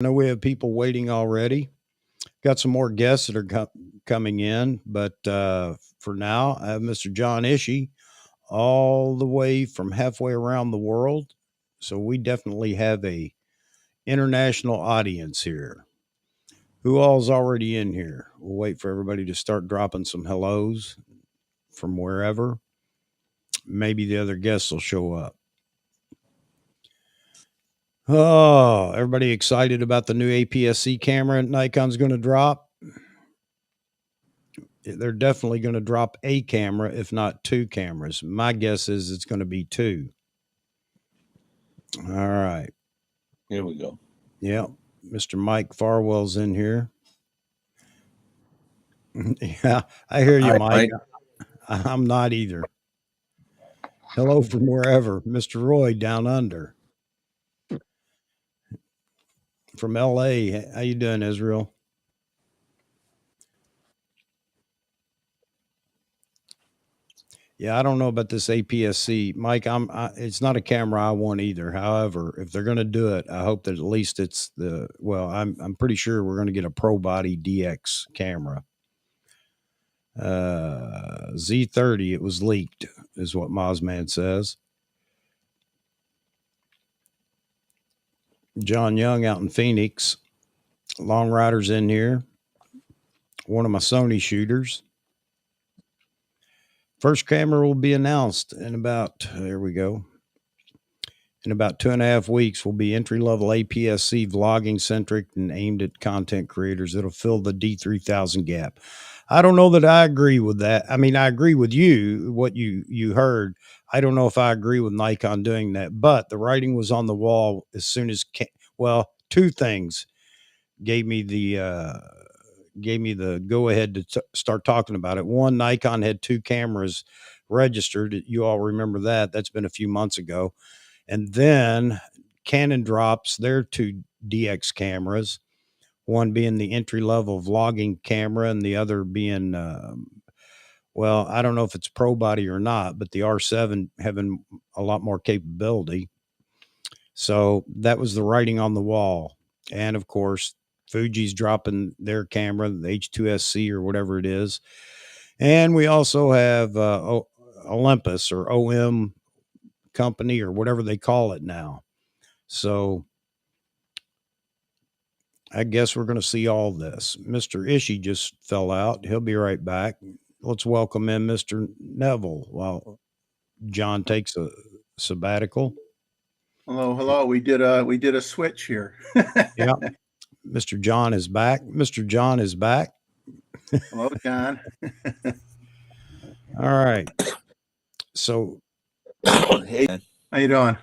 I know we have people waiting already. Got some more guests that are coming in, but for now, I have Mr. John Ishii all the way from halfway around the world. So we definitely have a international audience here. Who all's already in here? We'll wait for everybody to start dropping some hellos from wherever. Maybe the other guests will show up. Oh, everybody excited about the new APS-C camera Nikon's going to drop? They're definitely going to drop a camera, if not two cameras. My guess is it's going to be two. All right. Here we go. Yep. Mr. Mike Farwell's in here. Yeah, I hear you, Mike. I'm not either. Hello from wherever. Mr. Roy down under. From LA. How you doing, Israel? Yeah, I don't know about this APS-C, Mike. It's not a camera I want either. However, if they're going to do it, I hope that at least it's I'm pretty sure we're going to get a Pro Body DX camera. Z30, it was leaked, is what Mozman says. John Young out in Phoenix. Long Rider's in here. One of my Sony shooters. First camera will be announced in about, there we go. In about 2.5 weeks, will be entry-level APS-C vlogging centric and aimed at content creators. It'll fill the D3000 gap. I don't know that I agree with that. I mean, I agree with you, what you heard. I don't know if I agree with Nikon doing that, but the writing was on the wall as soon as, two things gave me the go ahead to start talking about it. One, Nikon had two cameras registered. You all remember that. That's been a few months ago. And then Canon drops their two DX cameras, one being the entry-level vlogging camera and the other being, I don't know if it's Pro Body or not, but the R7 having a lot more capability. So that was the writing on the wall. And of course, Fuji's dropping their camera, the H2SC or whatever it is. And we also have Olympus or OM company or whatever they call it now. So I guess we're going to see all this. Mr. Ishii just fell out. He'll be right back. Let's welcome in Mr. Neville while John takes a sabbatical. Hello. We did a switch here. Yeah. Mr. John is back. Mr. John is back. Hello, John. All right. So, Hey, how you doing?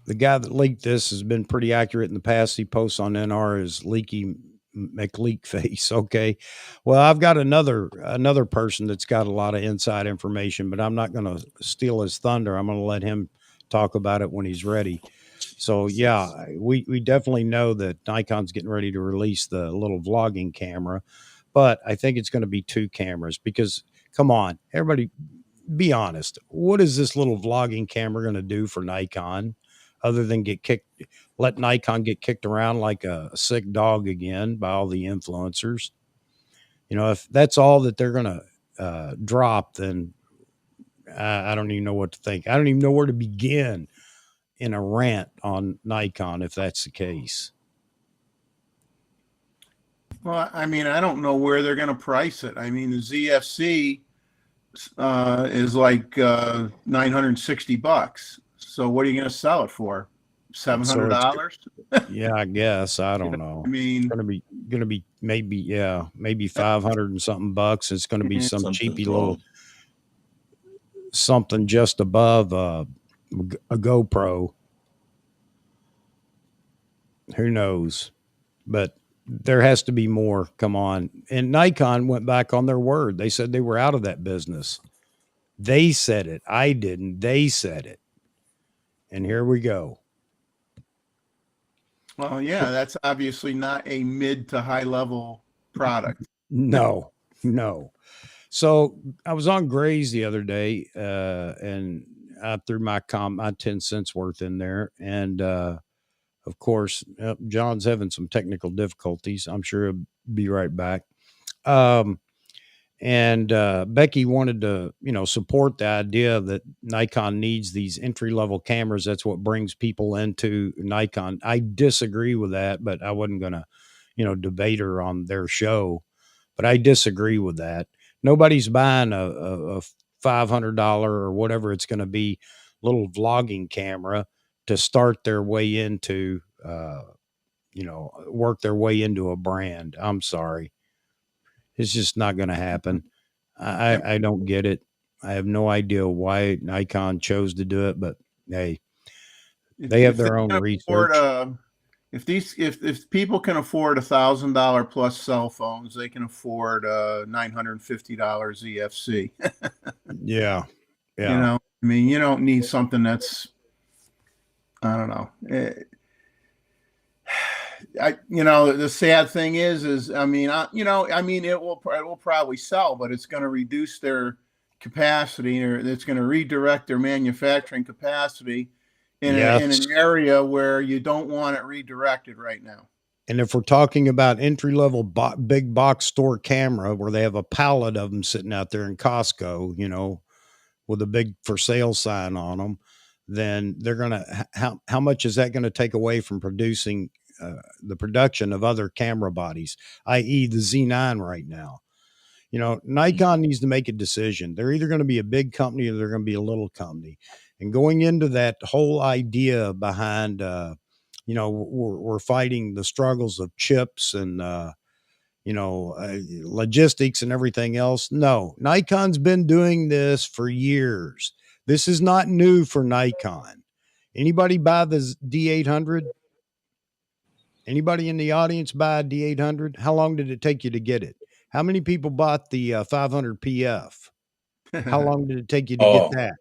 The guy that leaked this has been pretty accurate in the past. He posts on NR as Leaky McLeakface. Okay. Well, I've got another person that's got a lot of inside information, but I'm not going to steal his thunder. I'm going to let him talk about it when he's ready. So yeah, we definitely know that Nikon's getting ready to release the little vlogging camera, but I think it's going to be two cameras because come on, everybody be honest. What is this little vlogging camera going to do for Nikon other than let Nikon get kicked around like a sick dog again by all the influencers? You know, if that's all that they're going to drop, then I don't even know what to think. I don't even know where to begin in a rant on Nikon if that's the case. Well, I mean, I don't know where they're going to price it. I mean, the ZFC is like $960. So what are you going to sell it for? $700? Yeah, I guess. I don't know. I mean, it's going to be maybe 500 and something bucks. It's going to be some cheapy little something just above a GoPro. Who knows? But there has to be more. Come on. And Nikon went back on their word. They said they were out of that business. They said it. I didn't. They said it. And here we go. Well, yeah, that's obviously not a mid to high level product. No. So I was on Gray's the other day, and I threw my 10 cents worth in there. And of course, John's having some technical difficulties. I'm sure he'll be right back. And Becky wanted to, support the idea that Nikon needs these entry level cameras. That's what brings people into Nikon. I disagree with that, but I wasn't going to, debate her on their show. But I disagree with that. Nobody's buying a $500 or whatever it's going to be little vlogging camera to start their way into, work their way into a brand. I'm sorry. It's just not going to happen. I don't get it. I have no idea why Nikon chose to do it, but hey, they have their own research. If people can afford $1,000 plus cell phones, they can afford $950 EFC. Yeah. I mean, you don't need something that's, I don't know. The sad thing is it will probably sell, but it's going to reduce their capacity, or it's going to redirect their manufacturing capacity in an area where you don't want it redirected right now. And if we're talking about entry level big box store camera where they have a pallet of them sitting out there in Costco, with a big for sale sign on them, then they're going to, how much is that going to take away from producing the production of other camera bodies, i.e. the Z9 right now? Nikon needs to make a decision. They're either going to be a big company or they're going to be a little company. And going into that whole idea behind, we're fighting the struggles of chips and, logistics and everything else. No, Nikon's been doing this for years. This is not new for Nikon. Anybody buy the D800? Anybody in the audience buy a D800? How long did it take you to get it? How many people bought the 500 PF? How long did it take you to get that?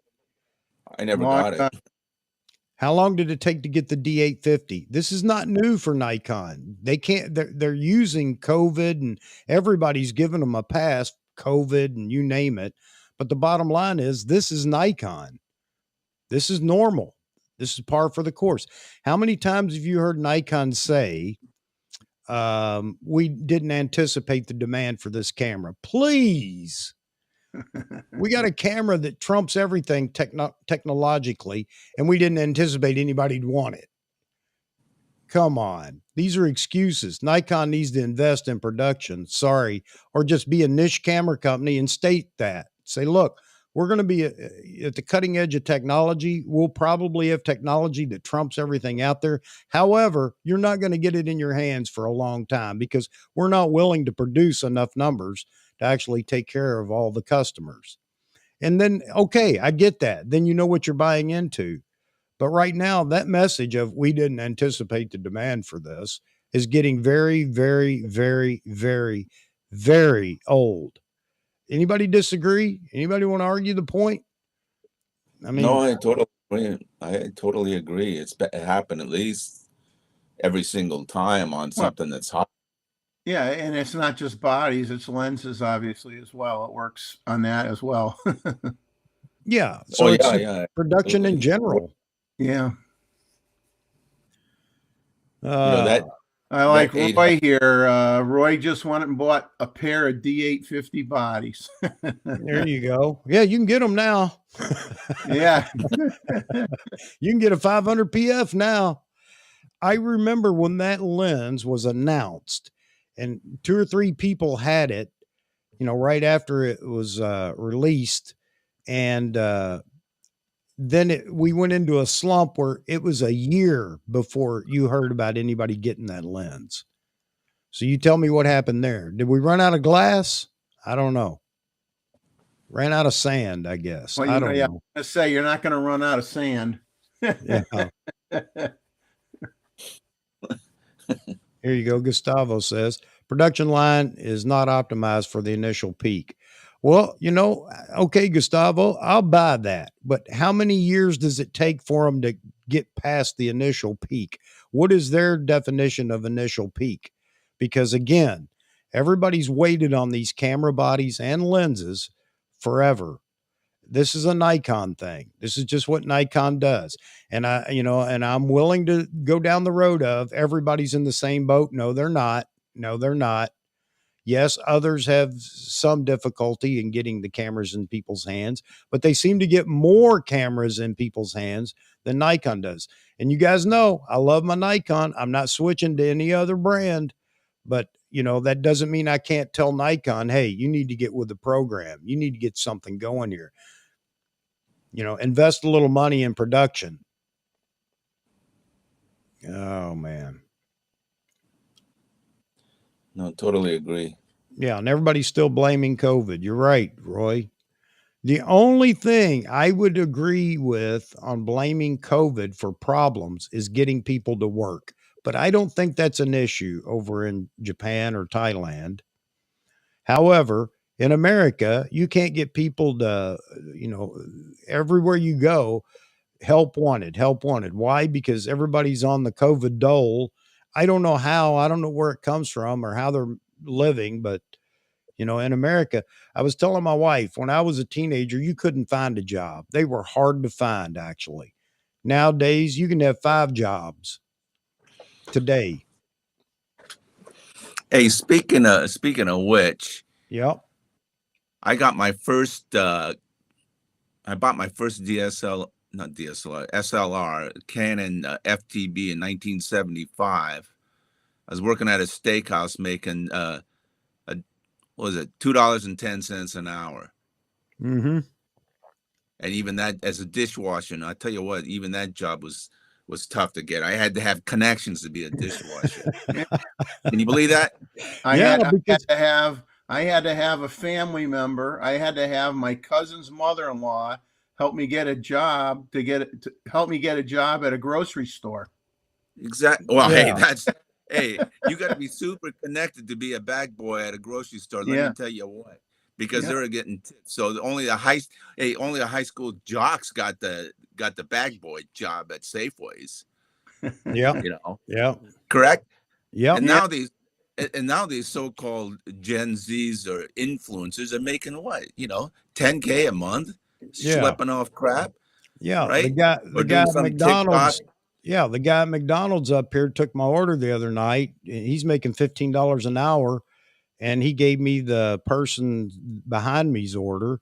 I never got it. How long did it take to get the D850? This is not new for Nikon. They're using COVID, and everybody's giving them a pass, COVID and you name it. But the bottom line is this is Nikon. This is normal. This is par for the course. How many times have you heard Nikon say, we didn't anticipate the demand for this camera? Please. We got a camera that trumps everything technologically, and we didn't anticipate anybody'd want it. Come on. These are excuses. Nikon needs to invest in production. Sorry. Or just be a niche camera company and state that. Say, look, we're going to be at the cutting edge of technology. We'll probably have technology that trumps everything out there. However, you're not going to get it in your hands for a long time because we're not willing to produce enough numbers to actually take care of all the customers. And then, okay, I get that. Then you know what you're buying into. But right now, that message of we didn't anticipate the demand for this is getting very, very, very, very, very old. Anybody disagree? Anybody want to argue the point? I mean, no, I totally agree. It happened at least every single time on something that's hot. Yeah, and it's not just bodies, it's lenses, obviously, as well. It works on that as well. Yeah. So it's production in general. Yeah. I like Roy here. Roy just went and bought a pair of D850 bodies. There you go. Yeah, you can get them now. Yeah. You can get a 500 PF now. I remember when that lens was announced and 2 or 3 people had it, right after it was released. And then we went into a slump where it was a year before you heard about anybody getting that lens. So you tell me what happened there. Did we run out of glass? I don't know. Ran out of sand, I guess. Well, I don't know. I say you're not going to run out of sand. Yeah. Here you go. Gustavo says, production line is not optimized for the initial peak. Well, okay, Gustavo, I'll buy that. But how many years does it take for them to get past the initial peak? What is their definition of initial peak? Because again, everybody's waited on these camera bodies and lenses forever. This is a Nikon thing. This is just what Nikon does. And I'm willing to go down the road of everybody's in the same boat. No, they're not. No, they're not. Yes, others have some difficulty in getting the cameras in people's hands, but they seem to get more cameras in people's hands than Nikon does. And you guys know I love my Nikon. I'm not switching to any other brand, but that doesn't mean I can't tell Nikon, hey, you need to get with the program. You need to get something going here. Invest a little money in production. Oh, man. No, totally agree. Yeah, and everybody's still blaming COVID. You're right, Roy. The only thing I would agree with on blaming COVID for problems is getting people to work. But I don't think that's an issue over in Japan or Thailand. However, in America, you can't get people to, everywhere you go, help wanted, help wanted. Why? Because everybody's on the COVID dole. I don't know how, I don't know where it comes from or how they're living, but in America, I was telling my wife when I was a teenager, you couldn't find a job. They were hard to find, actually. Nowadays, you can have 5 jobs today. Hey, speaking of which, Yep. I got my first. I bought my first SLR, Canon FTB in 1975. I was working at a steakhouse making what was it, $2.10 an hour. Mm-hmm. And even that, as a dishwasher, and I tell you what, even that job was tough to get. I had to have connections to be a dishwasher. Can you believe that? I had to have a family member. I had to have my cousin's mother-in-law help me get a job help me get a job at a grocery store. Exactly. Well, Yeah. hey, you got to be super connected to be a bag boy at a grocery store. Let me tell you what, because they're getting tips. So only the high school jocks got the bag boy job at Safeways. Yeah. Yeah. Correct. Yeah. And now these so-called Gen Zs or influencers are making what, $10K a month, schlepping off crap. Yeah. Right. The guy at McDonald's. Yeah. The guy at McDonald's up here took my order the other night. He's making $15 an hour. And he gave me the person behind me's order,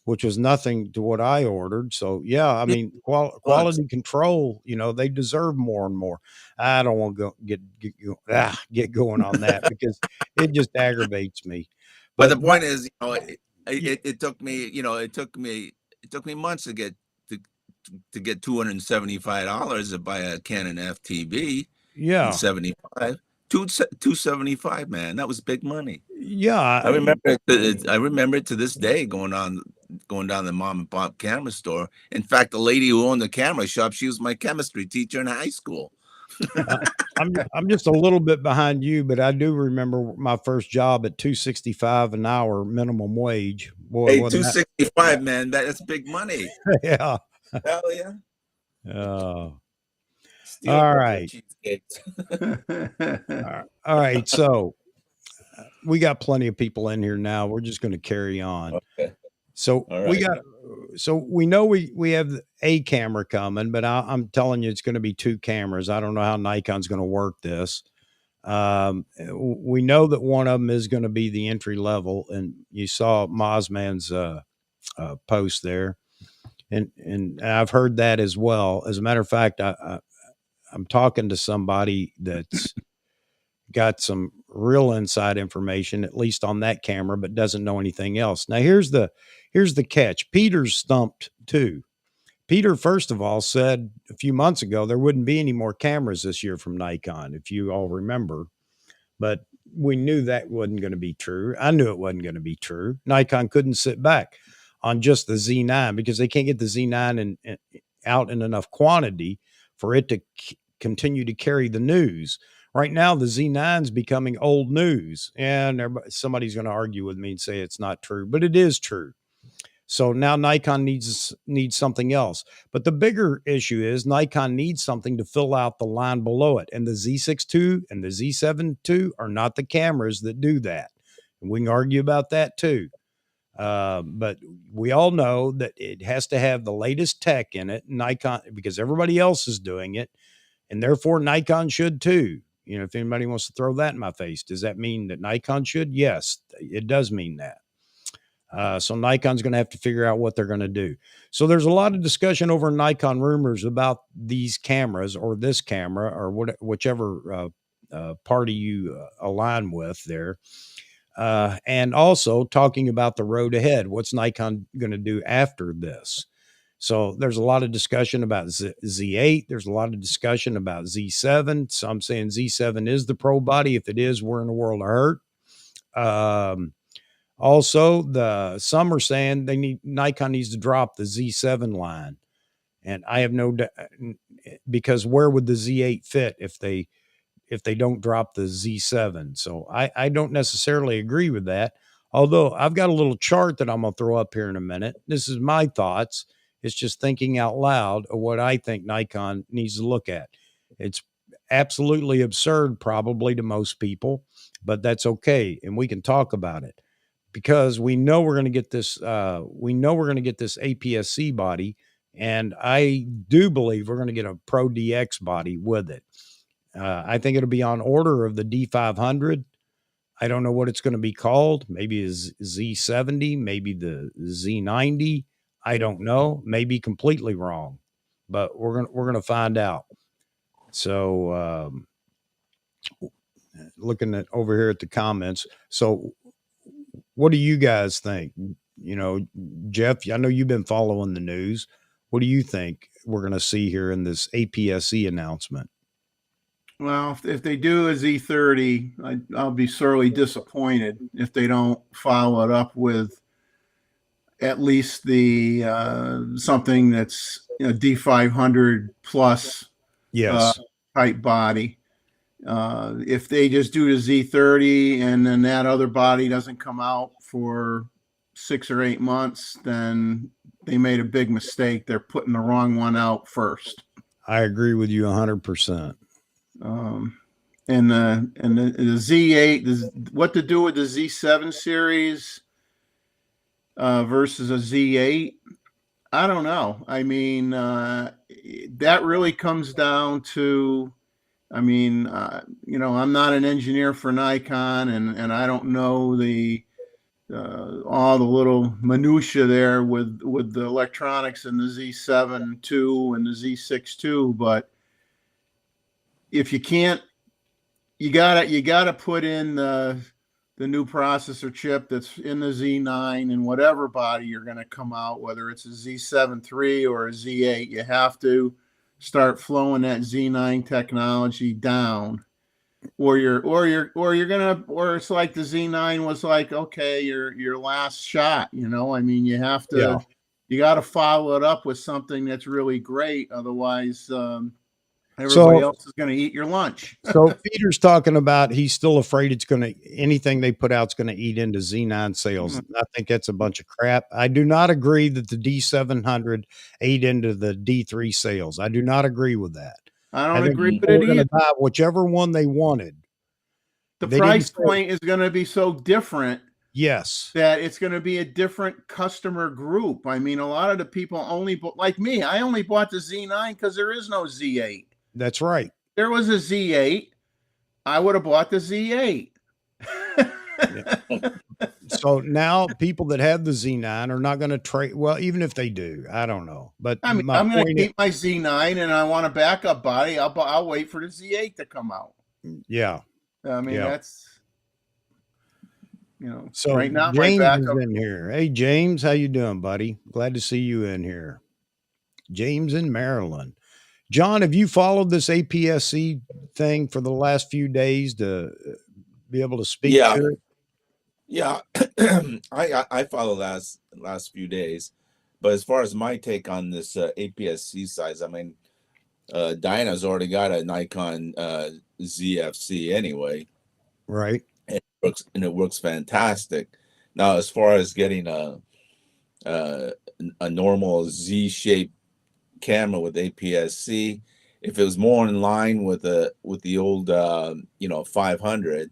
which was nothing to what I ordered. So, yeah, I mean, quality control, they deserve more and more. I don't want to get going on that because it just aggravates me. But the point is, it took me months to get $275 to buy a Canon FTB. Yeah. In 75. $275, man. That was big money. Yeah. I remember it to this day going down the mom and pop camera store. In fact, the lady who owned the camera shop, she was my chemistry teacher in high school. I'm just a little bit behind you, but I do remember my first job at $2.65 an hour minimum wage. Boy, hey, $2.65, man. That's big money. Yeah. Hell yeah. All right. All right. So we got plenty of people in here now. We're just going to carry on. Okay. So we know we have a camera coming, but I'm telling you, it's going to be 2 cameras. I don't know how Nikon's going to work this. We know that one of them is going to be the entry level, and you saw Mozman's post there, and I've heard that as well. As a matter of fact, I'm talking to somebody that's got some real inside information, at least on that camera, but doesn't know anything else. Now, here's the catch. Peter's stumped too. Peter, first of all, said a few months ago there wouldn't be any more cameras this year from Nikon, if you all remember. But we knew that wasn't going to be true. I knew it wasn't going to be true. Nikon couldn't sit back on just the Z9 because they can't get the Z9 out in enough quantity for it to continue to carry the news. Right now, the Z9 is becoming old news, and somebody's going to argue with me and say it's not true, but it is true. So now Nikon needs something else. But the bigger issue is Nikon needs something to fill out the line below it. And the Z6 II and the Z7 II are not the cameras that do that. And we can argue about that too. But we all know that it has to have the latest tech in it, Nikon, because everybody else is doing it, and therefore Nikon should too. If anybody wants to throw that in my face, does that mean that Nikon should? Yes, it does mean that. So Nikon's going to have to figure out what they're going to do. So there's a lot of discussion over Nikon rumors about these cameras or this camera or whichever party you align with there. And also talking about the road ahead. What's Nikon going to do after this? So there's a lot of discussion about Z8. There's a lot of discussion about Z7. Some saying Z7 is the pro body. If it is, we're in a world of hurt. Also, some are saying Nikon needs to drop the Z7 line, and I have no doubt, because where would the Z8 fit if they don't drop the Z7? So I don't necessarily agree with that. Although I've got a little chart that I'm going to throw up here in a minute. This is my thoughts. It's just thinking out loud of what I think Nikon needs to look at. It's absolutely absurd probably to most people, but that's okay. And we can talk about it because we know we're going to get this. We know we're going to get this APS-C body. And I do believe we're going to get a Pro DX body with it. I think it'll be on order of the D500. I don't know what it's going to be called. Maybe a Z70, maybe the Z90. I don't know. Maybe completely wrong, but we're gonna find out. So, looking at over here at the comments. So, what do you guys think? Jeff, I know you've been following the news. What do you think we're going to see here in this APS-C announcement? Well, if they do a Z30, I'll be sorely disappointed if they don't follow it up with at least the something that's D500 plus type body. If they just do the Z30 and then that other body doesn't come out for 6 or 8 months, then they made a big mistake. They're putting the wrong one out first. I agree with you 100%. And the Z8, what to do with the Z7 series versus a Z8? I don't know. I mean, that really comes down to, I'm not an engineer for Nikon, and I don't know all the little minutia there with the electronics in the Z7 II and the Z6 II, but if you can't, you gotta put in the new processor chip that's in the Z9 and whatever body you're going to come out, whether it's a Z7 III or a Z8, you have to start flowing that Z9 technology down, or it's like the Z9 was like, okay, your last shot. You have to, you got to follow it up with something that's really great, otherwise. Everybody else is going to eat your lunch. So Peter's talking about he's still afraid anything they put out is going to eat into Z9 sales. I think that's a bunch of crap. I do not agree that the D700 ate into the D3 sales. I do not agree with that. I don't agree with it either. Buy whichever one they wanted. The price point is going to be so different. Yes. That it's going to be a different customer group. I mean, a lot of the people like me, I only bought the Z9 because there is no Z8. That's right. There was a Z8. I would have bought the Z8. So now people that have the Z9 are not going to trade. Well, even if they do, I don't know. But I'm going to keep my Z9 and I want a backup body. I'll wait for the Z8 to come out. Yeah. I mean, that's, so right now, James is in here. Hey, James, how you doing, buddy? Glad to see you in here. James in Maryland. John, have you followed this APS-C thing for the last few days to be able to speak to it? Yeah, I follow last few days, but as far as my take on this APS-C size, I mean, Diana's already got a Nikon ZFC anyway, right? And it works fantastic. Now, as far as getting a normal Z-shaped camera with APS-C, if it was more in line with the old 500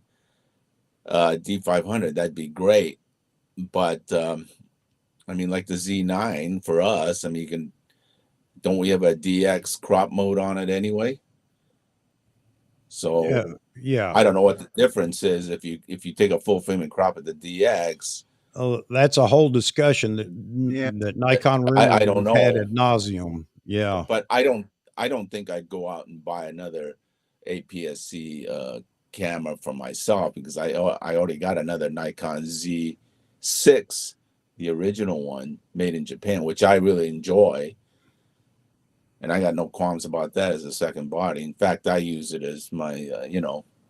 D500, that'd be great. But I mean, like the Z9 for us. I mean, don't we have a DX crop mode on it anyway? So Yeah. I don't know what the difference is if you take a full frame and crop at the DX. Oh, that's a whole discussion that Nikon I don't rumors had know, ad nauseum. Yeah. but I don't think I'd go out and buy another APS-C camera for myself, because I already got another Nikon Z6, the original one made in Japan, which I really enjoy. And I got no qualms about that as a second body. In fact, I use it as my,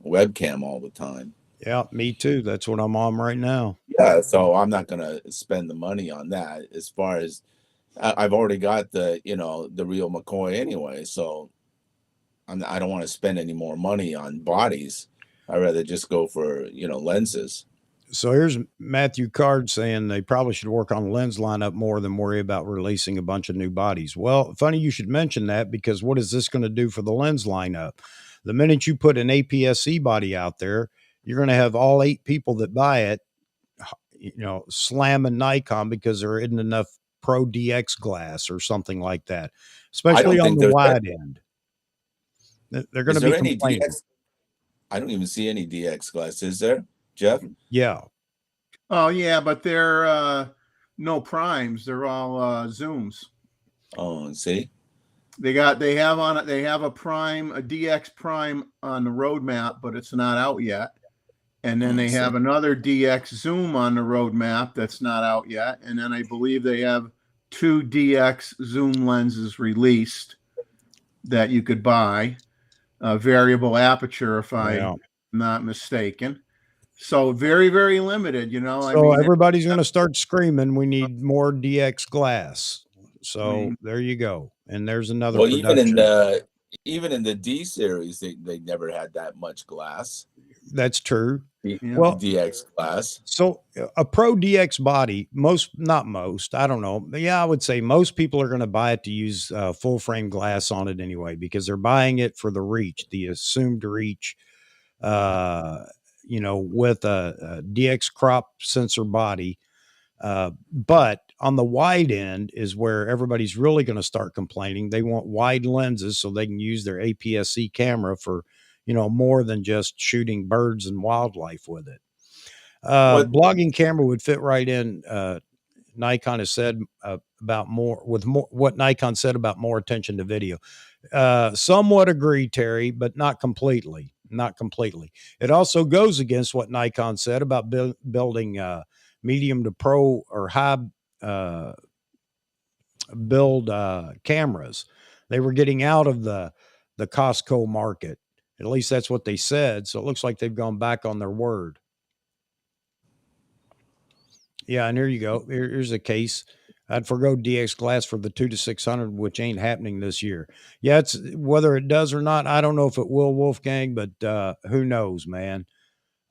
webcam all the time. Yeah, me too. That's what I'm on right now. Yeah, so I'm not going to spend the money on that. As far as I've already got the real McCoy anyway, so I don't want to spend any more money on bodies. I'd rather just go for, lenses. So here's Matthew Card saying they probably should work on lens lineup more than worry about releasing a bunch of new bodies. Well, funny you should mention that, because what is this going to do for the lens lineup? The minute you put an APS-C body out there, you're going to have all 8 people that buy it, slamming Nikon because there isn't enough Pro DX glass or something like that, especially on the wide end. They're going to be complaining. DX? I don't even see any DX glass. Is there, Jeff? Yeah. Oh yeah, but they're no primes. They're all zooms. Oh, see, they have a prime, a DX prime on the roadmap, but it's not out yet. And then they have another DX zoom on the roadmap that's not out yet. And then I believe they have 2 DX zoom lenses released that you could buy, variable aperture, if I'm not mistaken. So very, very limited, So everybody's going to start screaming, we need more DX glass. So there you go. And there's another production. Even in the D series, they never had that much glass. That's true. Well, DX glass. So a Pro DX body, I don't know. Yeah, I would say most people are going to buy it to use full frame glass on it anyway, because they're buying it for the reach, the assumed reach, with a DX crop sensor body. But on the wide end is where everybody's really going to start complaining. They want wide lenses so they can use their APS-C camera for, more than just shooting birds and wildlife with it. Blogging camera would fit right in. Nikon has said about what Nikon said about more attention to video. Somewhat agree, Terry, but not completely. Not completely. It also goes against what Nikon said about building medium to pro or high build cameras. They were getting out of the Costco market. At least that's what they said. So it looks like they've gone back on their word. Yeah, and here you go. Here's a case. I'd forgo DX glass for the 2-600, which ain't happening this year. Yeah, it's whether it does or not. I don't know if it will, Wolfgang, but who knows, man.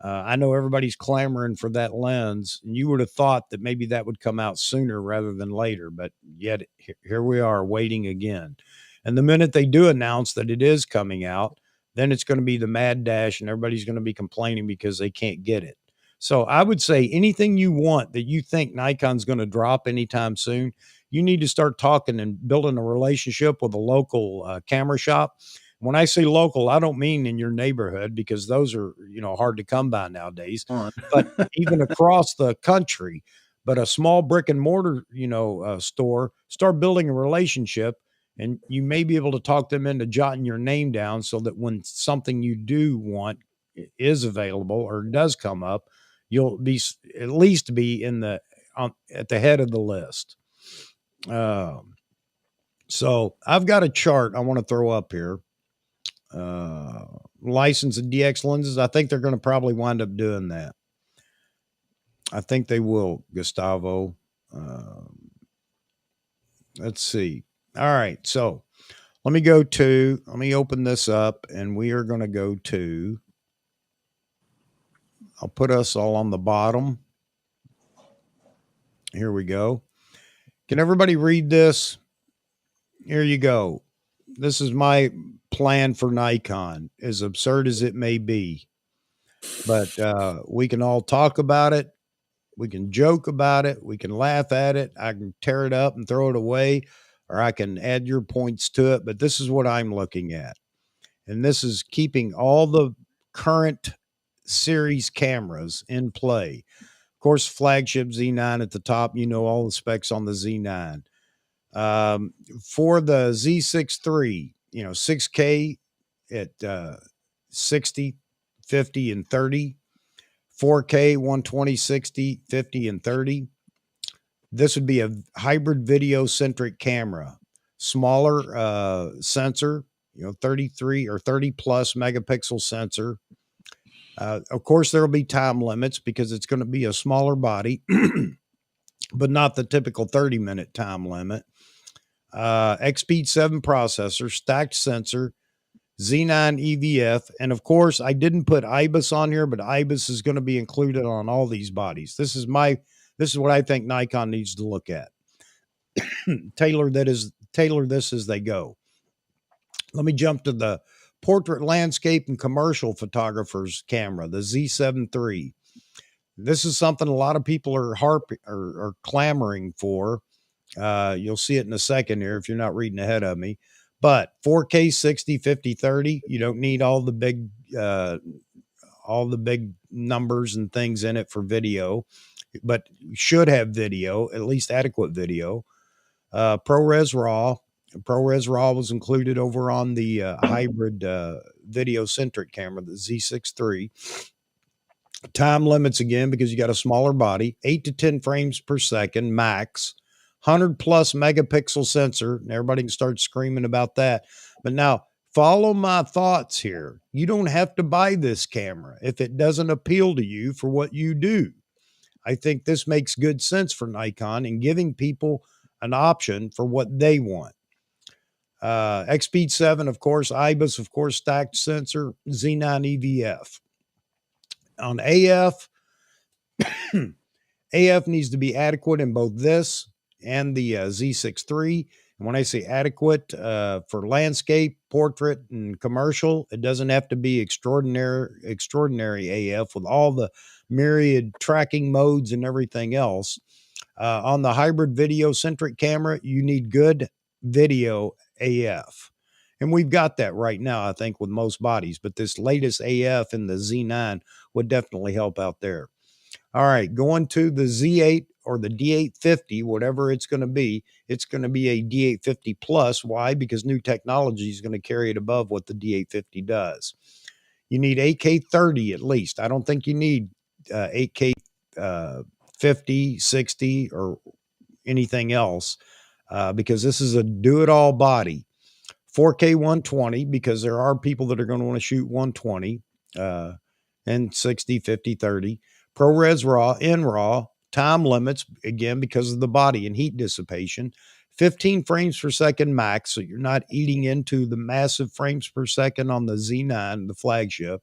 I know everybody's clamoring for that lens, and you would have thought that maybe that would come out sooner rather than later, but yet here we are waiting again. And the minute they do announce that it is coming out, then it's going to be the mad dash, and everybody's going to be complaining because they can't get it. So I would say anything you want that you think Nikon's going to drop anytime soon, you need to start talking and building a relationship with a local camera shop. When I say local, I don't mean in your neighborhood, because those are, hard to come by nowadays, but even across the country. But a small brick and mortar, store, start building a relationship, and you may be able to talk them into jotting your name down so that when something you do want is available or does come up, you'll be at least be at the head of the list. So I've got a chart I want to throw up here. License and DX lenses. I think they're going to probably wind up doing that. I think they will, Gustavo. Let's see. All right. So let me open this up, and we are going to go to, I'll put us all on the bottom. Here we go. Can everybody read this? Here you go. This is my plan for Nikon, as absurd as it may be, but we can all talk about it We can joke about it. We can laugh at it. I can tear it up and throw it away, or I can add your points to it. But this is what I'm looking at. And this is keeping all the current series cameras in play. Of course, flagship Z9 at the top, you know all the specs on the Z9. For the Z6 III, 6K at 60, 50, and 30, 4K, 120, 60, 50, and 30. This would be a hybrid video-centric camera. Smaller sensor, 33 or 30 plus megapixel sensor. Of course, there will be time limits because it's going to be a smaller body, but not the typical 30-minute time limit. X-Speed 7 processor, stacked sensor, Z9 EVF, and of course, I didn't put IBIS on here, but IBIS is going to be included on all these bodies. This is what I think Nikon needs to look at. Tailor this as they go. Let me jump to the portrait, landscape, and commercial photographer's camera, the Z7 III. This is something a lot of people are clamoring for. You'll see it in a second here if you're not reading ahead of me. But 4K, 60, 50, 30, you don't need all the big numbers and things in it for video, but you should have video, at least adequate video. ProRes RAW. ProRes RAW was included over on the hybrid video-centric camera, the Z6 III. Time limits again because you got a smaller body, 8 to 10 frames per second max. 100 plus megapixel sensor, and everybody can start screaming about that. But now follow my thoughts here. You don't have to buy this camera if it doesn't appeal to you for what you do. I think this makes good sense for Nikon in giving people an option for what they want. X-Speed 7, of course, IBIS, of course, stacked sensor, Z9 EVF. On AF, AF needs to be adequate in both this and the Z6 III. And when I say adequate for landscape, portrait, and commercial, it doesn't have to be extraordinary AF with all the myriad tracking modes and everything else. On the hybrid video-centric camera, you need good video AF. And we've got that right now, I think, with most bodies. But this latest AF in the Z9 would definitely help out there. All right, going to the Z8 or the D850, whatever it's going to be a D850 plus. Why? Because new technology is going to carry it above what the D850 does. You need 8K 30 at least. I don't think you need 8K 50, 60, or anything else because this is a do-it-all body. 4K 120 because there are people that are going to want to shoot 120 and 60, 50, 30. ProRes RAW, in RAW, time limits, again, because of the body and heat dissipation. 15 frames per second max, so you're not eating into the massive frames per second on the Z9, the flagship.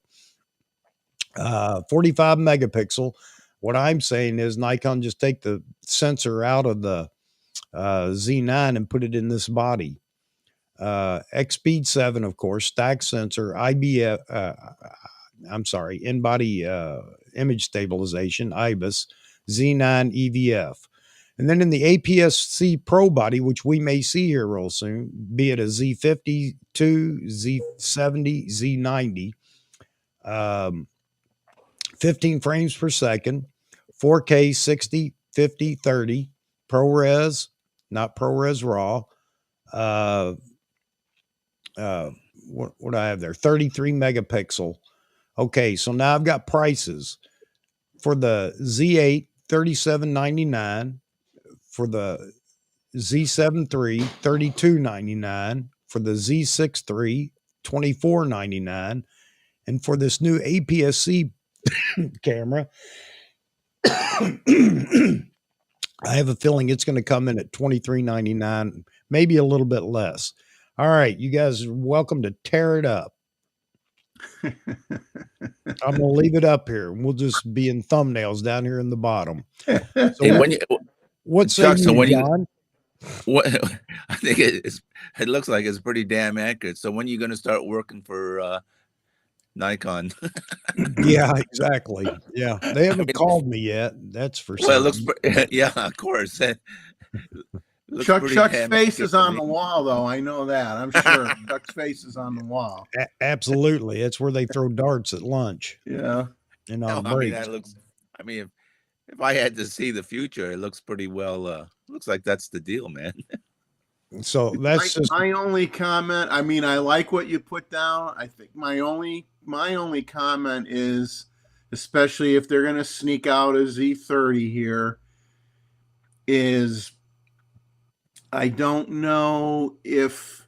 45 megapixel. What I'm saying is Nikon just take the sensor out of the Z9 and put it in this body. X-Speed 7, of course, stacked sensor, in-body image stabilization, IBIS, Z9 EVF. And then in the APSC Pro body, which we may see here real soon, be it a Z52, Z70, Z90, 15 frames per second, 4K, 60, 50, 30, ProRes, not ProRes RAW. What do I have there? 33 megapixel. Okay, so now I've got prices for the Z8, $37.99. For the Z7 III, $32.99. For the Z6 III, $24.99. And for this new APS-C camera, I have a feeling it's going to come in at $23.99, maybe a little bit less. All right, you guys are welcome to tear it up. I'm going to leave it up here, and we'll just be in thumbnails down here in the bottom. So Hey, what's Chuck, so when John? I think it looks like it's pretty damn accurate. So when are you going to start working for Nikon. Yeah, exactly. Yeah, they haven't mean, called me yet. That's for well, it looks, certain. yeah, of course. It looks pretty Chuck's damn face accurate is to on me. the wall, though. I know that. I'm sure Chuck's face is on the wall. Absolutely, it's where they throw darts at lunch Yeah. and No, on I mean, breaks. that looks, I mean, if I had to see the future, it looks pretty well, looks like that's the deal, man. So that's just My only comment. I mean, I like what you put down. I think my only comment is, especially if they're going to sneak out a Z30 here, is I don't know if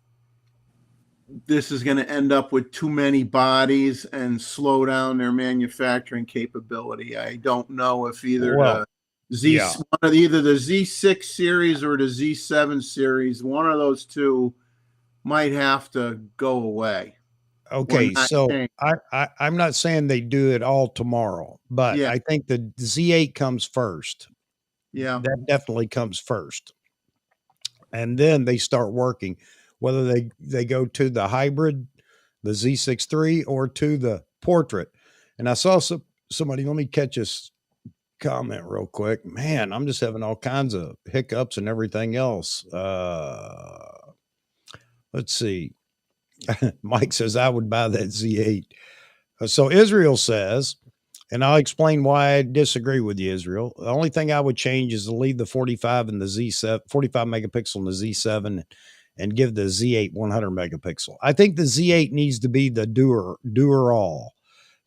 this is going to end up with too many bodies and slow down their manufacturing capability. I don't know if either well, yeah. either the Z6 series or the Z7 series, one of those two might have to go away. Okay, not so change. I'm not saying they do it all tomorrow, but Yeah. I think the Z8 comes first. Yeah. That definitely comes first. And then they start working, whether they go to the hybrid, the Z6 III, or to the portrait. And I saw somebody, let me catch this comment real quick. Man, I'm just having all kinds of hiccups and everything else. Let's see. Mike says I would buy that Z8. So Israel says, and I'll explain why I disagree with you, Israel. The only thing I would change is to leave the 45 and the Z7, 45 megapixel and the Z7, and give the Z8 100 megapixel. I think the Z8 needs to be the doer all,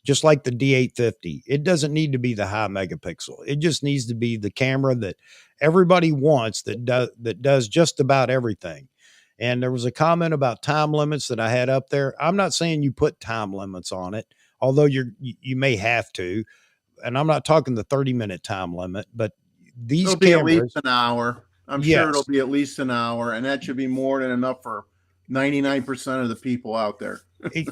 just like the D850. It doesn't need to be the high megapixel. It just needs to be the camera that everybody wants that does just about everything. And there was a comment about time limits that I had up there. I'm not saying you put time limits on it, although you may have to. And I'm not talking the 30-minute time limit, but these It'll be at least cameras, an hour. I'm sure it'll be at least an hour, and that should be more than enough for 99% of the people out there.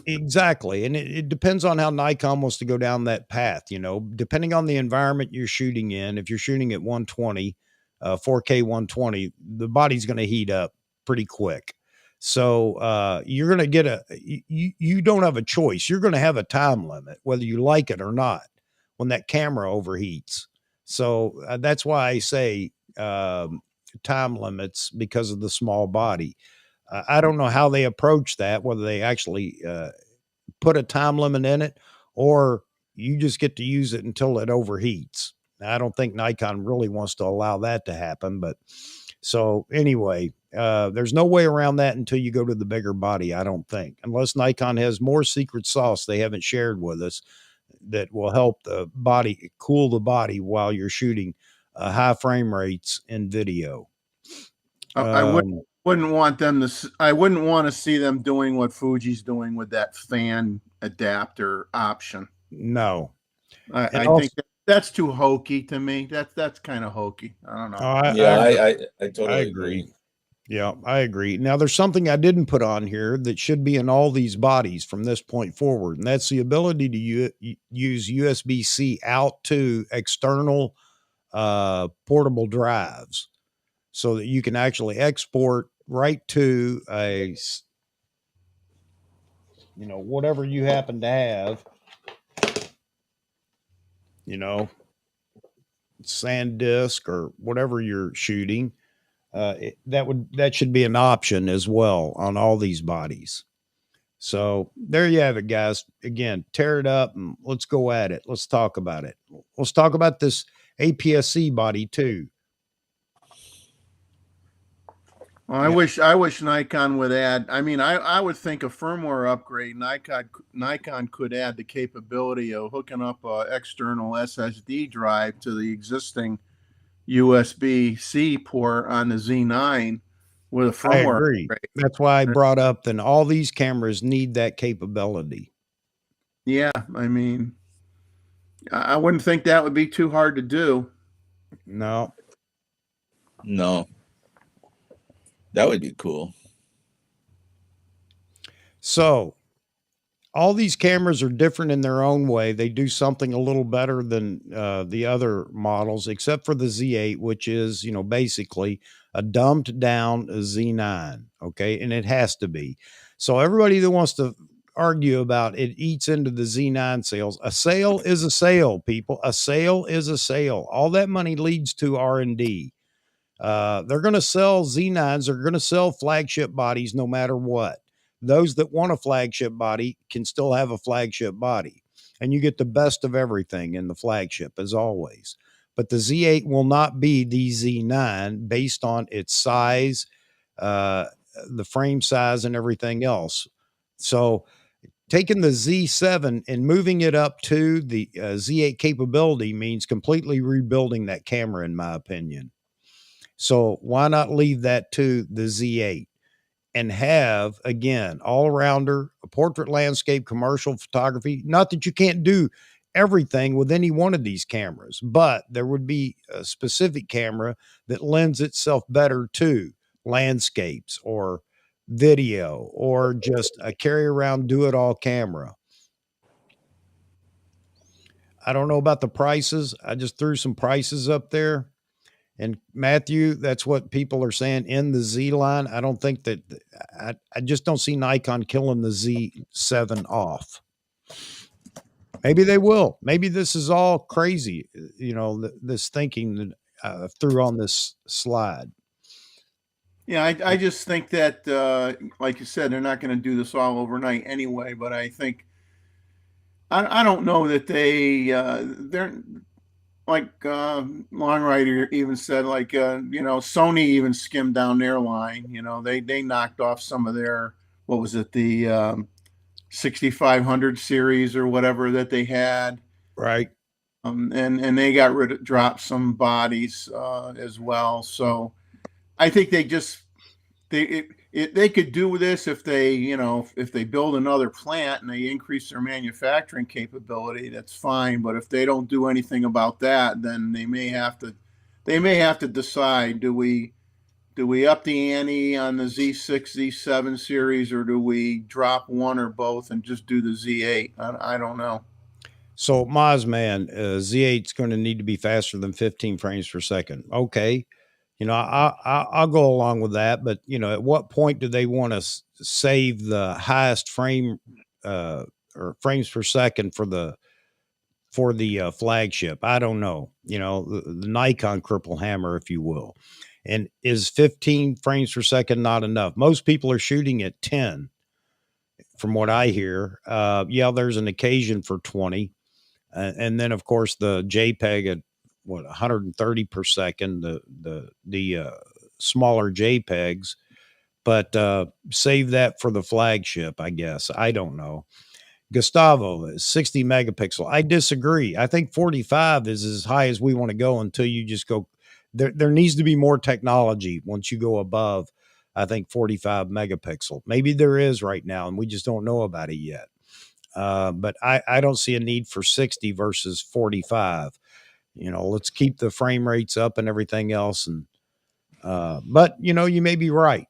Exactly. And it depends on how Nikon wants to go down that path, depending on the environment you're shooting in. If you're shooting at 120, 4K 120, the body's going to heat up pretty quick. So you're going to get you don't have a choice. You're going to have a time limit, whether you like it or not, when that camera overheats. So that's why I say time limits, because of the small body. I don't know how they approach that, whether they actually put a time limit in it or you just get to use it until it overheats. Now, I don't think Nikon really wants to allow that to happen. But so anyway, there's no way around that until you go to the bigger body, I don't think, unless Nikon has more secret sauce they haven't shared with us that will help the body, cool the body while you're shooting high frame rates in video. I wouldn't want them to. I wouldn't want to see them doing what Fuji's doing with that fan adapter option. No, I think that's too hokey to me. That's kind of hokey. I don't know. I totally agree. Yeah, I agree. Now, there's something I didn't put on here that should be in all these bodies from this point forward, and that's the ability to use USB-C out to external portable drives, so that you can actually export right to whatever you happen to have, SanDisk or whatever you're shooting. That should be an option as well on all these bodies. So there you have it, guys. Again, tear it up and let's go at it. Let's talk about it. Let's talk about this APS-C body too. Well, I wish Nikon would add. I mean, I would think a firmware upgrade. Nikon could add the capability of hooking up an external SSD drive to the existing USB-C port on the Z9 with a firmware. I agree. Upgrade. That's why I brought up that all these cameras need that capability. Yeah, I mean, I wouldn't think that would be too hard to do. No. That would be cool. So all these cameras are different in their own way. They do something a little better than the other models, except for the Z8, which is, basically a dumbed down Z9. Okay. And it has to be. So everybody that wants to argue about it eats into the Z9 sales. A sale is a sale, people. A sale is a sale. All that money leads to R&D. They're going to sell Z9s. They're going to sell flagship bodies no matter what. Those that want a flagship body can still have a flagship body. And you get the best of everything in the flagship, as always. But the Z8 will not be the Z9 based on its size, the frame size, and everything else. So taking the Z7 and moving it up to the Z8 capability means completely rebuilding that camera, in my opinion. So why not leave that to the Z8 and have, again, all-arounder, a portrait, landscape, commercial photography? Not that you can't do everything with any one of these cameras, but there would be a specific camera that lends itself better to landscapes or video or just a carry-around do-it-all camera. I don't know about the prices. I just threw some prices up there. And Matthew, that's what people are saying in the Z line. I don't think that I just don't see Nikon killing the Z7 off. Maybe they will. Maybe this is all crazy, this thinking that I threw on this slide. Yeah, I just think that, like you said, they're not going to do this all overnight anyway. But I think I don't know that they're. Like Longrider even said, like Sony even skimmed down their line. They knocked off some of their, what was it, the 6500 series or whatever that they had, right? And they dropped some bodies as well. So I think they just they could do this if they build another plant and they increase their manufacturing capability. That's fine, but if they don't do anything about that, then they may have to decide: do we up the ante on the Z6, Z7 series, or do we drop one or both and just do the Z8? I don't know. So Mozman, Z8 is going to need to be faster than 15 frames per second. Okay. I'll go along with that, but at what point do they want to save the highest frame or frames per second for the flagship? I don't know. The Nikon cripple hammer, if you will. And is 15 frames per second not enough? Most people are shooting at 10, from what I hear. Yeah, there's an occasion for 20, and then of course the JPEG at 130 per second, the smaller JPEGs, but save that for the flagship, I guess. I don't know. Gustavo is 60 megapixel. I disagree. I think 45 is as high as we want to go until you just go. There needs to be more technology once you go above, I think, 45 megapixel. Maybe there is right now, and we just don't know about it yet. But I don't see a need for 60 versus 45. Let's keep the frame rates up and everything else. And, but you may be right.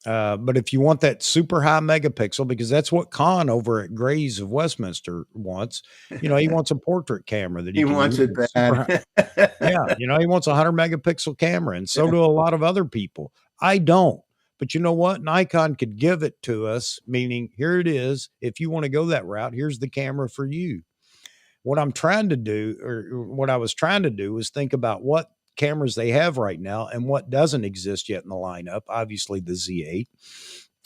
But if you want that super high megapixel, because that's what Con over at Gray's of Westminster wants, he wants a portrait camera that he can wants use it bad. Yeah. He wants a 100 megapixel camera, and so do a lot of other people. I don't. But you know what? Nikon could give it to us, meaning here it is. If you want to go that route, here's the camera for you. What I'm trying to do, or what I was trying to do, is think about what cameras they have right now and what doesn't exist yet in the lineup. Obviously the Z8.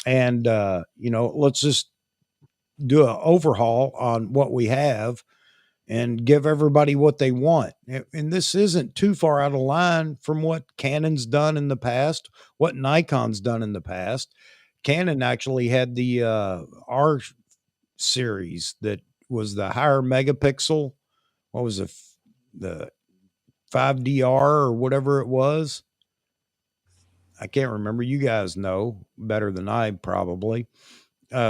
And, let's just do an overhaul on what we have and give everybody what they want. And this isn't too far out of line from what Canon's done in the past, what Nikon's done in the past. Canon actually had the R series that was the higher megapixel. What was it? The 5DR or whatever it was. I can't remember. You guys know better than I probably.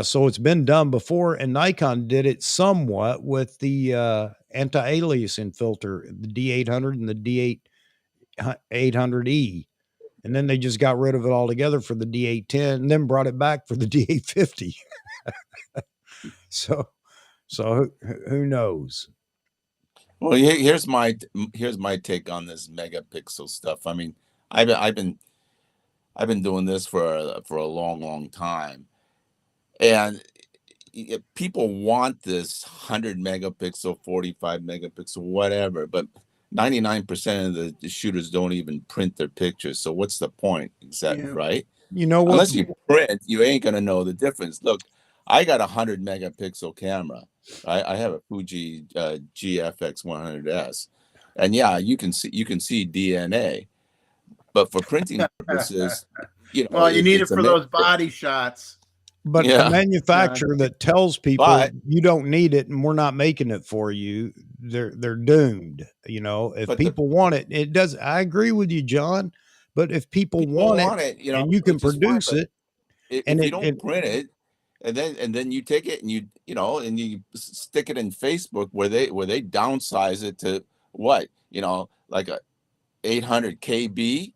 So it's been done before, and Nikon did it somewhat with the anti-aliasing filter, the D800 and the D800E. And then they just got rid of it altogether for the D810 and then brought it back for the D850. So who knows? Well, here's my take on this megapixel stuff. I mean, I've been doing this for a long time, and people want this 100 megapixel, 45 megapixel, whatever, but 99% of the shooters don't even print their pictures. So what's the point? Exactly, right? You know what? Unless you print, you ain't gonna know the difference. Look, I got a 100 megapixel camera. I have a Fuji GFX 100S, and yeah, you can see DNA, but for printing purposes, well, you need it it's for those body shots. But the manufacturer that tells people you don't need it and we're not making it for you, they're doomed. You know, if people want it, it does. I agree with you, John. But if people want it, you know, and you can produce it, if you don't print it, and then you take it and and you stick it in Facebook where they downsize it to what, like a 800 KB.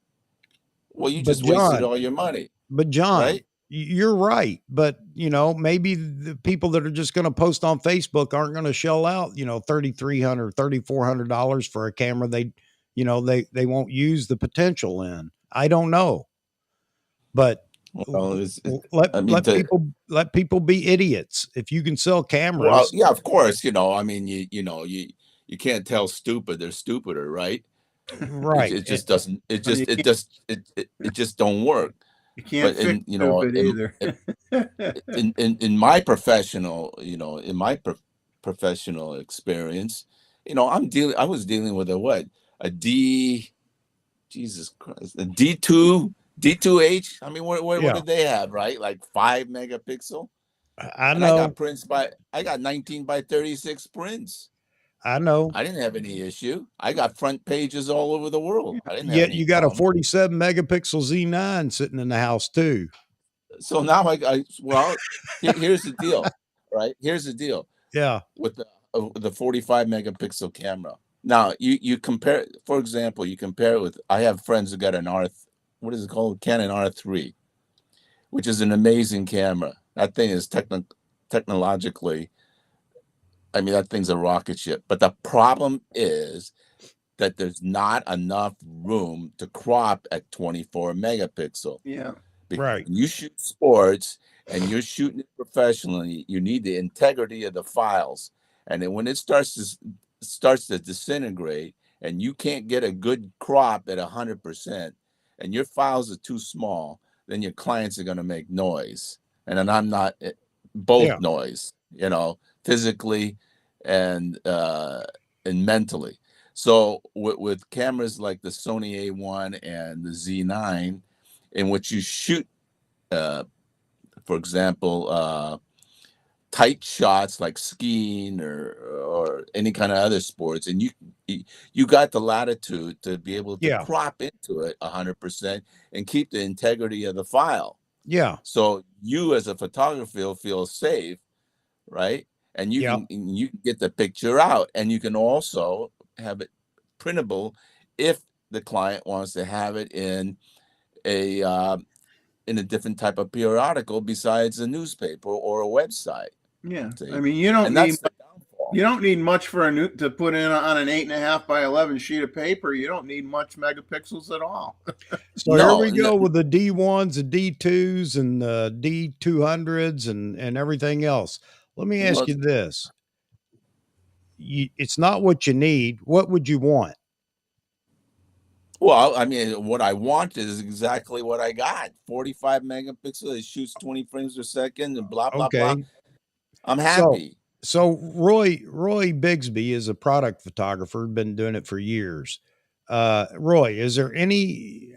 Well, you just wasted all your money. But John, right? You're right. But maybe the people that are just going to post on Facebook aren't going to shell out, $3,300, $3,400 for a camera they won't use the potential in. I don't know. But let people be idiots. If you can sell cameras. Well, yeah, of course. I mean, you can't tell stupid. They're stupider, right? Right. It just doesn't. It just don't work. You can't fix stupid either. in my professional, professional experience, I was dealing with a Jesus Christ, a D2H. I mean, what did they have, right? Like 5 megapixel. I know. I got 19 by 36 prints. I know. I didn't have any issue. I got front pages all over the world. I didn't have any you got a 47 megapixel Z9 sitting in the house too. So now here's the deal, right? Here's the deal. Yeah. With the 45 megapixel camera. Now you compare, for example, you compare it with, I have friends who got an what is it called? Canon R3, which is an amazing camera. That thing is technologically, I mean, that thing's a rocket ship. But the problem is that there's not enough room to crop at 24 megapixel. Yeah. Because right. When you shoot sports and you're shooting it professionally, you need the integrity of the files. And then when it starts to disintegrate and you can't get a good crop at 100% and your files are too small, then your clients are going to make noise. And then I'm not both noise, physically and mentally. So with cameras like the Sony A1 and the Z9, in which you shoot, for example, tight shots like skiing or any kind of other sports, and you got the latitude to be able to crop into it 100% and keep the integrity of the file. Yeah. So you as a photographer will feel safe, right? And you can get the picture out, and you can also have it printable if the client wants to have it in a different type of periodical besides a newspaper or a website. Yeah, see? I mean, you don't need much for to put in on an 8.5 by 11 sheet of paper. You don't need much megapixels at all. So here we go with the D1s, the D2s, and the D200s, and everything else. Let me ask you this: it's not what you need. What would you want? Well, I mean, what I want is exactly what I got. 45 megapixel. It shoots 20 frames per second and blah, blah, blah. I'm happy. So Roy Bigsby is a product photographer, been doing it for years. Roy, is there any,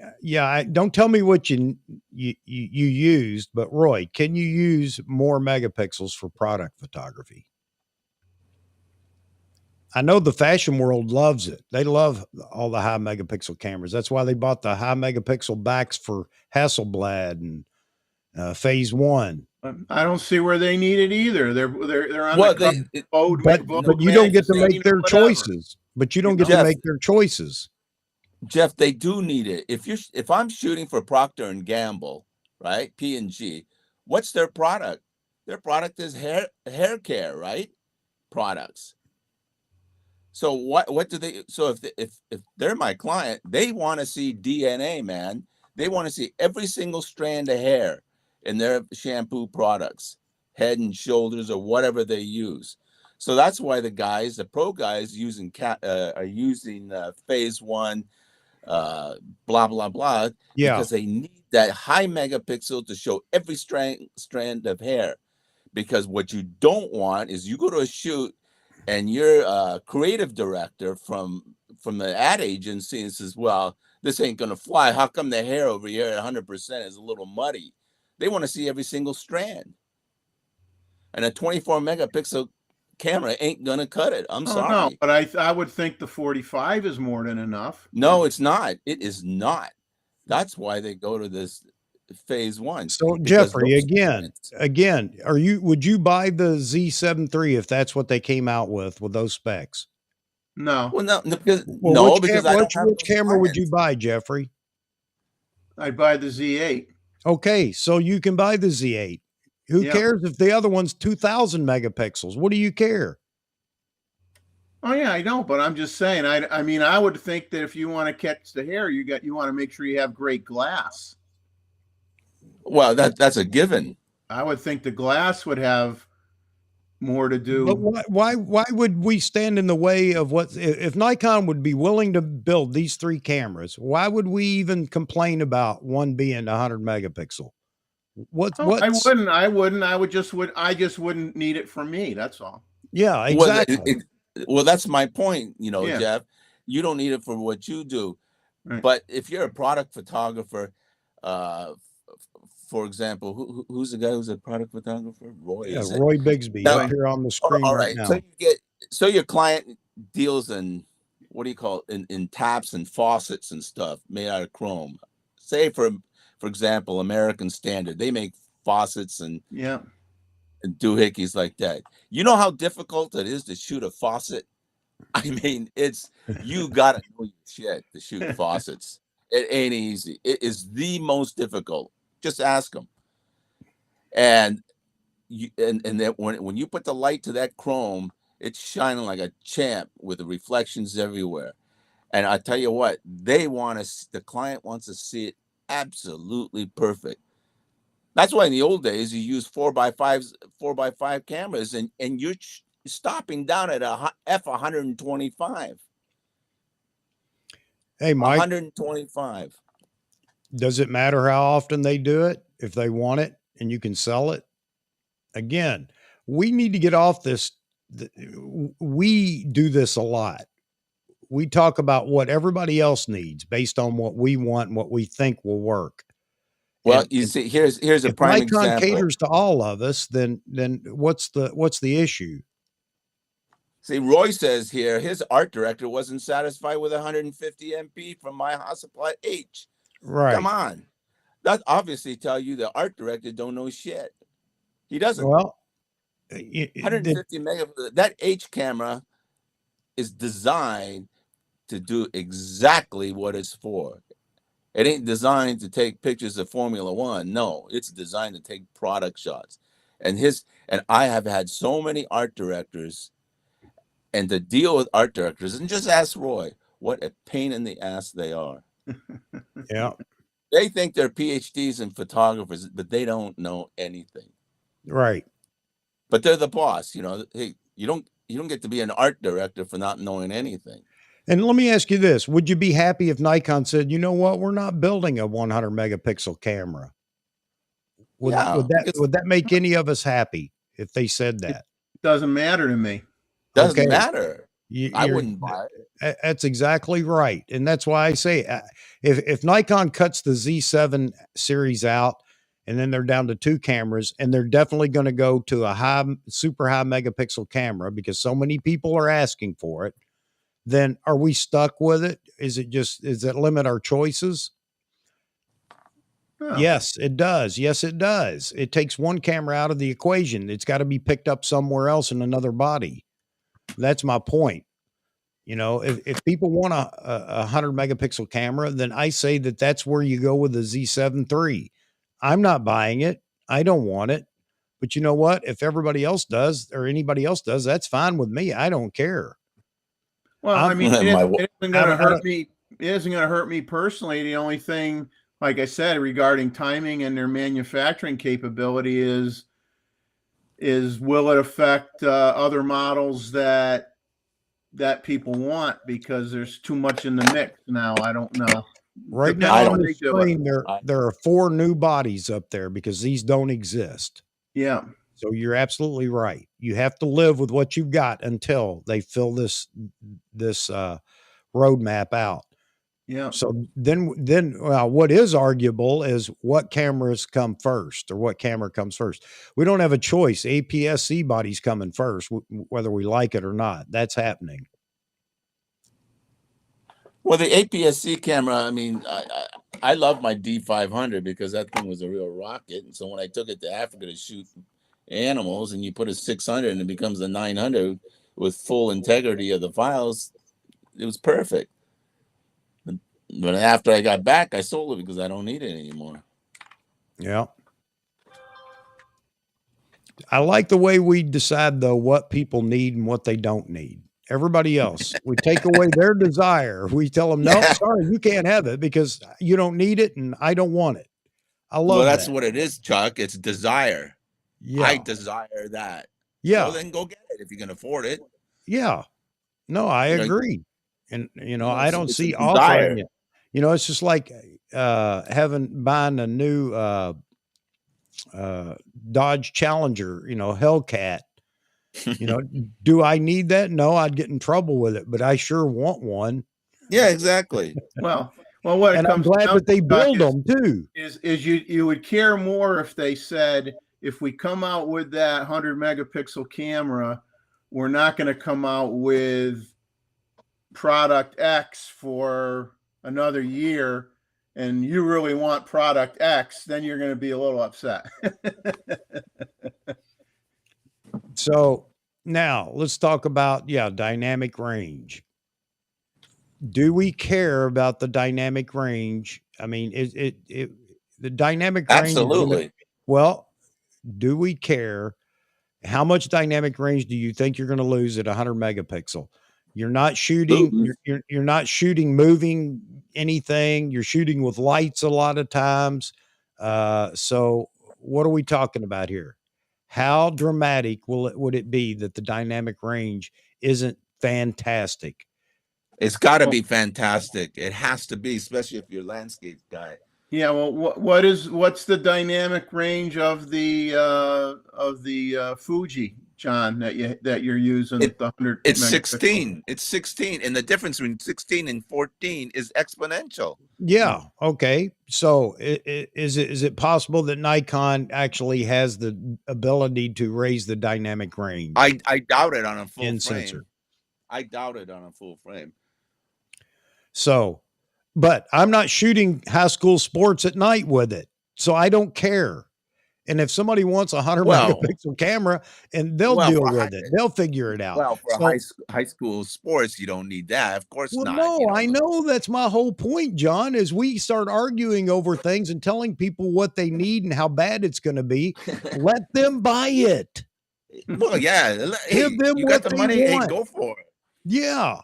don't tell me what you used, but Roy, can you use more megapixels for product photography? I know the fashion world loves it. They love all the high megapixel cameras. That's why they bought the high megapixel backs for Hasselblad and Phase 1. I don't see where they need it either. They're on but you don't get to make their choices. But you don't get to make their choices. Jeff, they do need it. If I'm shooting for Procter and Gamble, right? P&G, what's their product? Their product is hair care, right? Products. So what do they? So if they're my client, they want to see DNA, man. They want to see every single strand of hair in their shampoo products. Head and Shoulders or whatever they use. So that's why the pro guys are using phase 1, blah, blah, blah, Yeah. because they need that high megapixel to show every strand of hair. Because what you don't want is you go to a shoot and your creative director from the ad agency and says, well, this ain't going to fly. How come the hair over here at 100% is a little muddy? They want to see every single strand. And a 24 megapixel camera ain't going to cut it. I'm sorry. No, but I would think the 45 is more than enough. No, it's not. It is not. That's why they go to this phase 1. So Jeffrey, again, would you buy the Z7 III if that's what they came out with those specs? No. Well, no, because I don't have which camera would you buy, Jeffrey? I'd buy the Z8. Okay, so you can buy the Z8. Who cares if the other one's 2,000 megapixels? What do you care? Oh yeah, I don't, but I'm just saying. I mean, I would think that if you want to catch the hair, you want to make sure you have great glass. Well, that's a given. I would think the glass would have more to do. But why would we stand in the way of if Nikon would be willing to build these 3 cameras? Why would we even complain about one being 100 megapixel? I wouldn't. I just wouldn't need it for me. That's all. Yeah, exactly. Well, that's my point. Jeff, you don't need it for what you do. Right. But if you're a product photographer, for example, who's the guy who's a product photographer? Roy. Yeah, Roy Bigsby up here on the screen right now. So your client deals in, what do you call it, in taps and faucets and stuff made out of chrome. Say for example, American Standard, they make faucets and doohickeys like that. You know how difficult it is to shoot a faucet? I mean, you gotta know your shit to shoot faucets. It ain't easy. It is the most difficult. Just ask them. And then when you put the light to that chrome, it's shining like a champ with the reflections everywhere. And I tell you what, the client wants to see it absolutely perfect. That's why in the old days you use 4x5 cameras, and you're stopping down at a f125. Hey, Mike, 125. Does it matter how often they do it? If they want it and you can sell it? Again, we need to get off this. We do this a lot. We talk about what everybody else needs based on what we want and what we think will work. Well, see, here's a prime example. Nikon caters to all of us, then what's the issue? See, Roy says here his art director wasn't satisfied with 150 MP from my Hasselblad H. Right. Come on. That obviously tell you the art director don't know shit. He doesn't. Well, 150 megapixels. That H camera is designed to do exactly what it's for. It ain't designed to take pictures of Formula One. No, it's designed to take product shots. And I have had so many art directors, and to deal with art directors, and just ask Roy what a pain in the ass they are. Yeah. They think they're PhDs and photographers, but they don't know anything. Right. But they're the boss. Hey, you don't get to be an art director for not knowing anything. And let me ask you this. Would you be happy if Nikon said, you know what, we're not building a 100 megapixel camera? Would that make any of us happy if they said that? It doesn't matter to me. Doesn't matter. I wouldn't buy it. That's exactly right. And that's why I say if Nikon cuts the Z7 series out and then they're down to 2 cameras, and they're definitely going to go to a super high megapixel camera because so many people are asking for it, then are we stuck with it? Does it limit our choices? Oh. Yes, it does. Yes, it does. It takes one camera out of the equation. It's got to be picked up somewhere else in another body. That's my point. If people want a 100 megapixel camera, then I say that's where you go with the Z7 III. I'm not buying it. I don't want it. But you know what? If everybody else does, or anybody else does, that's fine with me. I don't care. Well, it isn't going to hurt me. It isn't going to hurt me personally. The only thing, like I said, regarding timing and their manufacturing capability is is will it affect other models that people want, because there's too much in the mix now. I don't know. Right Depends now I on how don't. the they do it. screen, there are 4 new bodies up there because these don't exist. Yeah. So you're absolutely right. You have to live with what you've got until they fill this roadmap out. Yeah. So then what is arguable is what cameras come first, or what camera comes first. We don't have a choice. APS-C body's coming first, whether we like it or not. That's happening. Well, the APS-C camera, I mean, I love my D500 because that thing was a real rocket. And so when I took it to Africa to shoot animals, and you put a 600 and it becomes a 900 with full integrity of the files, it was perfect. But after I got back, I sold it because I don't need it anymore. Yeah. I like the way we decide, though, what people need and what they don't need. Everybody else, we take away their desire. We tell them, no, sorry, you can't have it because you don't need it and I don't want it. I love Well, that's that. what it is, Chuck. It's desire. Yeah. I desire that. Yeah. So then go get it if you can afford it. Yeah. No, I agree. And, I don't see offering it. It's just like buying a new Dodge Challenger, Hellcat. Do I need that? No, I'd get in trouble with it, but I sure want one. Yeah, exactly. Well, what it comes I'm glad that they build them too. Is you would care more if they said, if we come out with that 100 megapixel camera, we're not going to come out with product X for another year, and you really want product X, then you're going to be a little upset. So now let's talk about, dynamic range. Do we care about the dynamic range? I mean, the dynamic range? Absolutely. Well, do we care? How much dynamic range do you think you're going to lose at 100 megapixel? You're not shooting. You're not shooting moving anything. You're shooting with lights a lot of times. So what are we talking about here? How dramatic would it be that the dynamic range isn't fantastic? It's got to be fantastic. It has to be, especially if you're a landscape guy. Yeah. Well, what's the dynamic range of the Fuji, John, that you're using? The 100. It's 16. It's 16, and the difference between 16 and 14 is exponential. Yeah. Okay. So is it possible that Nikon actually has the ability to raise the dynamic range? I doubt it on a full frame. Sensor. I doubt it on a full frame. So, but I'm not shooting high school sports at night with it, so I don't care. And if somebody wants a 100 megapixel camera, and they'll deal with it, they'll figure it out. Well, for high school sports, you don't need that. Of course not. No, I know that's my whole point, John, is we start arguing over things and telling people what they need and how bad it's going to be. Let them buy it. Well, yeah. Give them you what got the they money, want. hey, go for it. Yeah.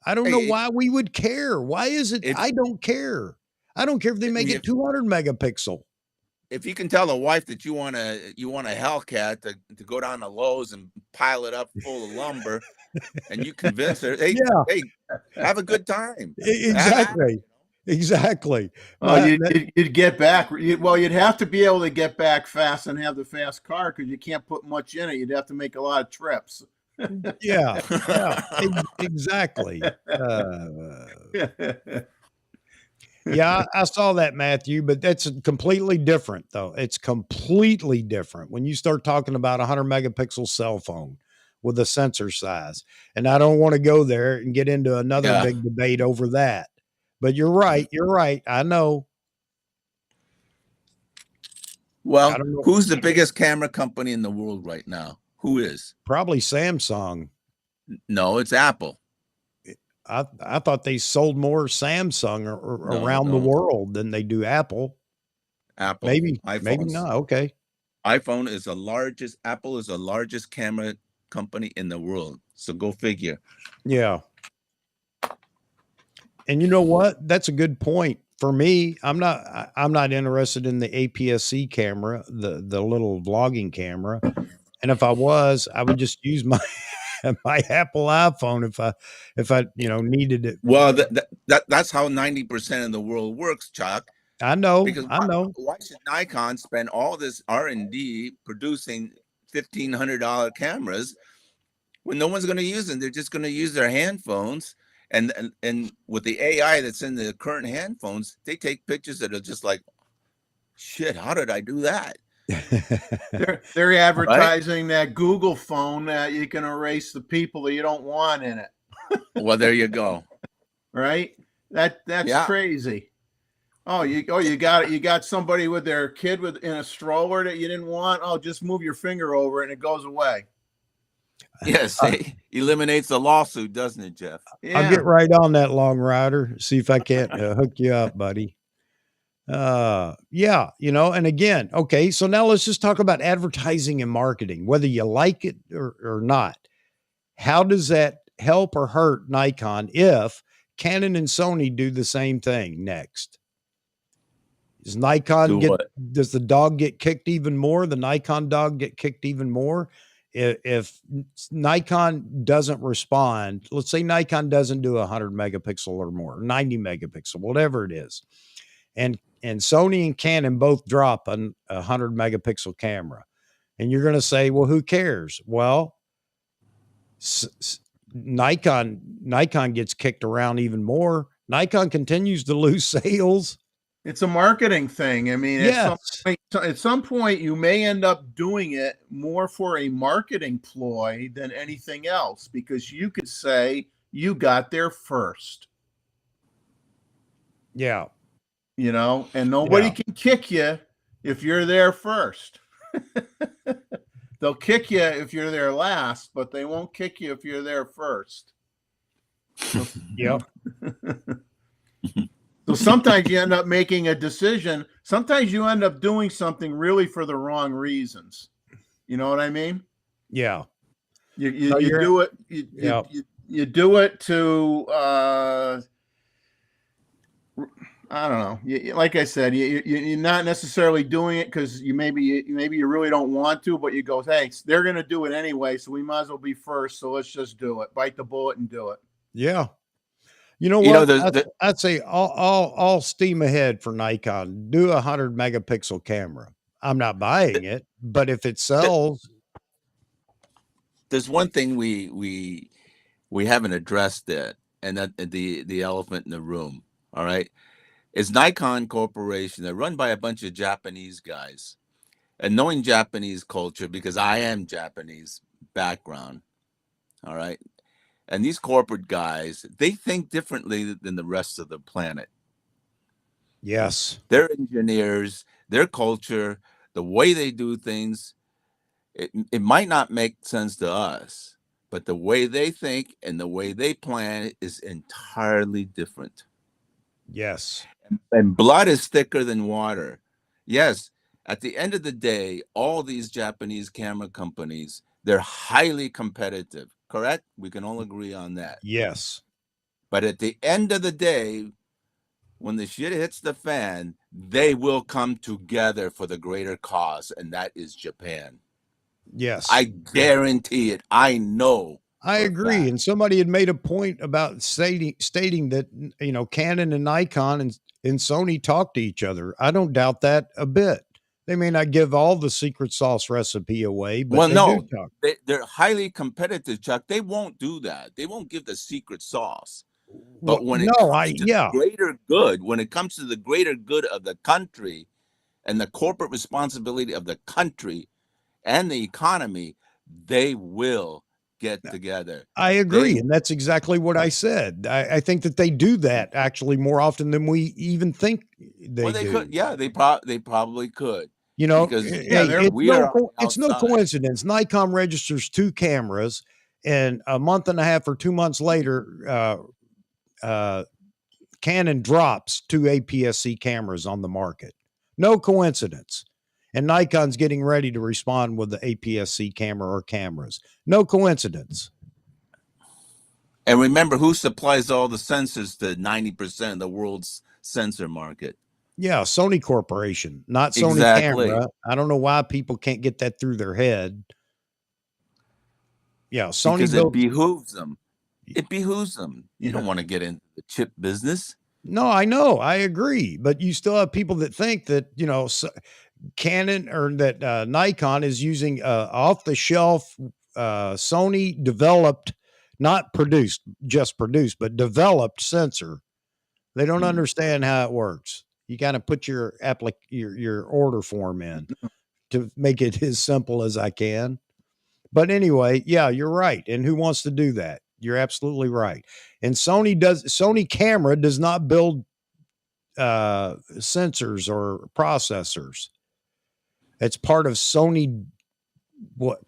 I don't know why we would care. Why is it? I don't care. I don't care if they make it 200 megapixel. If you can tell a wife that you want a Hellcat to go down to Lowe's and pile it up full of lumber, and you convince her, hey, have a good time. Exactly. You'd get back. You'd have to be able to get back fast and have the fast car, because you can't put much in it. You'd have to make a lot of trips. Yeah, exactly. Yeah, I saw that, Matthew, but that's completely different, though. It's completely different when you start talking about a 100 megapixel cell phone with a sensor size. And I don't want to go there and get into another big debate over that. But you're right. You're right. I know. Well, who's the biggest camera company in the world right now? Who is? Probably Samsung. No, it's Apple. I thought they sold more Samsung around the world than they do Apple. Maybe not. Okay. Apple is the largest camera company in the world. So go figure. Yeah. And you know what? That's a good point. For me, I'm not interested in the APS-C camera, the little vlogging camera. And if I was, I would just use my my Apple iPhone if I needed it. Well, that's how 90% of the world works, Chuck. I know, Because I know. why should Nikon spend all this R&D producing $1,500 cameras when no one's going to use them? They're just going to use their hand phones. And with the AI that's in the current hand phones, they take pictures that are just like, shit, how did I do that? They're advertising that Google phone that you can erase the people that you don't want in it. Well, there you go. Right? That's crazy. Oh, you got somebody with their kid in a stroller that you didn't want. Oh, just move your finger over it and it goes away. Yes, eliminates the lawsuit, doesn't it, Jeff? Yeah. I'll get right on that, Long Rider. See if I can't hook you up, buddy. Yeah, and again, okay, so now let's just talk about advertising and marketing, whether you like it or not. How does that help or hurt Nikon if Canon and Sony do the same thing next? Does does the dog get kicked even more? The Nikon dog get kicked even more? If Nikon doesn't respond, let's say Nikon doesn't do 100 megapixel or more, 90 megapixel, whatever it is. And Sony and Canon both drop a 100 megapixel camera. And you're going to say, well, who cares? Well, Nikon gets kicked around even more. Nikon continues to lose sales. It's a marketing thing. I mean, yes. At some point, you may end up doing it more for a marketing ploy than anything else, because you could say you got there first. Yeah. And nobody can kick you if you're there first. They'll kick you if you're there last, but they won't kick you if you're there first. Yep. So sometimes you end up making a decision. Sometimes you end up doing something really for the wrong reasons. You know what I mean? Yeah. You do it. You do it to. I don't know. Like I said, you're not necessarily doing it because maybe you really don't want to, but you go, hey, they're going to do it anyway, so we might as well be first. So let's just do it. Bite the bullet and do it. Yeah. You know what? I'd say all steam ahead for Nikon. Do 100 megapixel camera. I'm not buying it, but if it sells, there's one thing we haven't addressed it, and that the elephant in the room. All right. It's Nikon Corporation. They're run by a bunch of Japanese guys. And knowing Japanese culture, because I am Japanese background, all right? And these corporate guys, they think differently than the rest of the planet. Yes. Their engineers, their culture, the way they do things, it might not make sense to us, but the way they think and the way they plan is entirely different. Yes. And blood is thicker than water. Yes, at the end of the day, all these Japanese camera companies, they're highly competitive, correct? We can all agree on that. Yes. But at the end of the day, when the shit hits the fan, they will come together for the greater cause, and that is Japan. Yes. I guarantee it. I know. I agree. And somebody had made a point about stating that, Canon and Nikon and Sony talk to each other. I don't doubt that a bit. They may not give all the secret sauce recipe away, but do talk. They're highly competitive, Chuck. They won't do that. They won't give the secret sauce. But when it comes to the greater good, when it comes to the greater good of the country and the corporate responsibility of the country and the economy, they will get together. I agree. And that's exactly what I said. I think that they do that actually more often than we even think they do. Could. Yeah, they probably could. Because it's no coincidence. Nikon registers 2 cameras, and a month and a half or 2 months later, Canon drops 2 APS-C cameras on the market. No coincidence. And Nikon's getting ready to respond with the APS-C camera or cameras. No coincidence. And remember, who supplies all the sensors to 90% of the world's sensor market? Yeah, Sony Corporation, not Sony Camera. I don't know why people can't get that through their head. Yeah, Sony because it built. behooves them. It behooves them. You Yeah. don't want to get into the chip business. No, I know, I agree, but you still have people that think that Canon or that Nikon is using off the shelf Sony developed, not produced, just produced, but developed sensor. They don't understand how it works. You got to put your your order form in to make it as simple as I can. But anyway, yeah, you're right. And who wants to do that? You're absolutely right. And Sony Camera does not build sensors or processors. It's part of Sony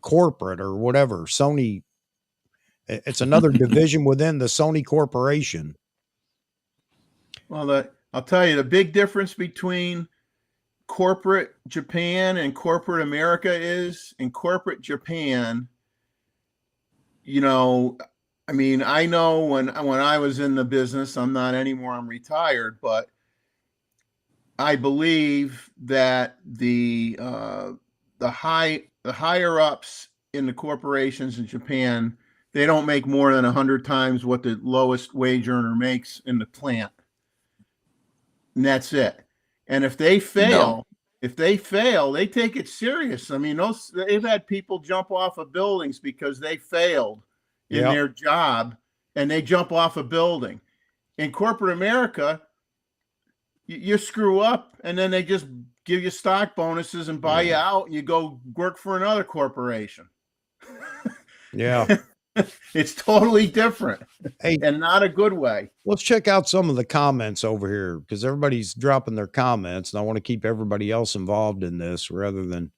corporate or whatever. Sony, it's another division within the Sony corporation. Well, I'll tell you the big difference between corporate Japan and corporate America is in corporate Japan, I mean, I know when I was in the business, I'm not anymore, I'm retired, but I believe that the higher ups in the corporations in Japan, they don't make more than 100 times what the lowest wage earner makes in the plant. And that's it. And if they fail, they take it serious. I mean, they've had people jump off of buildings because they failed in their job, and they jump off a building. In corporate America, you screw up, and then they just give you stock bonuses and buy you out, and you go work for another corporation. Yeah. It's totally different, Hey, and not a good way. let's check out some of the comments over here because everybody's dropping their comments, and I want to keep everybody else involved in this rather than,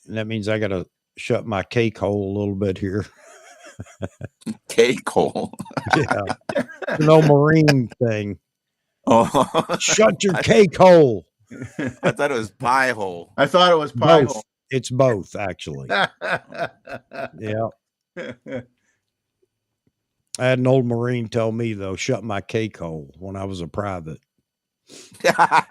and that means I got to shut my cake hole a little bit here. Cake hole. Yeah. No marine thing. Oh, Shut your cake hole. I thought it was pie hole. I thought it was pie Both. hole. It's both, actually. Yeah. I had an old Marine tell me, though, shut my cake hole when I was a private. Yeah.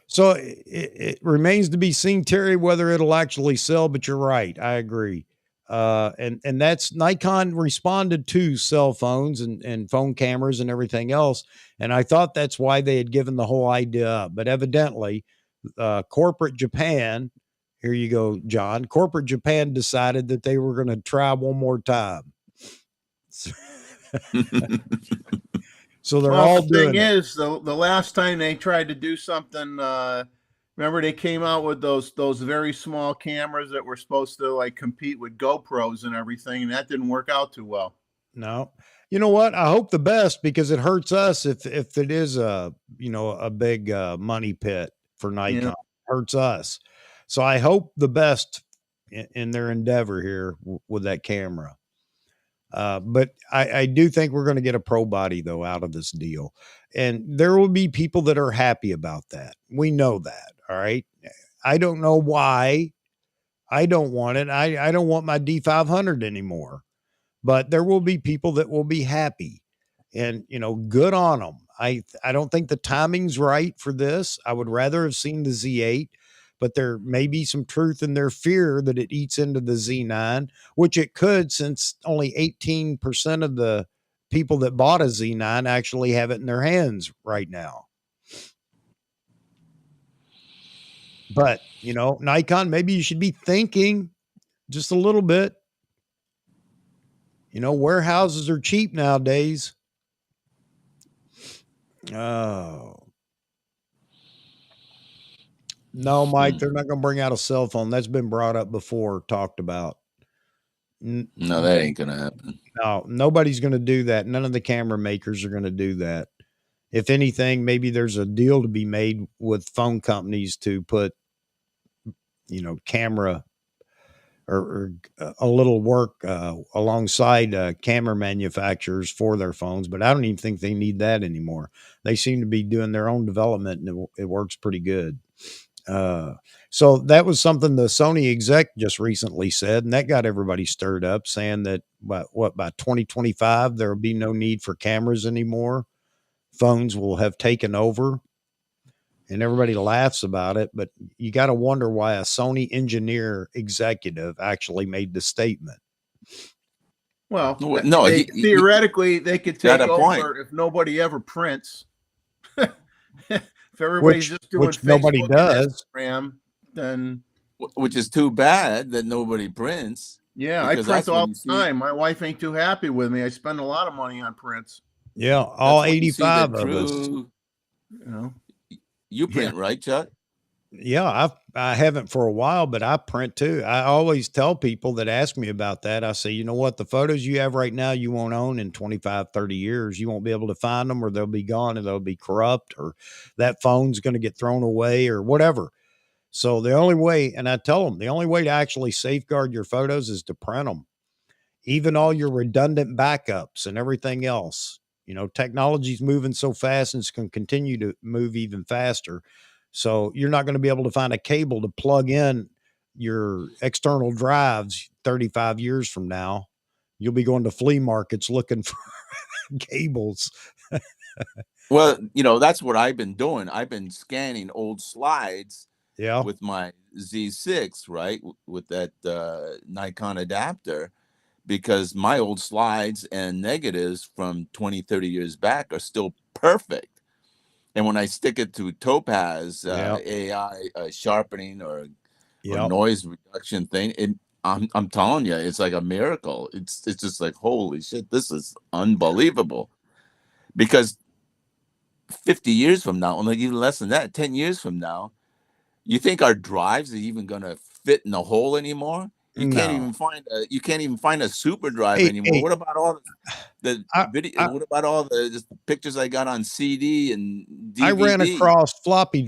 So it remains to be seen, Terry, whether it'll actually sell, but you're right. I agree. And that's Nikon responded to cell phones and phone cameras and everything else. And I thought that's why they had given the whole idea up. But evidently, corporate Japan, here you go, John, corporate Japan decided that they were going to try one more time. So they're all doing thing is, the last time they tried to do something, remember they came out with those very small cameras that were supposed to like compete with GoPros and everything, and that didn't work out too well. No. You know what? I hope the best because it hurts us if it is a big money pit for Nikon. Yeah. It hurts us. So I hope the best in their endeavor here with that camera. But I do think we're going to get a pro body, though, out of this deal. And there will be people that are happy about that. We know that. All right. I don't know why. I don't want it. I don't want my D500 anymore. But there will be people that will be happy. And, good on them. I don't think the timing's right for this. I would rather have seen the Z8. But there may be some truth in their fear that it eats into the Z9, which it could, since only 18% of the people that bought a Z9 actually have it in their hands right now. But, Nikon, maybe you should be thinking just a little bit. Warehouses are cheap nowadays. Oh. No, Mike, they're not going to bring out a cell phone. That's been brought up before, talked about. No, that ain't going to happen. No, nobody's going to do that. None of the camera makers are going to do that. If anything, maybe there's a deal to be made with phone companies to put, camera or a little work alongside camera manufacturers for their phones. But I don't even think they need that anymore. They seem to be doing their own development, and it works pretty good. So that was something the Sony exec just recently said, and that got everybody stirred up, saying that by 2025, there will be no need for cameras anymore. Phones will have taken over. and everybody laughs about it, but you got to wonder why a Sony engineer executive actually made the statement. Well, no, theoretically, they could got take a point. over if nobody ever prints. If everybody's just doing which nobody Facebook does. and Instagram, then which is too bad that nobody prints. yeah, I because print that's when all you the see time. My wife ain't too happy with me. I spend a lot of money on prints. Yeah, all that's when you see the 85 of us. You know, You print, right, Chuck? Yeah, I haven't for a while, but I print too. I always tell people that ask me about that. I say, you know what, the photos you have right now, you won't own in 25, 30 years. You won't be able to find them, or they'll be gone, and they'll be corrupt, or that phone's going to get thrown away, or whatever. So the only way, and I tell them, the only way to actually safeguard your photos is to print them. Even all your redundant backups and everything else. You know, technology's moving so fast, and it's going to continue to move even faster. So you're not going to be able to find a cable to plug in your external drives 35 years from now. You'll be going to flea markets looking for cables. Well, that's what I've been doing. I've been scanning old slides with my Z6, right? With that Nikon adapter, because my old slides and negatives from 20, 30 years back are still perfect. And when I stick it to Topaz AI sharpening or noise reduction thing, I'm telling you, it's like a miracle. It's just like, holy shit, this is unbelievable. Because 50 years from now, like even less than that, 10 years from now, you think our drives are even going to fit in the hole anymore? You can't even find a super drive anymore. What about all the video? What about all the pictures I got on CD and DVD? I ran across floppy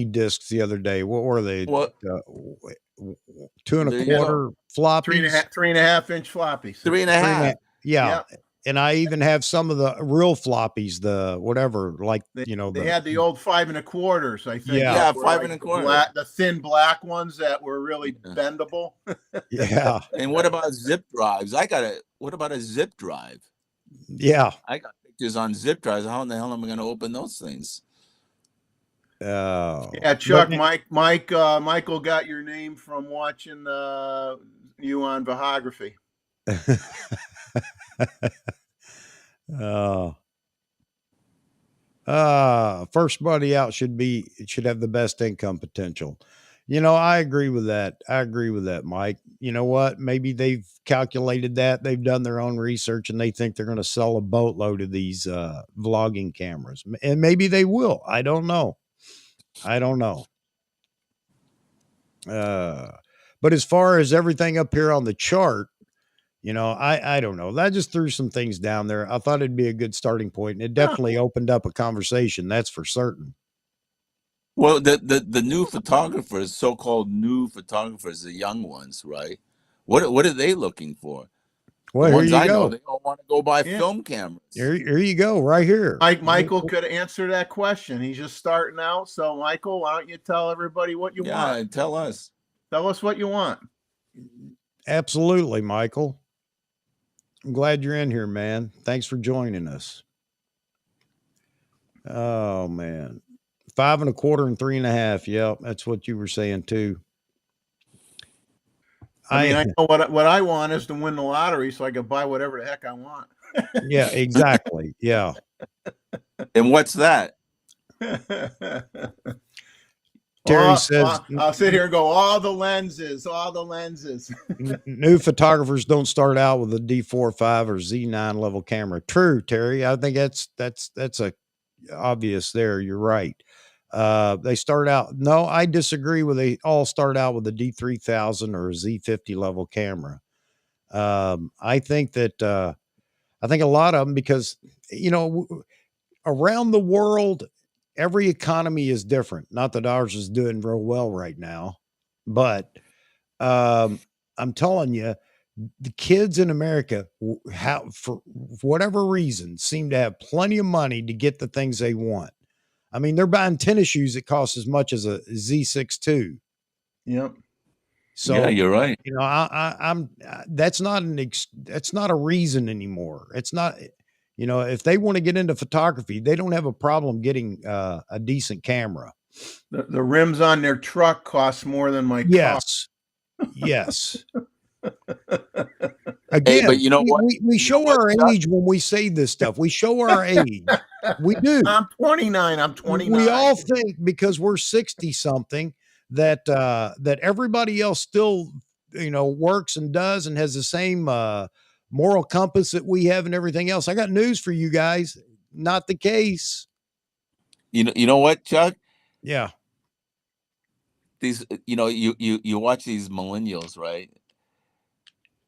disks the other day. What were they? What? 2.25 floppies, 3.5 inch floppies, 3.5. Yeah. And I even have some of the real floppies, the whatever, like, they had the old 5 1/4s, I think. Yeah, 5 1/4. The thin black ones that were really bendable. Yeah. And what about zip drives? What about a zip drive? Yeah. I got pictures on zip drives. How in the hell am I going to open those things? Yeah, Chuck, Michael got your name from watching you on Vihography. First buddy out should have the best income potential. I agree with that. Mike. You know what? Maybe they've calculated that. They've done their own research, and they think they're going to sell a boatload of these vlogging cameras. And maybe they will. I don't know. But as far as everything up here on the chart, I don't know. That just threw some things down there. I thought it'd be a good starting point, and it definitely opened up a conversation. That's for certain. Well, the new photographers, so-called new photographers, the young ones, right? What are they looking for? Well, the ones here you I go. know, they don't want to go buy film cameras. Here you go, right here. Michael could answer that question. He's just starting out. So, Michael, why don't you tell everybody what you want? Yeah, tell us. Tell us what you want. Absolutely, Michael. I'm glad you're in here, man. Thanks for joining us. Oh, man. 5 1/4 and 3.5. Yep, that's what you were saying too. I mean, I know what I want is to win the lottery so I can buy whatever the heck I want. Yeah, exactly. Yeah. And what's that? Terry says, I'll sit here and go, all the lenses. New photographers don't start out with a D4, 5, or Z9 level camera. True, Terry. I think that's a obvious there. You're right. They start out. No, I disagree with they all start out with a D3000 or a Z50 level camera. I think a lot of them, because, around the world, every economy is different. Not that ours is doing real well right now, but I'm telling you, the kids in America, for whatever reason, seem to have plenty of money to get the things they want. I mean, they're buying tennis shoes that cost as much as a Z6 II. Yep. So yeah, you're right. I'm that's not a reason anymore. It's not. You know, if they want to get into photography, they don't have a problem getting a decent camera. The rims on their truck cost more than my car. Yes. Yes. Hey, Again, but you know what? we You show know what, our Chuck? age when we say this stuff. We show our age. We do. I'm 29. I'm 29. We all think because we're 60 something that that everybody else still, you know, works and does and has the same moral compass that we have and everything else. I got news for you guys. Not the case. You know what, Chuck? Yeah. These, you know, you watch these millennials, right?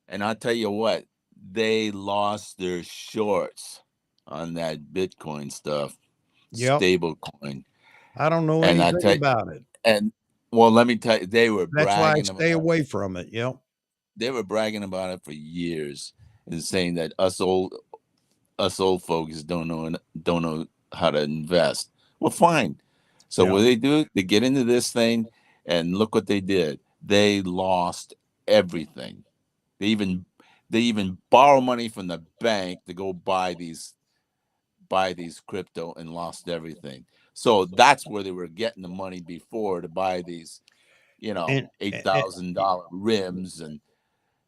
And I'll tell you what, they lost their shorts on that Bitcoin stuff, Yep. stable coin. I don't know And I anything tell you, about it. and well, let me tell you, they were That's why I bragging stay about away from it. Yep. they were bragging about it for years and saying that us old folks don't know how to invest. Well, fine. So Yeah. what do? They get into this thing, and look what they did. They lost everything. They even borrow money from the bank to go buy these crypto and lost everything. So that's where they were getting the money before to buy these, you know, And $8,000 rims and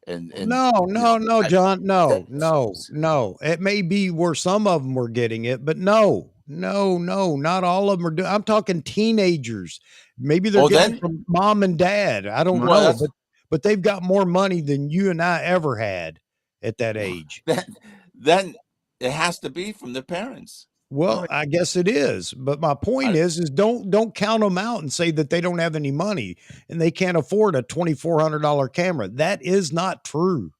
no, you know, no, John, no. It may be where some of them were getting it, but no, not all of them are doing. I'm talking teenagers. Maybe they're Oh, getting it then from mom and dad. I don't well, know, that's but they've got more money than you and I ever had at that age. then it has to be from the parents. Well, I guess it is, but my point is don't count them out and say that they don't have any money and they can't afford a $2,400 camera. That is not true.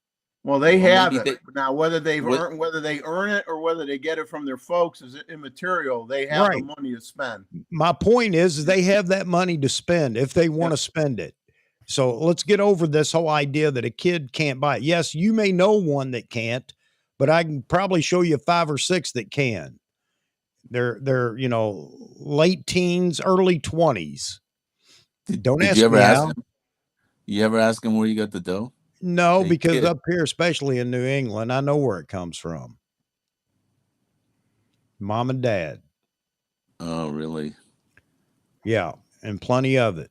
Well, they Well, have maybe it now. Whether they What- earn it or whether they get it from their folks is immaterial. They have the Right. money to spend. My point is they have that money to spend if they want to spend it. So let's get over this whole idea that a kid can't buy it. Yes, you may know one that can't, but I can probably show you 5 or 6 that can. They're you know, late teens, early 20s. Don't Did ask you ever me ask how. him? You ever ask him where you got the dough? No, Hey, because kid. up here, especially in New England, I know where it comes from. Mom and dad. Oh, really? Yeah, and plenty of it.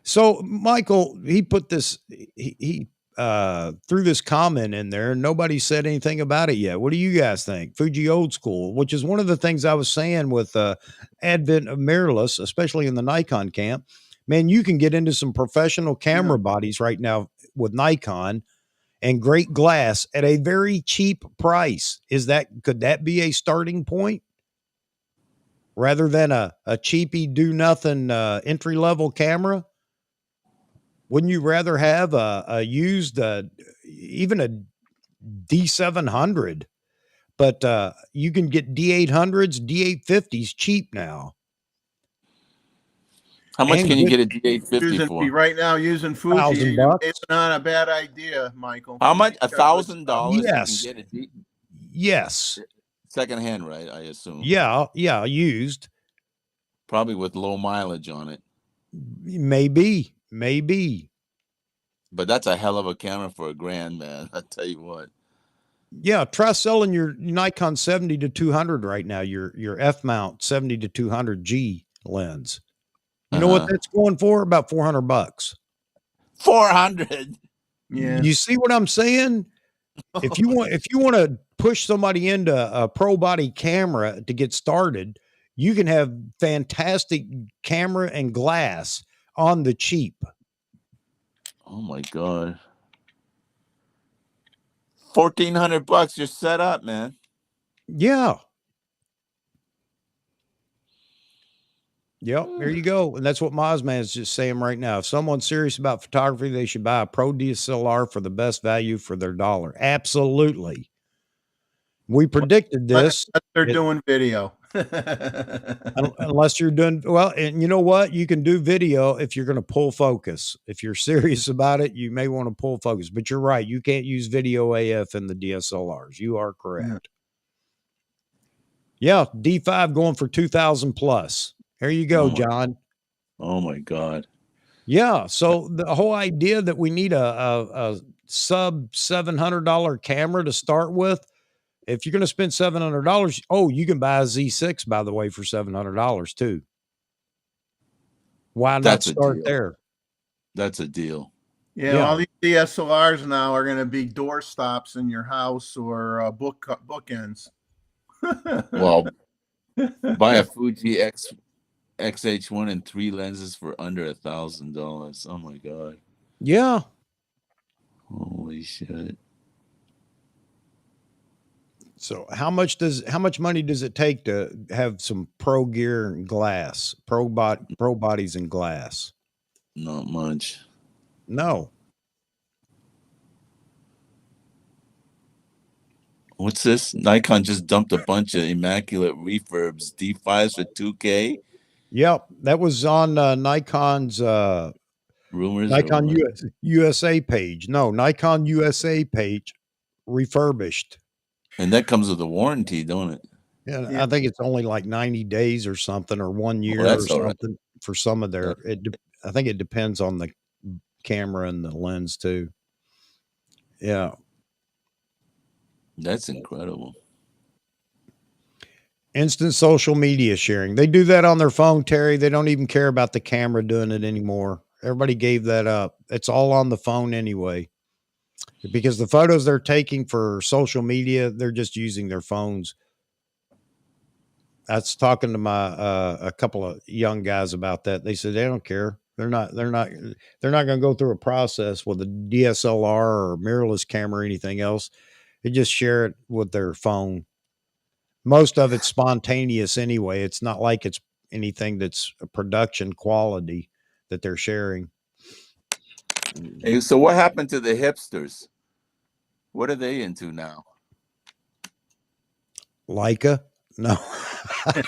So Michael, he put this he threw this comment in there and nobody said anything about it yet. What do you guys think? Fuji old school, which is one of the things I was saying with advent of mirrorless, especially in the Nikon camp. Man, you can get into some professional camera bodies right now with Nikon and great glass at a very cheap price. Could that be a starting point? Rather than a cheapy do nothing entry level camera? Wouldn't you rather have a used, even a D700? But you can get D800s, D850s cheap now. How much And can you good get a D850 for? Right now using Fuji, $1,000. it's not a bad idea, Michael. How much? Fuji's got good stuff. $1,000 you can Yes. get a Yes. secondhand, right? I assume. Yeah. Used. Probably with low mileage on it. Maybe. But that's a hell of a camera for $1,000, man. I tell you what. Yeah, try selling your Nikon 70 to 200 right now. Your F mount 70 to 200 G lens. You know what that's going for? About $400. 400. Yeah. You see what I'm saying? If you want to push somebody into a pro body camera to get started, you can have fantastic camera and glass on the cheap. Oh my God. $1,400, you're set up, man. Yeah. Yep, there you go. And that's what Mozman is just saying right now. If someone's serious about photography, they should buy a pro DSLR for the best value for their dollar. Absolutely. We predicted this. Unless they're doing video. Unless you're doing well, and you know what? You can do video if you're going to pull focus. If you're serious about it, you may want to pull focus. But you're right. You can't use video AF in the DSLRs. You are correct. Yeah, D5 going for 2,000 plus. There you go, John. Oh my God. Yeah. So the whole idea that we need a sub $700 camera to start with, If you're going to spend $700, oh, you can buy a Z6, by the way, for $700 too. Why not That's a start deal. there? That's a deal. Yeah, all these DSLRs now are going to be door stops in your house or bookends. Well, buy a Fuji XH1 and 3 lenses for under $1,000. Oh my god! Yeah. Holy shit! So how much money does it take to have some pro gear and glass, pro bodies and glass? Not much. No. What's this? Nikon just dumped a bunch of immaculate refurbs D5s for $2K. Yep, that was on Nikon's Rumors. Nikon USA page. No, Nikon USA page, refurbished. And that comes with a warranty, don't it? Yeah, I think it's only like 90 days or something, or 1 year that's or all right. something for some of their. I think it depends on the camera and the lens too. Yeah. That's incredible. Instant social media sharing. They do that on their phone, Terry. They don't even care about the camera doing it anymore. Everybody gave that up. It's all on the phone anyway. Because the photos they're taking for social media, they're just using their phones. I was talking to my a couple of young guys about that. They said they don't care. They're not going to go through a process with a DSLR or mirrorless camera or anything else. They just share it with their phone. Most of it's spontaneous anyway. It's not like it's anything that's a production quality that they're sharing. Hey, so what happened to the hipsters? What are they into now? Leica? No. I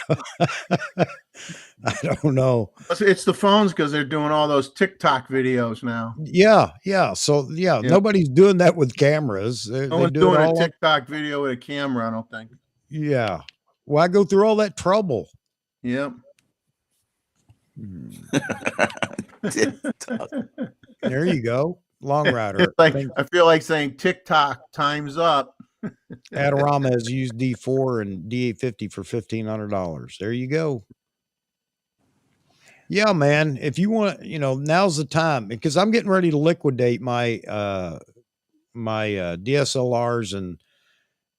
don't know. It's the phones because they're doing all those TikTok videos now. Yeah. So nobody's doing that with cameras. No one's doing a TikTok video with a camera, I don't think. Yeah. Why go through all that trouble? Yep. There you go. Long rider. I feel like saying TikTok, time's up. Adorama has used D4 and D850 for $1,500. There you go. Yeah, man. If you want, now's the time, because I'm getting ready to liquidate my DSLRs and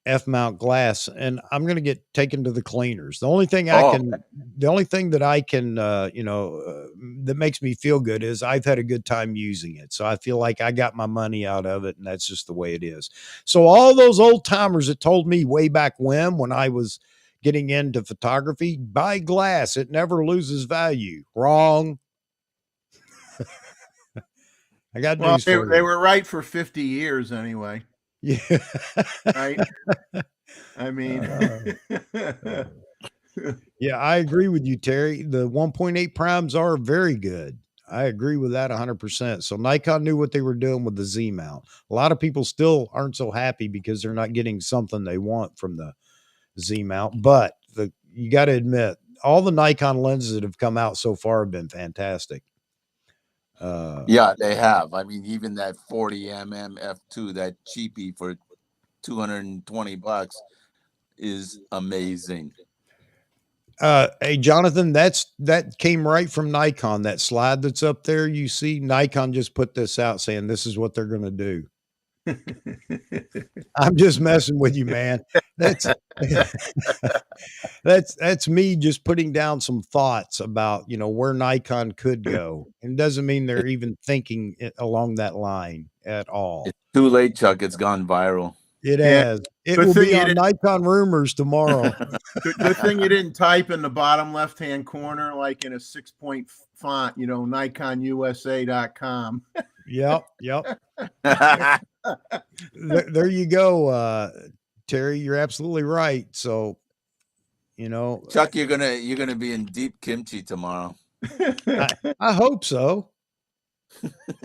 F-mount glass, and I'm going to get taken to the cleaners. The only thing that I can, that makes me feel good is I've had a good time using it. So I feel like I got my money out of it, and that's just the way it is. So all those old timers that told me way back when I was getting into photography, buy glass, it never loses value. Wrong. I got news for you. They were right for 50 years anyway. Yeah. Right. I mean, yeah, I agree with you, Terry. The 1.8 primes are very good. I agree with that 100%. So Nikon knew what they were doing with the Z mount. A lot of people still aren't so happy because they're not getting something they want from the Z mount. But you got to admit, all the Nikon lenses that have come out so far have been fantastic. Yeah, they have. I mean, even that 40mm f2, that cheapie for $220 is amazing. Hey, Jonathan, that came right from Nikon. That slide that's up there, you see, Nikon just put this out saying this is what they're going to do. I'm just messing with you, man. That's me just putting down some thoughts about, where Nikon could go. And it doesn't mean they're even thinking along that line at all. It's too late, Chuck. It's gone viral. It has. It will be on Nikon Rumors tomorrow. Good thing you didn't type in the bottom left-hand corner, like in a 6-point font, NikonUSA.com. Yep. There you go, Terry. You're absolutely right. So, Chuck, you're gonna be in deep kimchi tomorrow. I hope so.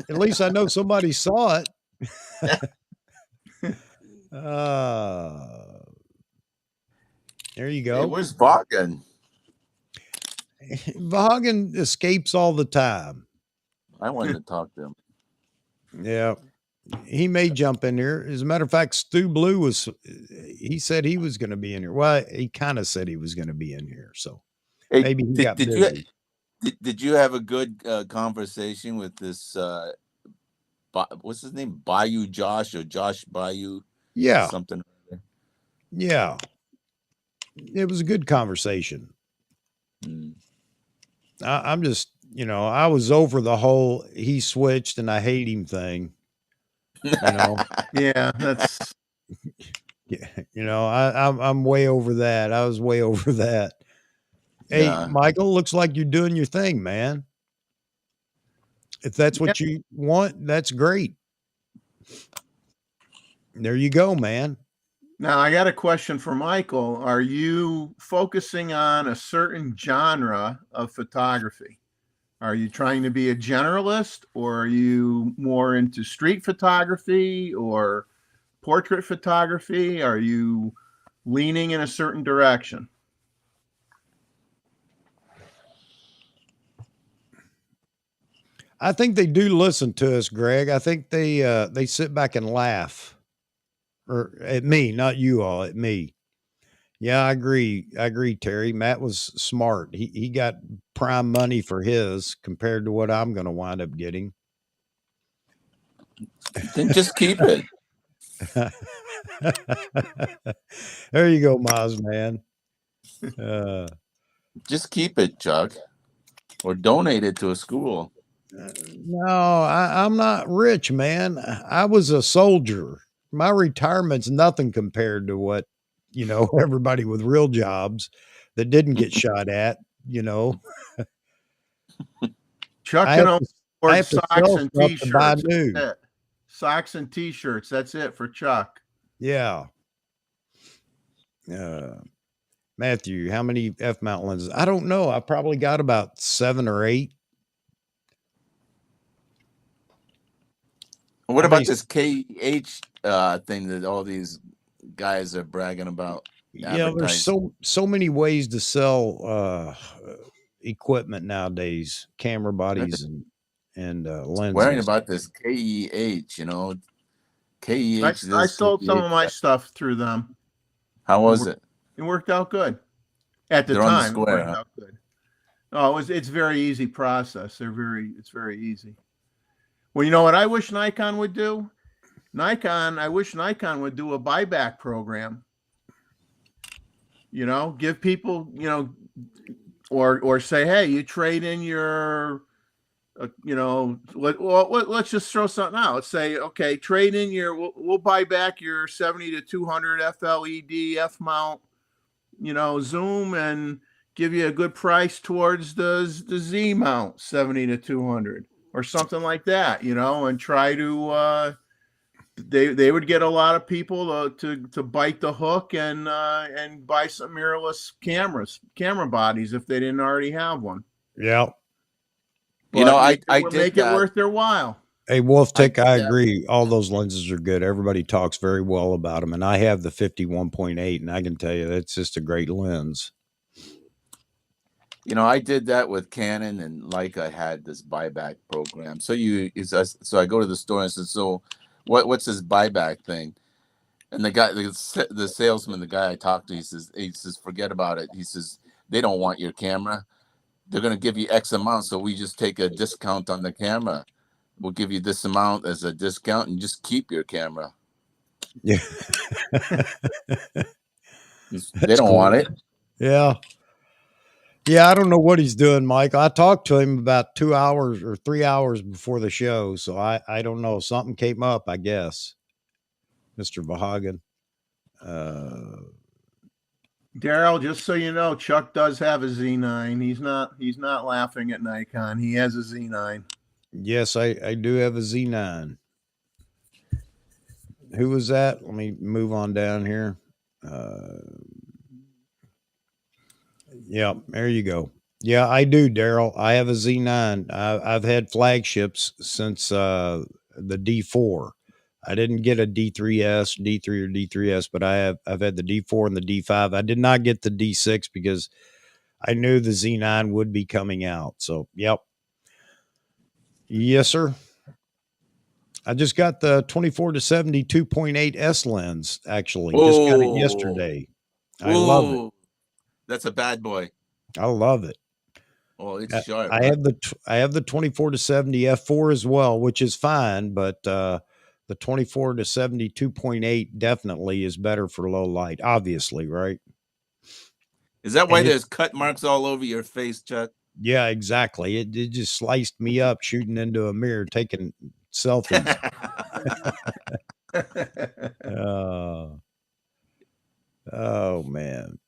At least I know somebody saw it. There you go. Hey, where's Vaughan? Vaughan escapes all the time. I wanted to talk to him. Yeah, he may jump in here. As a matter of fact, Stu Blue he said he was going to be in here. Well, he kind of said he was going to be in here. So Hey, maybe he got did busy. did you have a good conversation with this? What's his name? Bayou Josh or Josh Bayou? Yeah. Something. Yeah. It was a good conversation. Mm. I'm just, I was over the whole he switched and I hate him thing. Yeah, that's Yeah, I'm way over that. I was way over that. Hey, Yeah. Michael, looks like you're doing your thing, man. If that's what you want, that's great. There you go, man. Now I got a question for Michael. Are you focusing on a certain genre of photography? Are you trying to be a generalist, or are you more into street photography or portrait photography? Are you leaning in a certain direction? I think they do listen to us, Greg. I think they sit back and laugh. Or at me, not you all, at me. Yeah, I agree. I agree, Terry. Matt was smart. He got prime money for his compared to what I'm going to wind up getting. Then just keep it. There you go, Miles, man. Just keep it, Chuck, or donate it to a school. No, I'm not rich, man. I was a soldier. My retirement's nothing compared to what, everybody with real jobs that didn't get shot at, Chuck I can have only to, I afford have to socks sell and stuff to buy t-shirts. new. That's it. Socks and t-shirts. That's it for Chuck. Yeah. Matthew, how many F-mount lenses? I don't know. I probably got about 7 or 8. What How about many- this KH thing that all these guys are bragging about? Yeah, there's so many ways to sell equipment nowadays, camera bodies and lenses. Worrying about this KEH, KEH. I sold some of my stuff through them. How was it? It worked out good. At the They're on the time, square, it worked out good. Oh, it's very easy process. It's very easy. Well, you know what I wish Nikon would do? I wish Nikon would do a buyback program. Give people, or say, hey, you trade in your, let's just throw something out. Let's say, okay, trade in we'll buy back your 70 to 200 FLED F mount, zoom, and give you a good price towards the Z mount 70 to 200 or something like that, and try to, they would get a lot of people to bite the hook and buy some mirrorless camera bodies if they didn't already have one. Yeah. But I did make it worth their while. Hey, Wolf Tick, I agree. All those lenses are good. Everybody talks very well about them. And I have the 51.8, and I can tell you that's just a great lens. I did that with Canon, and Leica had this buyback program. So I go to the store and I said, so what's this buyback thing? And the guy, the salesman, the guy I talked to, he says, forget about it. He says, they don't want your camera. They're going to give you X amount. So we just take a discount on the camera. We'll give you this amount as a discount and just keep your camera. Yeah. They don't want it. Yeah. Yeah, I don't know what he's doing, Mike. I talked to him about 2 hours or 3 hours before the show, so I don't know. Something came up, I guess. Mr. Vahagan. Daryl, just so you know, Chuck does have a Z9. He's not laughing at Nikon. He has a Z9. Yes, I do have a Z9. Who was that? Let me move on down here. Yeah, there you go. Yeah, I do, Daryl. I have a Z9. I've had flagships since the D4. I didn't get a D3S, D3 or D3S, but I've had the D4 and the D5. I did not get the D6 because I knew the Z9 would be coming out. So, yep. Yes, sir. I just got the 24-70 2.8 S lens. Actually, just got it Oh, yesterday. I love it. That's a bad boy. I love it. Oh, it's sharp. I have the 24-70 f4 as well, which is fine, but the 24-70 2.8 definitely is better for low light. Obviously, right? Is that why And there's cut marks all over your face, Chuck? yeah, exactly. It just sliced me up shooting into a mirror, taking selfies. Oh man.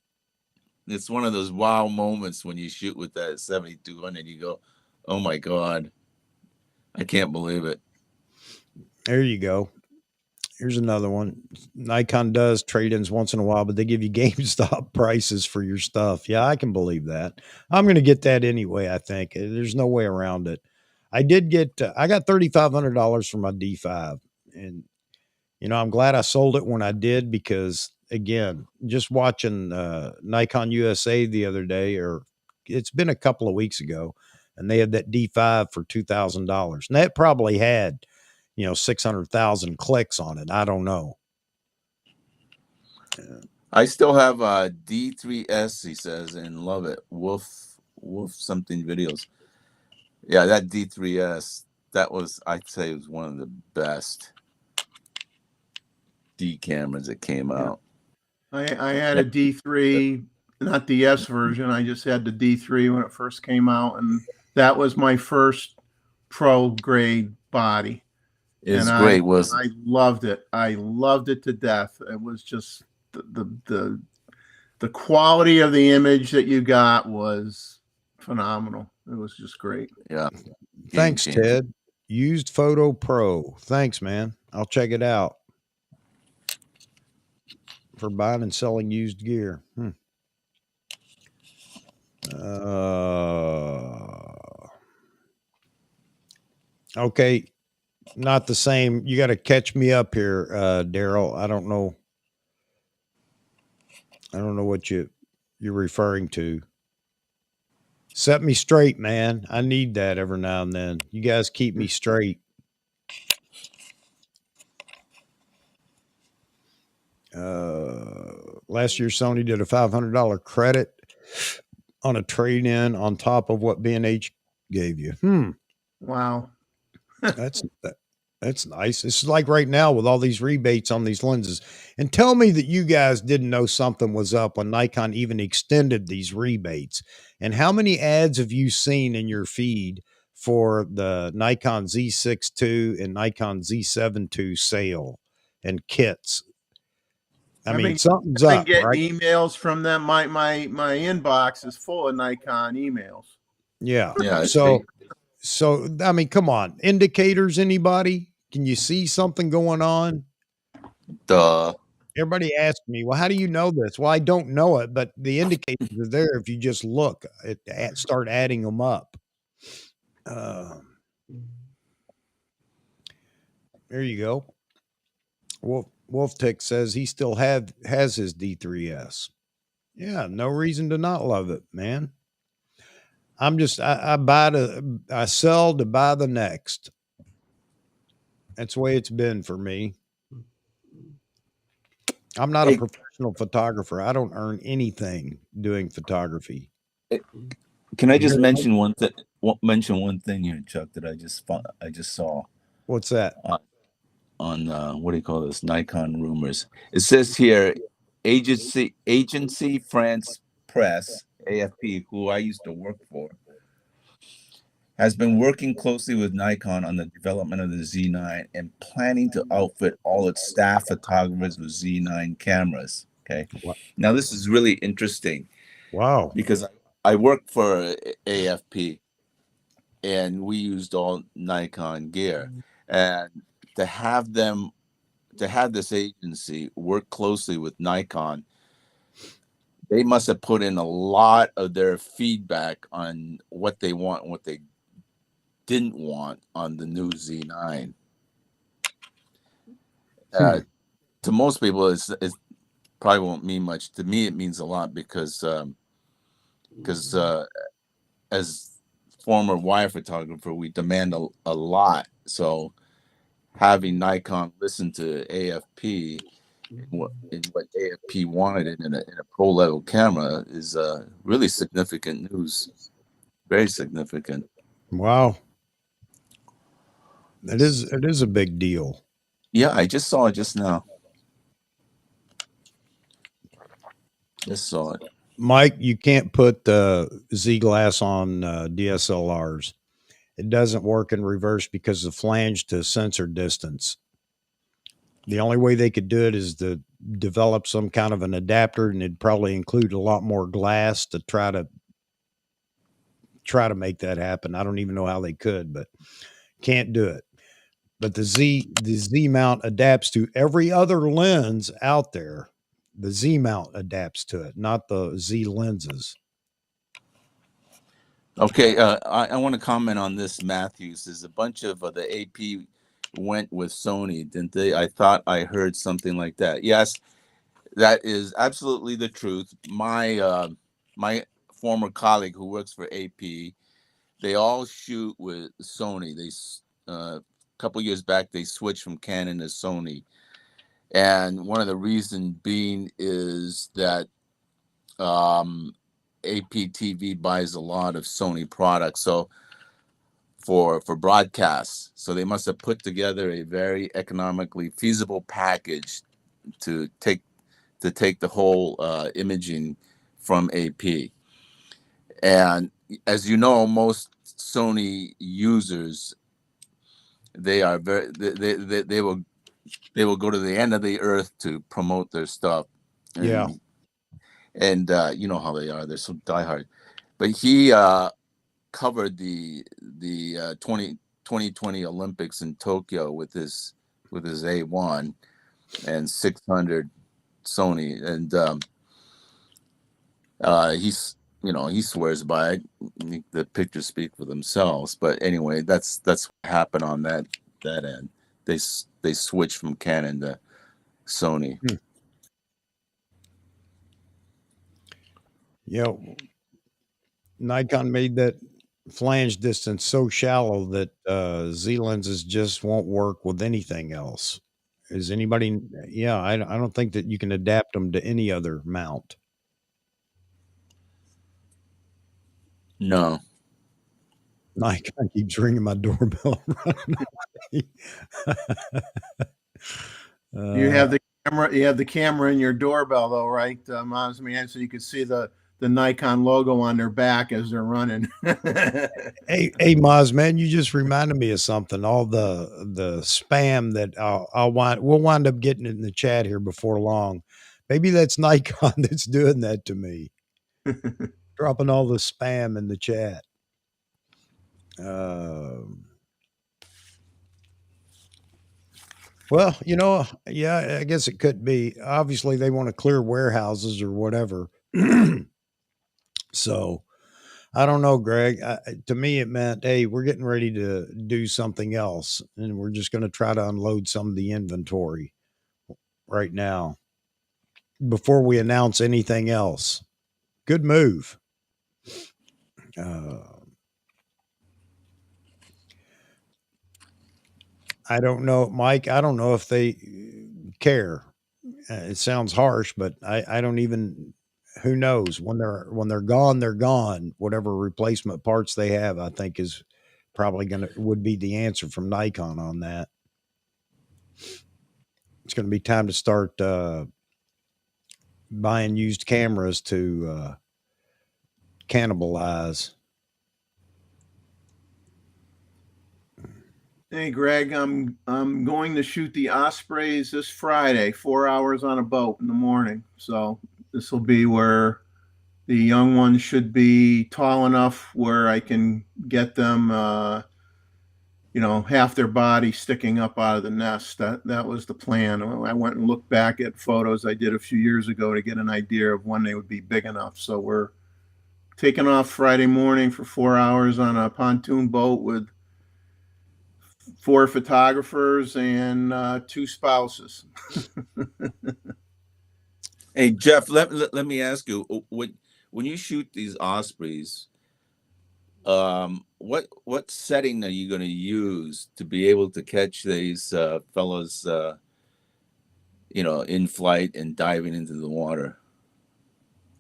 It's one of those wow moments when you shoot with that 7200. You go, oh my God, I can't believe it. There you go. Here's another one. Nikon does trade-ins once in a while, but they give you GameStop prices for your stuff. Yeah, I can believe that. I'm going to get that anyway, I think. There's no way around it. I did get, I got $3,500 for my D5. And, you know, I'm glad I sold it when I did because, again, just watching Nikon USA the other day, or it's been a couple of weeks ago, and they had that D5 for $2,000. And that probably had, 600,000 clicks on it. I don't know. I still have a D3S, he says, and love it. Wolf something videos. Yeah, that D3S, that was, I'd say, it was one of the best D cameras that came out. I had a D3, not the S version. I just had the D3 when it first came out, and that was my first pro grade body. It's great. I loved it. I loved it to death. It was just the quality of the image that you got was phenomenal. It was just great. Yeah. Thanks, Ted. Used Photo Pro. Thanks, man. I'll check it out. For buying and selling used gear. Okay. Not the same. You got to catch me up here, Daryl. I don't know what you're referring to. Set me straight, man. I need that every now and then. You guys keep me straight. Last year Sony did a $500 credit on a trade-in on top of what B&H gave you. Wow. That's nice. It's like right now with all these rebates on these lenses. And tell me that you guys didn't know something was up when Nikon even extended these rebates. And how many ads have you seen in your feed for the Nikon Z6 II and Nikon Z7 II sale and kits? I mean, something's I've been up, getting right? emails from them. My inbox is full of Nikon emails. Yeah. Yeah. So I mean, come on. Indicators, anybody? Can you see something going on? Duh. Everybody asks me, well, how do you know this? Well, I don't know it, but the indicators are there if you just look, start adding them up. There you go. Wolf Tick says he still has his D3S. Yeah, no reason to not love it, man. I'm just I sell to buy the next. That's the way it's been for me. I'm not a professional photographer. I don't earn anything doing photography. Can I just mention one thing? Mention one thing here, Chuck, that I just saw. What's that? On what do you call this? Nikon rumors. It says here, Agency France Presse, AFP, who I used to work for, has been working closely with Nikon on the development of the Z9 and planning to outfit all its staff photographers with Z9 cameras. Okay. What? Now this is really interesting. Wow. Because I worked for AFP and we used all Nikon gear, and to have this agency work closely with Nikon, they must have put in a lot of their feedback on what they want and what they didn't want on the new Z9. To most people, it probably won't mean much. To me, it means a lot because as former wire photographer, we demand a lot. So having Nikon listen to AFP and what AFP wanted in a pro level camera is really significant news. Very significant. Wow. It is a big deal. Yeah, I just saw it just now. Just saw it. Mike, you can't put Z glass on DSLRs. It doesn't work in reverse because of flange to sensor distance. The only way they could do it is to develop some kind of an adapter, and it'd probably include a lot more glass to try to make that happen. I don't even know how they could, but can't do it. But the Z mount adapts to every other lens out there. The Z mount adapts to it, not the Z lenses. Okay, I want to comment on this, Matthews. There's a bunch of the AP went with Sony, didn't they? I thought I heard something like that. Yes, that is absolutely the truth. My my former colleague who works for AP, they all shoot with Sony. They a couple years back they switched from Canon to Sony, and one of the reasons being is that APTV buys a lot of Sony products, so for broadcasts. So they must have put together a very economically feasible package to take the whole imaging from AP. And as you know, most Sony users, they are very they will go to the end of the earth to promote their stuff. And, Yeah. And you know how they are. They're so diehard. But he covered the 2020 Olympics in Tokyo with his A1 and 600 Sony, and he's he swears by it. The pictures speak for themselves. But anyway, that's what happened on that end. They switched from Canon to Sony. Nikon made that flange distance so shallow that Z lenses just won't work with anything else. Is anybody? Yeah, I don't think that you can adapt them to any other mount. No. Nikon keeps ringing my doorbell. You have the camera. You have the camera in your doorbell, though, right, Moms? Man, so you can see the Nikon logo on their back as they're running. Hey, Maz, man, you just reminded me of something. All the spam that we'll wind up getting in the chat here before long. Maybe that's Nikon that's doing that to me, dropping all the spam in the chat. Well, yeah, I guess it could be. Obviously, they want to clear warehouses or whatever. So, I don't know, Greg. To me, it meant, hey, we're getting ready to do something else, and we're just going to try to unload some of the inventory right now before we announce anything else. Good move. I don't know, Mike. I don't know if they care. It sounds harsh, but I don't even. Who knows when they're gone? They're gone. Whatever replacement parts they have, I think is probably would be the answer from Nikon on that. It's going to be time to start buying used cameras to cannibalize. Hey, Greg, I'm going to shoot the Ospreys this Friday, 4 hours on a boat in the morning. So this will be where the young ones should be tall enough where I can get them, half their body sticking up out of the nest. That was the plan. I went and looked back at photos I did a few years ago to get an idea of when they would be big enough. So we're taking off Friday morning for 4 hours on a pontoon boat with 4 photographers and 2 spouses. Hey, Jeff, let me ask you, when you shoot these Ospreys, what setting are you going to use to be able to catch these fellows, in flight and diving into the water?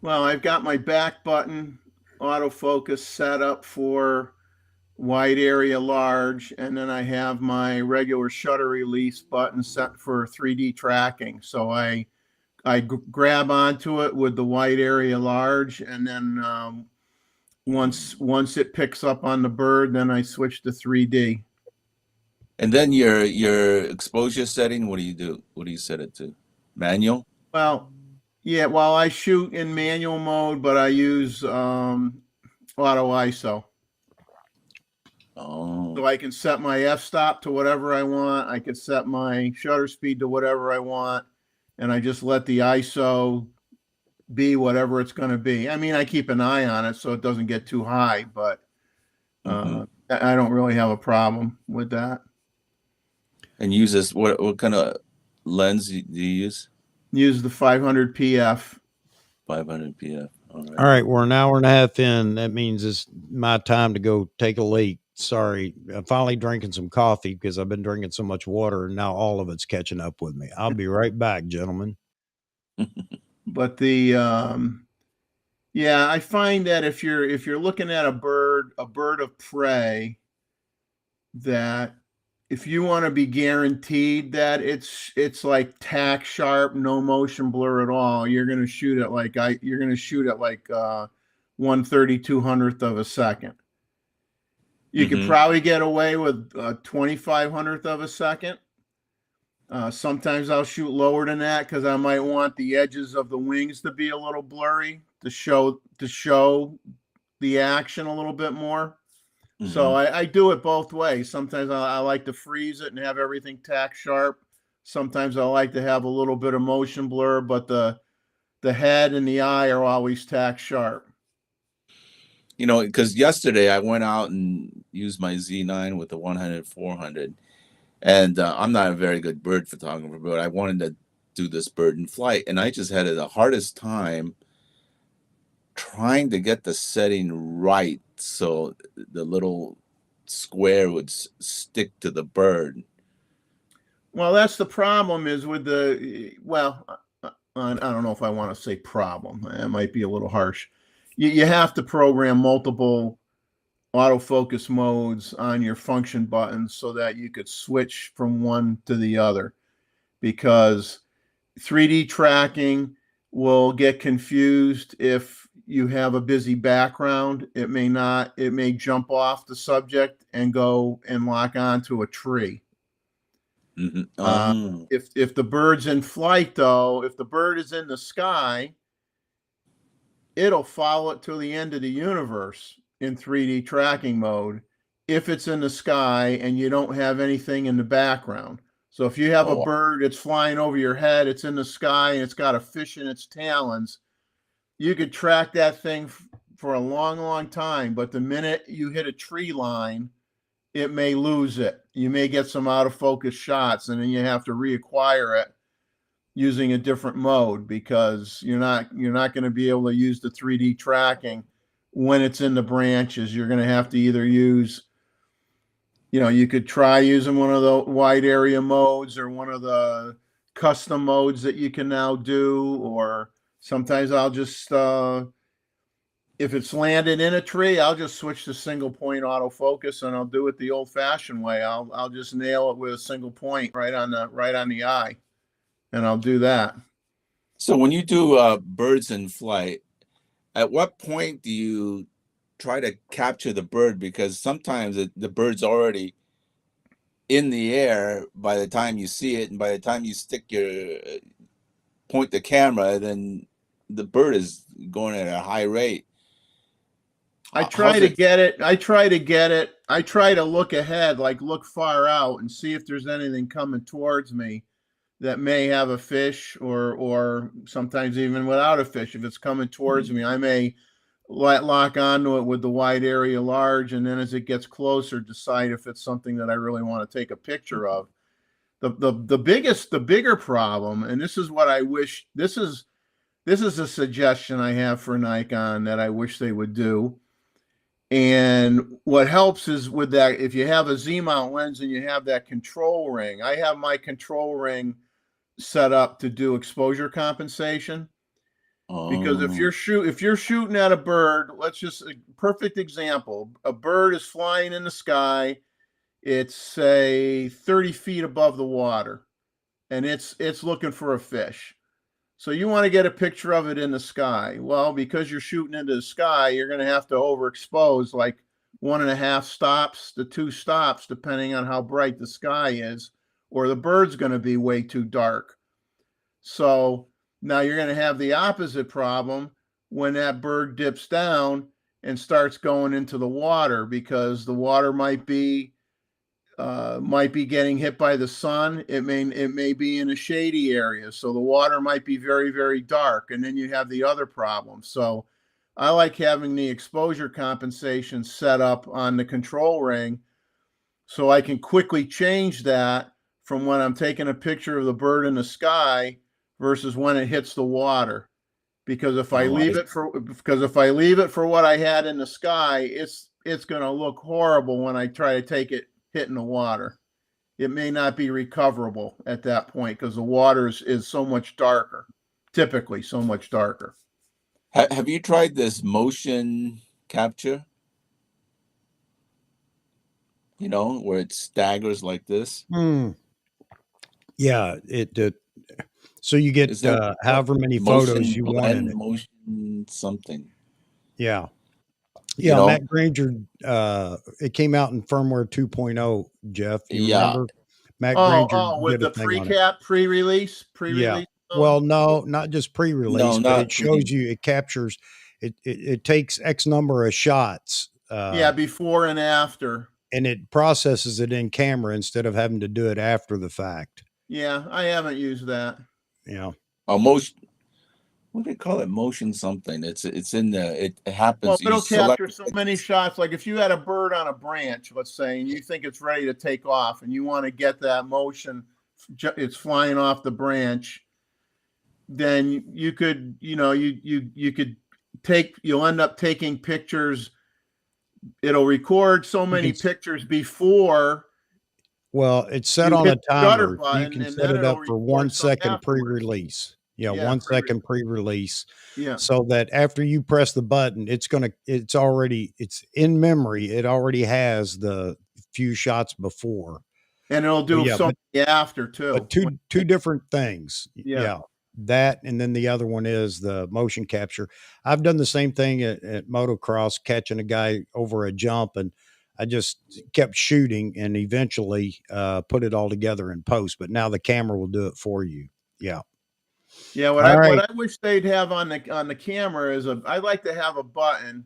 Well, I've got my back button autofocus set up for wide area large, and then I have my regular shutter release button set for 3D tracking. So I grab onto it with the wide area large, and then once it picks up on the bird, then I switch to 3D. And then your exposure setting, what do you do? What do you set it to? Manual? Well, yeah, well, I shoot in manual mode, but I use auto ISO. Oh. So I can set my f-stop to whatever I want. I can set my shutter speed to whatever I want, and I just let the ISO be whatever it's going to be. I mean, I keep an eye on it so it doesn't get too high, but I don't really have a problem with that. And uses what kind of lens do you use? Use the 500 PF. 500 PF. All right, we're an hour and a half in. That means it's my time to go take a leak. Sorry, I'm finally drinking some coffee because I've been drinking so much water, and now all of it's catching up with me. I'll be right back, gentlemen. But yeah, I find that if you're looking at a bird of prey, that if you want to be guaranteed that it's like tack sharp, no motion blur at all, you're going to shoot at like 1/3200th of a second. You could probably get away with 2500th of a second. Sometimes I'll shoot lower than that because I might want the edges of the wings to be a little blurry to show the action a little bit more. So I do it both ways. Sometimes I like to freeze it and have everything tack sharp. Sometimes I like to have a little bit of motion blur, but the head and the eye are always tack sharp. Because yesterday I went out and used my Z9 with the 100-400, and I'm not a very good bird photographer, but I wanted to do this bird in flight, and I just had the hardest time trying to get the setting right so the little square would stick to the bird. Well, that's the problem is with I don't know if I want to say problem. It might be a little harsh. You have to program multiple autofocus modes on your function buttons so that you could switch from one to the other, because 3D tracking will get confused if you have a busy background. It may jump off the subject and go and lock onto a tree. If the bird's in flight, though, if the bird is in the sky, it'll follow it to the end of the universe in 3D tracking mode if it's in the sky and you don't have anything in the background. So if you have a bird that's flying over your head, it's in the sky and it's got a fish in its talons, you could track that thing for a long, long time. But the minute you hit a tree line, it may lose it. You may get some out of focus shots, and then you have to reacquire it using a different mode, because you're not going to be able to use the 3D tracking when it's in the branches. You're going to have to either use, you could try using one of the wide area modes or one of the custom modes that you can now do, or sometimes I'll just, if it's landed in a tree, I'll just switch to single point autofocus, and I'll do it the old fashioned way. I'll just nail it with a single point right on the eye. And I'll do that. So when you do birds in flight, at what point do you try to capture the bird? Because sometimes the bird's already in the air by the time you see it, and by the time you point the camera, then the bird is going at a high rate. I try to get it. I try to look ahead, like look far out and see if there's anything coming towards me that may have a fish, or sometimes even without a fish. If it's coming towards me, I may lock onto it with the wide area large, and then as it gets closer, decide if it's something that I really want to take a picture of. The bigger problem, and this is what I wish, this is a suggestion I have for Nikon that I wish they would do, And what helps is with that, if you have a Z-mount lens and you have that control ring, I have my control ring set up to do exposure compensation. Because if you're shooting at a bird, let's just a perfect example, a bird is flying in the sky, it's say 30 feet above the water, and it's looking for a fish. So you want to get a picture of it in the sky. Well, because you're shooting into the sky, you're going to have to overexpose like 1.5 stops to 2 stops, depending on how bright the sky is, or the bird's going to be way too dark. So now you're going to have the opposite problem when that bird dips down and starts going into the water, because the water might be getting hit by the sun. It may be in a shady area, so the water might be very, very dark, and then you have the other problem. So I like having the exposure compensation set up on the control ring, so I can quickly change that from when I'm taking a picture of the bird in the sky versus when it hits the water. Because if I leave it for what I had in the sky, it's going to look horrible when I try to take it hitting the water. It may not be recoverable at that point because the water is so much darker, typically so much darker. Have you tried this motion capture? You know, where it staggers like this? Yeah, it so you get however many photos you want in it. Motion something. Yeah. You Yeah, know? Matt Granger, it came out in firmware 2.0, Jeff. You remember? Matt Granger with did a the thing on it. pre-release. Yeah. Well, no, not just pre-release, but it shows you, it captures, it takes X number of shots. Yeah, before and after. And it processes it in camera instead of having to do it after the fact. Yeah, I haven't used that. Yeah. Motion. What do they call it? Motion something. It's in the. It happens. Well, it'll capture so many shots. Like if you had a bird on a branch, let's say, and you think it's ready to take off, and you want to get that motion, it's flying off the branch. Then you could, you could you'll end up taking pictures. It'll record so many pictures before. Well, it's set on a timer. You can set it up for 1 second pre-release. Yeah, 1 second pre-release. Yeah. So that after you press the button, it's in memory. It already has the few shots before. And it'll do many after too. But two different things. Yeah. That, and then the other one is the motion capture. I've done the same thing at motocross, catching a guy over a jump, and I just kept shooting and eventually put it all together in post. But now the camera will do it for you. Yeah. Yeah. What I wish they'd have on the camera is I'd like to have a button.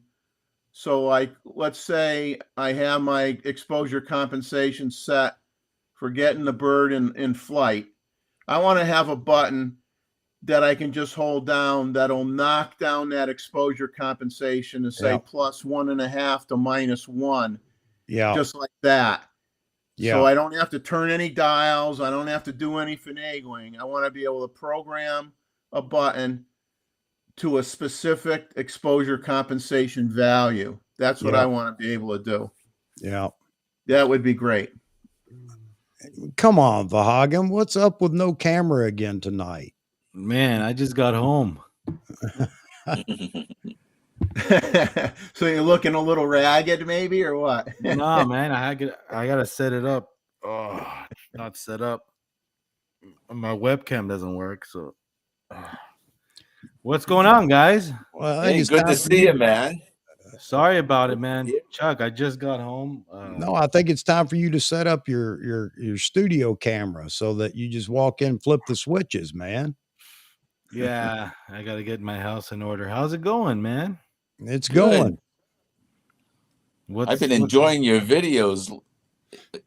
So like, let's say I have my exposure compensation set for getting the bird in flight. I want to have a button that I can just hold down that'll knock down that exposure compensation and say plus 1.5 to -1. Yeah. Just like that. Yeah. So I don't have to turn any dials. I don't have to do any finagling. I want to be able to program a button to a specific exposure compensation value. That's what I want to be able to do. Yeah. That would be great. Come on, Vahagan. What's up with no camera again tonight? Man, I just got home. So you're looking a little ragged, maybe, or what? No, man, I gotta set it up. Oh, not set up. My webcam doesn't work. So, what's going on, guys? Well, hey, good to see you, man. Sorry about it, man. Chuck, I just got home. No, I think it's time for you to set up your studio camera so that you just walk in, flip the switches, man. Yeah, I got to get my house in order. How's it going, man? It's going. I've been enjoying your videos.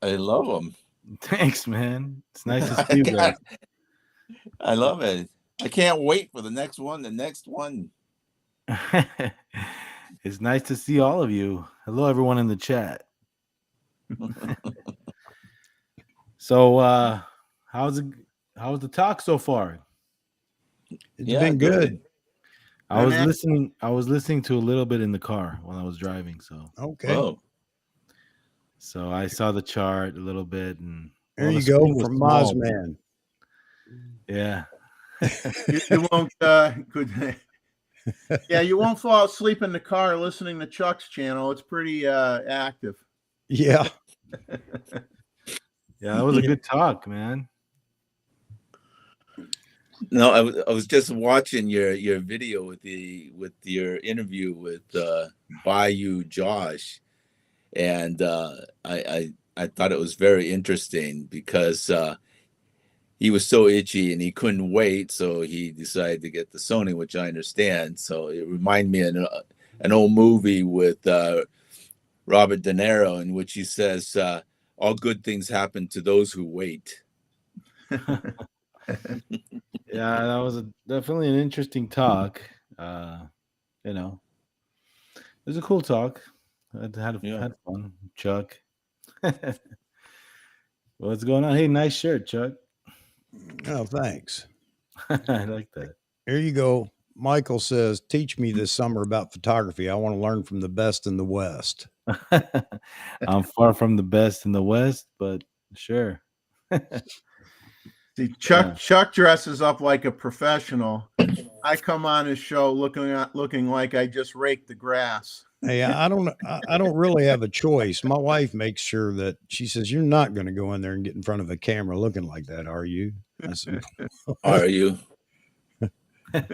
I love them. Thanks, man. It's nice to see you guys. I love it. I can't wait for the next one. It's nice to see all of you. Hello, everyone in the chat. So, how's the talk so far? It's been good. I was listening. I was listening to a little bit in the car while I was driving. Okay. Oh, So I saw the chart a little bit, and There the you go screen was from small. Mozman. Yeah. You won't. Yeah, you won't fall asleep in the car listening to Chuck's channel. It's pretty active. Yeah. Yeah, that was a good talk, man. no, I was just watching your video with your interview with Bayou Josh, and I thought it was very interesting because he was so itchy and he couldn't wait, so he decided to get the Sony, which I understand. So it reminded me of an old movie with Robert De Niro, in which he says, "All good things happen to those who wait." Yeah, that was definitely an interesting talk. You know, it was a cool talk. I had fun, Chuck. What's going on? Hey, nice shirt, Chuck. Oh, thanks. I like that. Here you go. Michael says, teach me this summer about photography. I want to learn from the best in the West. I'm far from the best in the West, but sure. See, Chuck dresses up like a professional. I come on his show looking like I just raked the grass. Hey, I don't really have a choice. My wife makes sure that she says, you're not going to go in there and get in front of a camera looking like that, are you? I said, Are you? So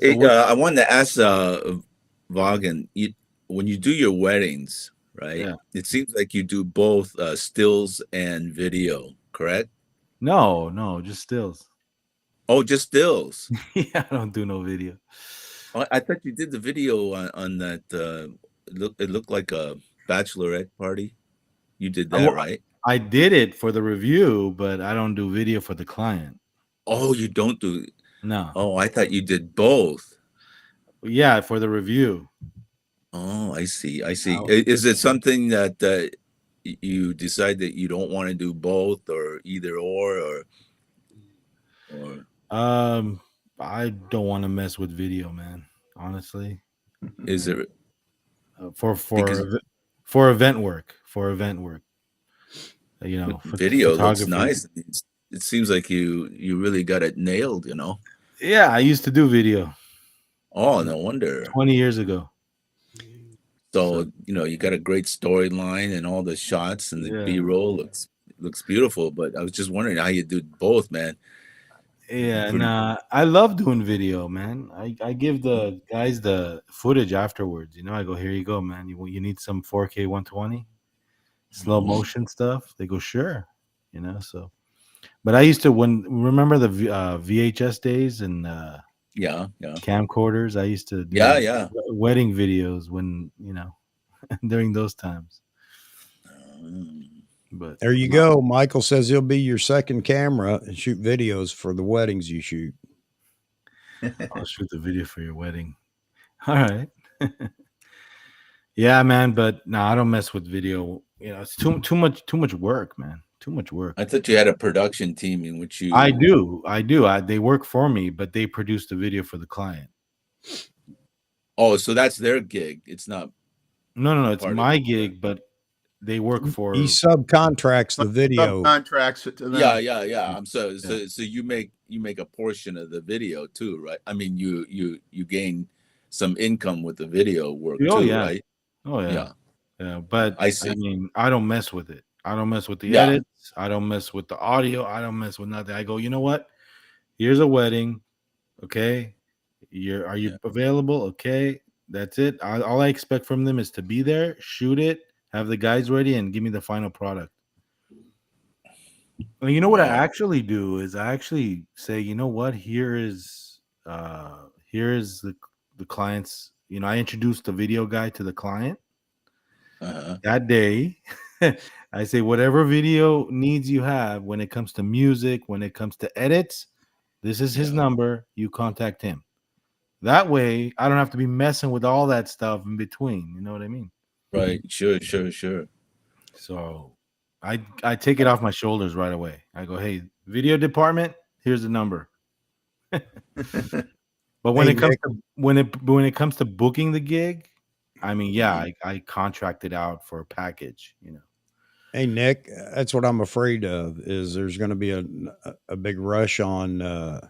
I wanted to ask Vaughan, when you do your weddings, right? Yeah. It seems like you do both stills and video, correct? No, just stills. Oh, just stills. Yeah, I don't do no video. I thought you did the video on that. It looked like a bachelorette party. You did that, right? I did it for the review, but I don't do video for the client. Oh, you don't do. No. Oh, I thought you did both. Yeah, for the review. Oh, I see. Is it something that you decide that you don't want to do both, or either or? I don't want to mess with video, man. Honestly, Is it for event work? For event work, you know, video looks nice. It seems like you really got it nailed. Yeah, I used to do video. Oh, no wonder. 20 years ago. So you got a great storyline and all the shots and the B-roll looks beautiful. But I was just wondering how you do both, man. Yeah, nah, I love doing video, man. I give the guys the footage afterwards. I go, here you go, man. You need some 4K 120 slow motion stuff. They go, sure. So, but I used to remember the VHS days and camcorders. I used to do wedding videos when during those times. But there you go. Michael says he'll be your second camera and shoot videos for the weddings you shoot. I'll shoot the video for your wedding. All right. Yeah, man. But no, I don't mess with video. It's too much work, man. Too much work. I thought you had a production team in which you. I do. They work for me, but they produce the video for the client. Oh, so that's their gig. It's not. No. It's my gig, but they work for. He subcontracts the video. Subcontracts it to them. Yeah. So you make a portion of the video too, right? I mean, you gain some income with the video work too, right? Oh yeah. But I see. I mean, I don't mess with it. I don't mess with the edits. I don't mess with the audio. I don't mess with nothing. I go, you know what? Here's a wedding. Okay. Are you available? Okay. That's it. All I expect from them is to be there, shoot it, have the guys ready, and give me the final product. Well, you know what I actually do is I actually say, you know what? Here is the client's. I introduced the video guy to the client. That day, I say, whatever video needs you have when it comes to music, when it comes to edits, this is his number. You contact him. That way, I don't have to be messing with all that stuff in between. You know what I mean? Right. Sure. So I take it off my shoulders right away. I go, hey, video department, here's the number. But when Hey, it comes Nick. to when it comes to booking the gig, I mean, yeah, I contracted out for a package, you know. Hey, Nick, that's what I'm afraid of. Is there's going to be a big rush on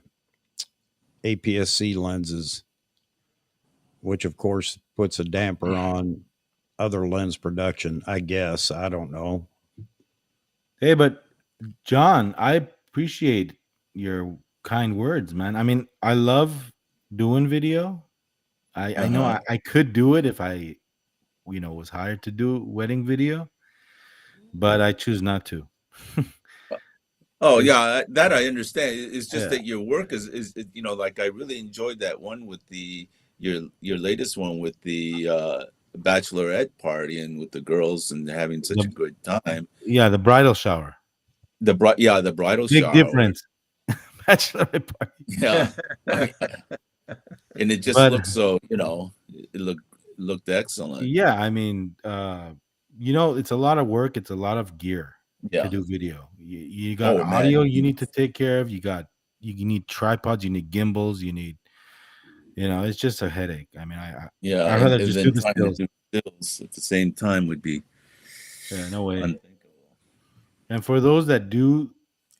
APS-C lenses, which of course puts a damper on other lens production. I guess I don't know. Hey, but John, I appreciate your kind words, man. I mean, I love doing video. I know I could do it if I, you know, was hired to do wedding video, but I choose not to. Oh It's- yeah, that I understand. It's just yeah, that your work is you know, like I really enjoyed that one with the your latest one with the bachelorette party and with the girls and having such a the, good time. the bridal shower. The bridal Big shower. difference. Bachelorette party. Yeah. And it just But looked so, you know, it looked excellent. yeah, I mean, you know, it's a lot of work. It's a lot of gear to Yeah. do video. You got Oh audio man. you need to take care of. You need tripods. You need gimbals. You need, you know, it's just a headache. I mean, Yeah, I'd rather and just do then the trying to stills. do stills at the same time would be Yeah, no way. unthinkable. And for those that do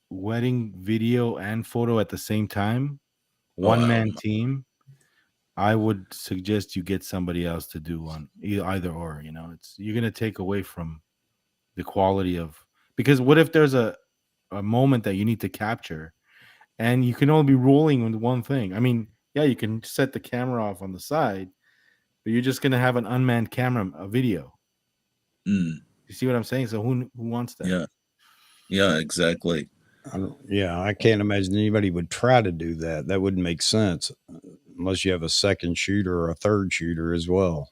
wedding video and photo at the same time, Oh, one man team, I would suggest you get somebody else to do on either or. You know, it's you're gonna take away from the quality of, because what if there's a moment that you need to capture and you can only be rolling with one thing? I mean, yeah, you can set the camera off on the side, but you're just gonna have an unmanned camera, a video. Mm, You see what I'm saying? So who wants that? yeah. Yeah, exactly. I can't imagine anybody would try to do that. That wouldn't make sense unless you have a second shooter or a third shooter as well.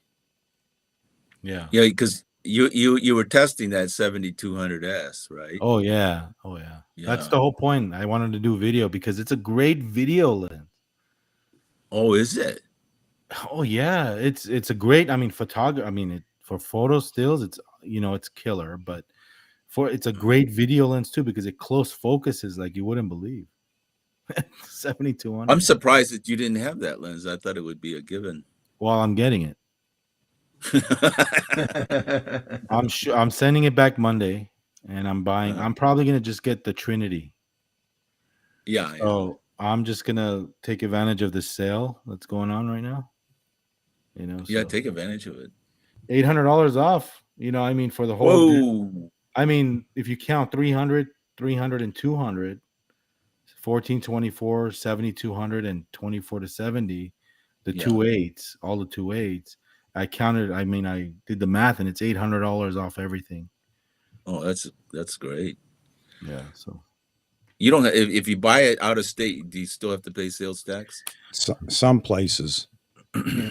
Yeah. Yeah, because you were testing that 7200S, right? Oh yeah. Oh yeah. That's Yeah. the whole point. I wanted to do video because it's a great video lens. Oh, is it? Oh yeah, it's a great. I mean, photography. I mean, for photo stills, it's, you know, it's killer. But it's a great video lens too because it close focuses like you wouldn't believe. 7200. I'm surprised that you didn't have that lens. I thought it would be a given. Well, I'm getting it. I'm sending it back Monday, and I'm buying. I'm probably gonna just get the Trinity. Yeah. So I'm just gonna take advantage of the sale that's going on right now. You know. Yeah, So take advantage of it. $800 off. You know, I mean, for the whole. Whoa. I mean, if you count 300, and 200, 1424, 7200, and 24 to 70, the 2.8s, all the 2.8s. I counted. I mean, I did the math, and it's $800 off everything. Oh, that's great. Yeah. So you don't. If you buy it out of state, do you still have to pay sales tax? Some places. Yeah,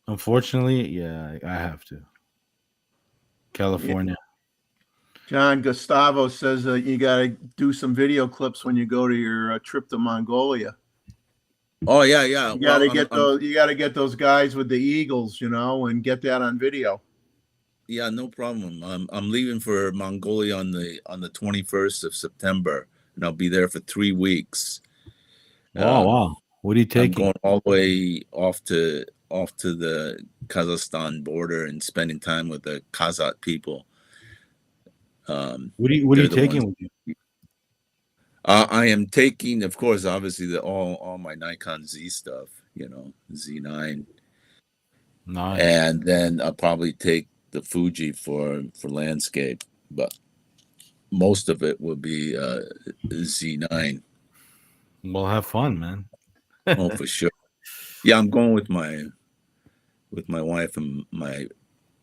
unfortunately, yeah, I have to. California. John Gustavo says you got to do some video clips when you go to your trip to Mongolia. Oh yeah, yeah. You got to get those. You got to get those guys with the eagles, you know, and get that on video. Yeah, no problem. I'm leaving for Mongolia on the 21st of September, and I'll be there for 3 weeks. Wow. What are you taking? I'm going all the way off to the Kazakhstan border and spending time with the Kazakh people. What are you taking with you? I am taking, of course, obviously all my Nikon Z stuff, you know, Z9. Nice. And then I'll probably take the Fuji for landscape, but most of it will be Z9. Well, have fun, man. Oh, for sure. Yeah, I'm going with my wife, and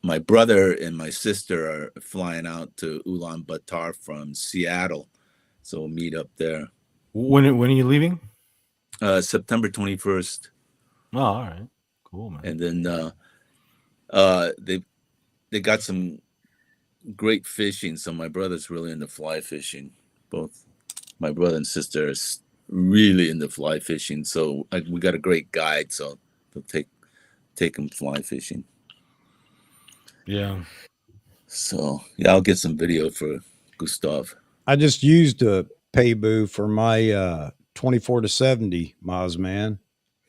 my brother and my sister are flying out to Ulaanbaatar from Seattle, so we'll meet up there. When are you leaving? September 21st. Oh, all right, cool, man. And then they got some great fishing, so my brother's really into fly fishing. Both my brother and sister are really into fly fishing, so we got a great guide, so they'll take them fly fishing. Yeah. So yeah, I'll get some video for Gustav. I just used a Paybu for my 24 to 70 Mazman.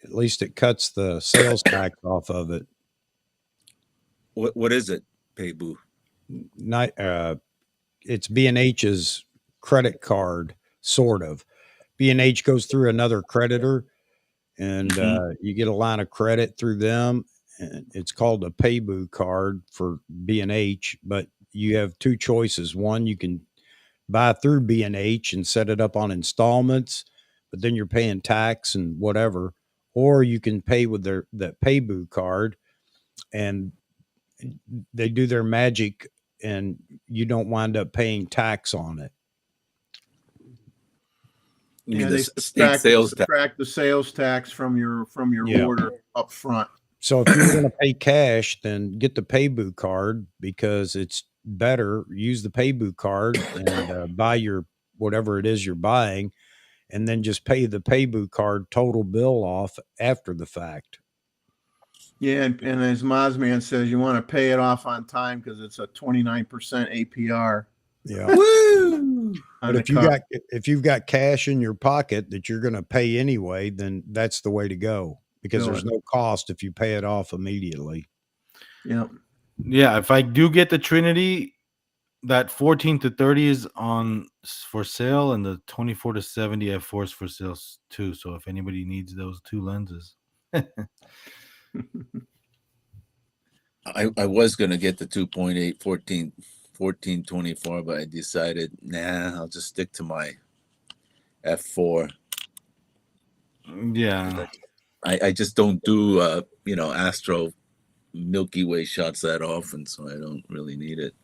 At least it cuts the sales tax off of it. What is it, Paybu? Not, it's B&H's credit card, sort of. B&H goes through another creditor, and you get a line of credit through them. And it's called a Paybu card for B&H, but you have two choices. One, you can buy through B&H and set it up on installments, but then you're paying tax and whatever. Or you can pay with that Paybu card, and they do their magic, and you don't wind up paying tax on it. You mean they the state sales tax? subtract the sales tax from your order up front. So if you're going to pay cash, then get the Paybu card, because it's better. Use the Paybu card and buy your whatever it is you're buying, and then just pay the Paybu card total bill off after the fact. Yeah, and as Mozman says, you want to pay it off on time because it's a 29% APR. Yeah. Woo! But if you've got cash in your pocket that you're going to pay anyway, then that's the way to go, because there's no cost if you pay it off immediately. Yeah. Yeah, if I do get the Trinity, that 14 to 30 is on for sale, and the 24 to 70 f4 is for sale too. So if anybody needs those two lenses. I was gonna get the 2.8 14-24, but I decided, nah, I'll just stick to my f4. Yeah, I just don't do astro Milky Way shots that often, so I don't really need it.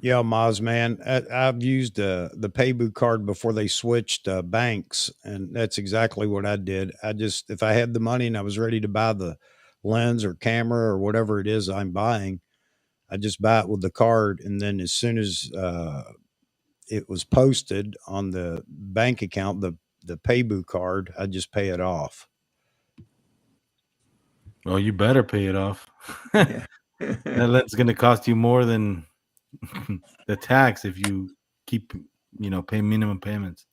Yeah, Moz, man, I've used the Paybu card before they switched banks, and that's exactly what I did. If I had the money and I was ready to buy the lens or camera or whatever it is I'm buying, I just buy it with the card, and then as soon as it was posted on the bank account, the Paybu card, I just pay it off. Well, you better pay it off. Yeah. That lens is going to cost you more than the tax if you keep, pay minimum payments.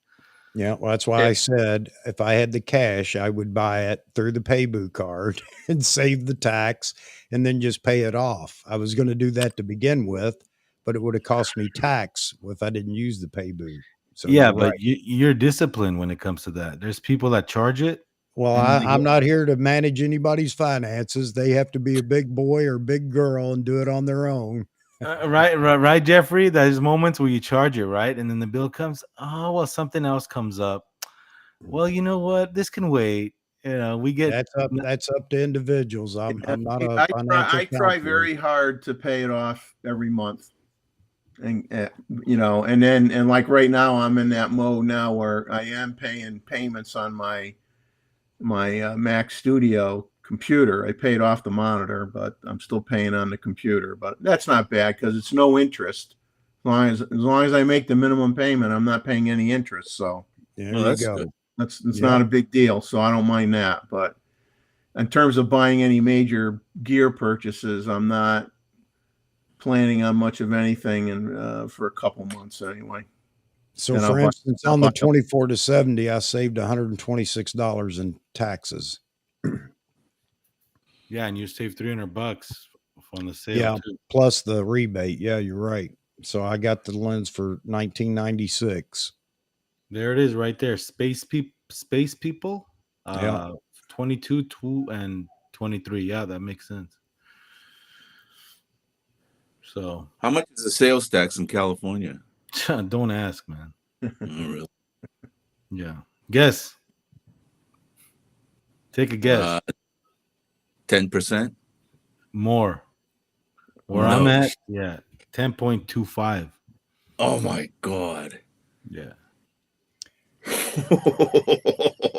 Yeah, well, that's why I said if I had the cash, I would buy it through the Paybu card and save the tax and then just pay it off. I was going to do that to begin with, but it would have cost me tax if I didn't use the Paybu. So yeah, you're but right. you're disciplined when it comes to that. There's people that charge it. Well, I'm not here to manage anybody's finances. They have to be a big boy or big girl and do it on their own. Right, Jeffrey. There's moments where you charge it, right? And then the bill comes. Oh, well, something else comes up. Well, you know what? This can wait. We get that's up to individuals. I'm not a financial I try counselor. very hard to pay it off every month. And and like right now I'm in that mode now where I am paying payments on my Mac Studio computer. I paid off the monitor, but I'm still paying on the computer. But that's not bad because it's no interest. As long as I make the minimum payment, I'm not paying any interest. So there you go. Good. It's not a big deal. So I don't mind that. But in terms of buying any major gear purchases, I'm not planning on much of anything for a couple months anyway. So for instance, on the 24 to 70, I saved $126 in taxes. Yeah, and you saved $300 on the sale too. Plus the rebate. Yeah, you're right. So I got the lens for $19.96. There it is, right there. Space people. 22, 2, and 23. Yeah, that makes sense. So, how much is the sales tax in California? Don't ask, man. Really? Yeah. Guess. Take a guess. 10%? More. Where I'm at, 10.25. Oh my God. Yeah.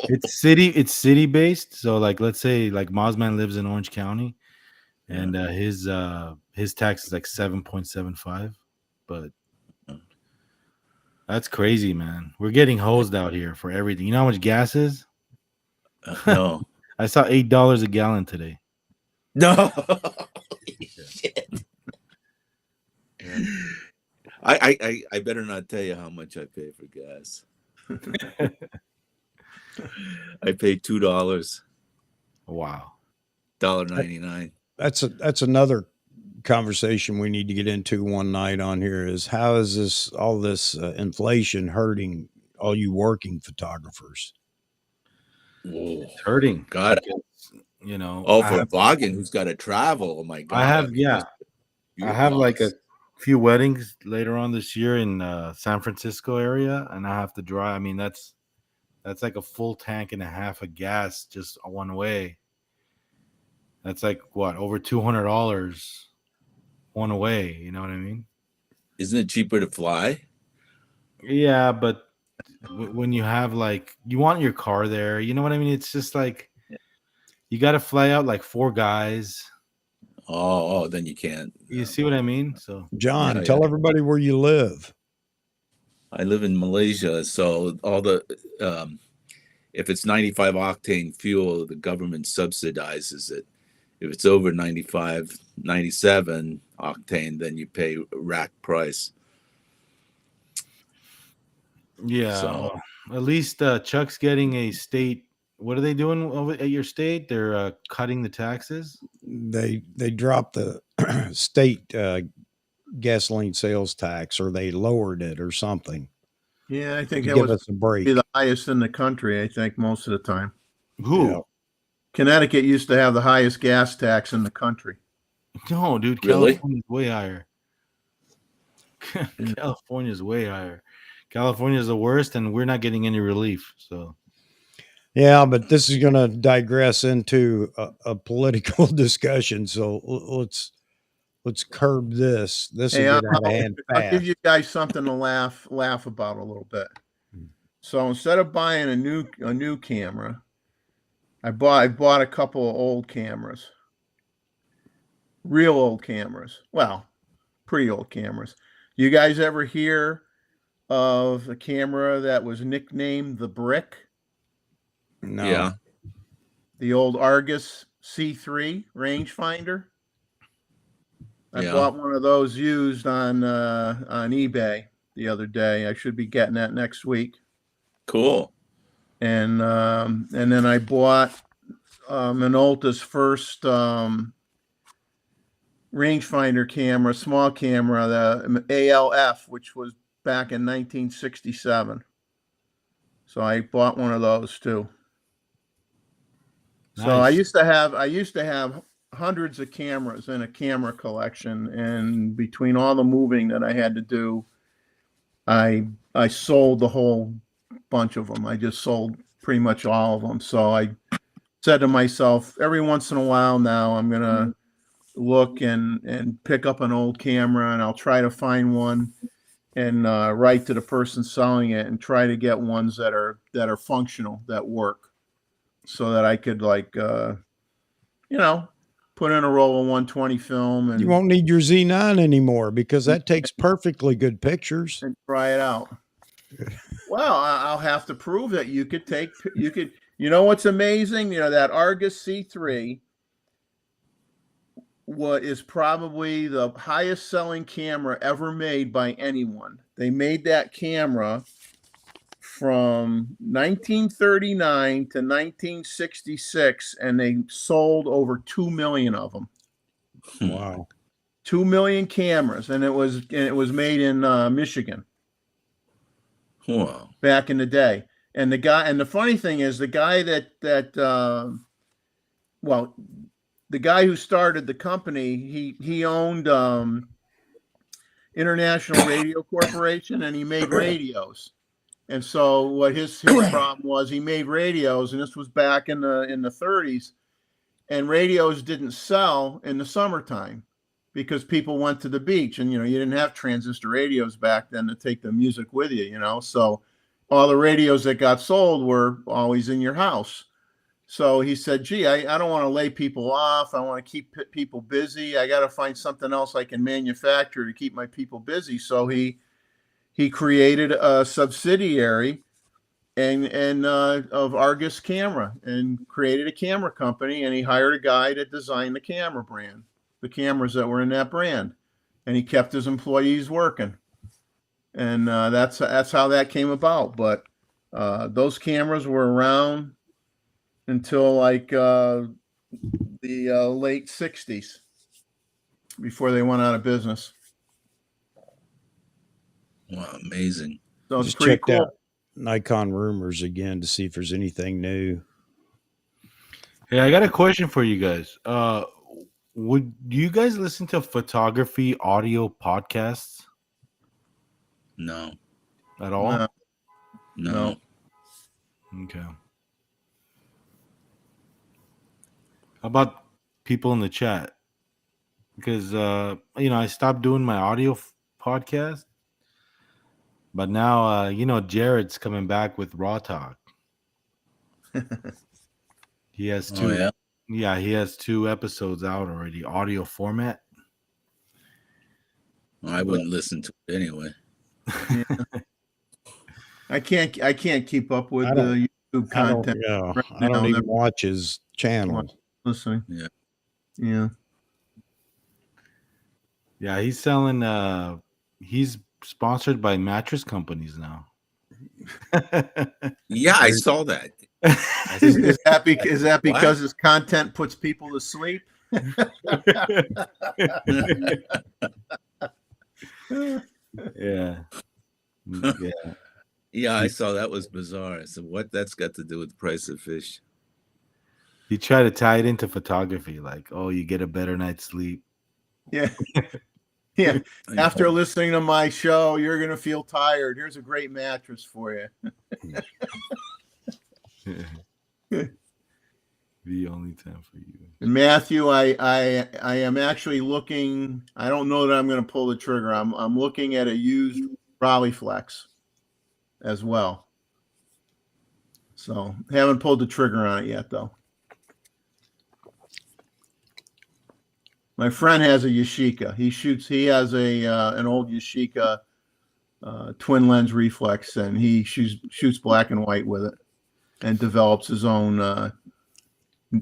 It's city based. So like let's say like Mozman lives in Orange County and his tax is like 7.75. But that's crazy, man. We're getting hosed out here for everything. You know how much gas is? No. I saw $8 a gallon today. No. Shit. Yeah. I better not tell you how much I pay for gas. I pay $2. Wow. $1.99. That's another conversation we need to get into one night on here is how is all this inflation hurting all you working photographers? It's hurting. God. You know, Oh, for vlogging, who's got to travel? Oh my God. I have, I have like a few weddings later on this year in San Francisco area, and I have to drive. I mean, that's like a full tank and a half of gas just one way. That's like what, over $200 one way. You know what I mean? Isn't it cheaper to fly? Yeah, but when you have like, you want your car there, you know what I mean? It's just like you got to fly out like 4 guys. Oh, then you can't. You see what I mean? So, John, tell everybody where you live. I live in Malaysia, so all the if it's 95 octane fuel, the government subsidizes it. If it's over 95, 97 octane, then you pay rack price. yeah. So, at least Chuck's getting a state. What are they doing over at your state? They're cutting the taxes. They dropped the state gasoline sales tax, or they lowered it or something. Yeah, I think to that give was us a break. the highest in the country, I think, most of the time. Who? Yeah. Connecticut used to have the highest gas tax in the country. No, dude. Really? California's way higher. California's way higher. California's the worst, and we're not getting any relief. So, Yeah, but this is going to digress into a political discussion. So let's curb this. This will Hey, get out of hand I'll fast. give you guys something to laugh about a little bit. So instead of buying a new camera, I bought a couple of old cameras. Real old cameras. Well, pretty old cameras. You guys ever hear of a camera that was nicknamed the Brick? No. Yeah. The old Argus C3 rangefinder. I bought one of those used on eBay the other day. I should be getting that next week. Cool. And then I bought Minolta's first rangefinder camera, small camera, the ALF, which was back in 1967. So I bought one of those too. nice. So I used to have hundreds of cameras in a camera collection, and between all the moving that I had to do, I sold the whole bunch of them. I just sold pretty much all of them. So I said to myself, every once in a while now, I'm gonna look and pick up an old camera, and I'll try to find one and write to the person selling it and try to get ones that are functional, that work, so that I could put in a roll of 120 film and You won't need your Z9 anymore because that takes perfectly good pictures. and try it out. Well, I'll have to prove that you could. You know what's amazing? That Argus C3 is probably the highest selling camera ever made by anyone. They made that camera from 1939 to 1966, and they sold over 2 million of them. Wow. 2 million cameras, and it was made in Michigan. Wow. Back in the day. And the funny thing is, the guy the guy who started the company, he owned International Radio Corporation, and he made radios. And so what his problem was, he made radios, and this was back in the 30s, and radios didn't sell in the summertime because people went to the beach, and you didn't have transistor radios back then to take the music with you, so all the radios that got sold were always in your house. So he said, gee, I don't want to lay people off. I want to keep people busy. I got to find something else I can manufacture to keep my people busy. So he created a subsidiary of Argus Camera, and created a camera company, and he hired a guy to design the camera brand, the cameras that were in that brand, and he kept his employees working. And that's how that came about. But those cameras were around until like the late 60s before they went out of business. Wow, amazing. So it's Just pretty checked cool. out Nikon rumors again to see if there's anything new. Hey, I got a question for you guys. Would you guys listen to photography audio podcasts No, at all? No. no. Okay. How about people in the chat? Because I stopped doing my audio podcast, but now Jared's coming back with Raw Talk. He has two. Oh, yeah? Yeah, he has 2 episodes out already, audio format. Well, I wouldn't listen to it anyway. Yeah. I can't keep up with the YouTube content. I don't even watch his channel. Listening. Yeah. Yeah. Yeah, he's selling. He's sponsored by mattress companies now. Yeah, I saw that. Is that because his content puts people to sleep? Yeah. Yeah, I saw that was bizarre. I said, what? That's got to do with the price of fish. He tried to tie it into photography, like, oh, you get a better night's sleep. Yeah. Yeah. After listening to my show, you're going to feel tired. Here's a great mattress for you. The only time for you. And Matthew, I am actually looking. I don't know that I'm going to pull the trigger. I'm looking at a used Rolleiflex as well. So haven't pulled the trigger on it yet, though. My friend has a Yashica. He has an old Yashica twin lens reflex, and he shoots black and white with it, and develops his own.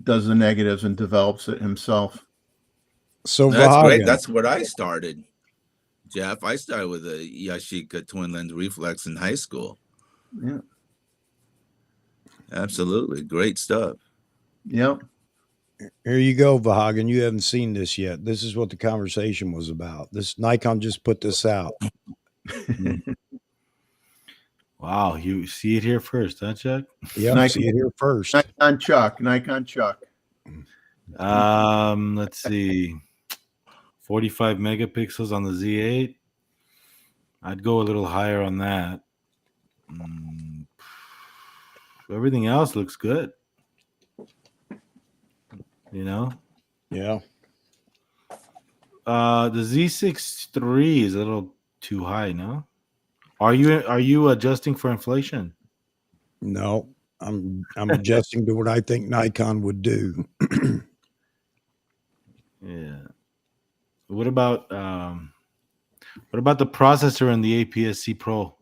Does the negatives and develops it himself. So that's Vahagan, great. That's what I started, Jeff. I started with a Yashica twin lens reflex in high school. Yeah. Absolutely. Great stuff. Yep. here you go, Vahagan. You haven't seen this yet. This is what the conversation was about. This Nikon just put this out. Wow, you see it here first, huh, Chuck? Yeah, see it here first. Nikon Chuck. Let's see. 45 megapixels on the Z8. I'd go a little higher on that. Everything else looks good. Yeah. The Z6 III is a little too high, no? Are you adjusting for inflation? No, I'm adjusting to what I think Nikon would do. Yeah. What about the processor in the APS-C Pro?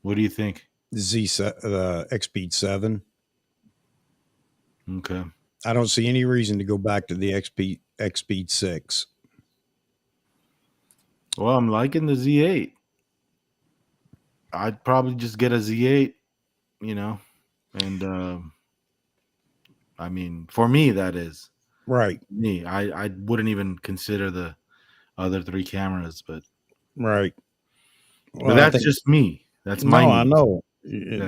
What do you think? XP 7. Okay. I don't see any reason to go back to the XP 6. Well, I'm liking the Z8. I'd probably just get a Z8, and I mean, for me, that is Right. me. I wouldn't even consider the other 3 cameras, but Right. But that's just me. That's my no, I needs. know.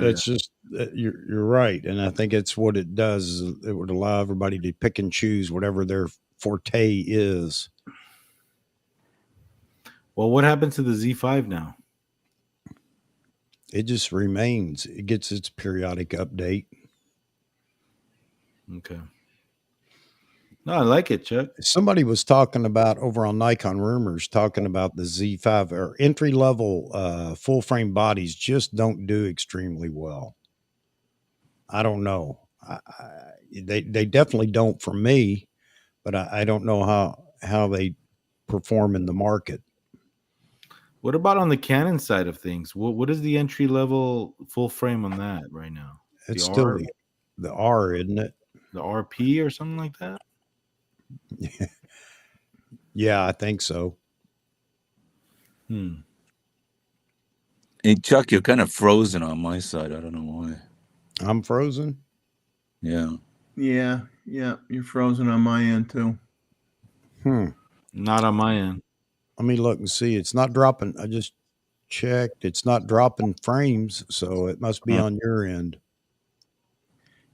That's just you're right, and I think it's what it does. Is it would allow everybody to pick and choose whatever their forte is. Well, what happens to the Z5 now? It just remains. It gets its periodic update. Okay. No, I like it, Chuck. Somebody was talking about over on Nikon Rumors, talking about the Z5 or entry level full frame bodies just don't do extremely well. I don't know. They definitely don't for me, but I don't know how they perform in the market. What about on the Canon side of things? What is the entry level full frame on that right now? It's still the R, isn't it? The RP or something like that? Yeah, I think so. Hey, Chuck, you're kind of frozen on my side. I don't know why. I'm frozen. Yeah. Yeah, you're frozen on my end too. Not on my end. Let me look and see. It's not dropping. I just checked. It's not dropping frames, so it must be on your end.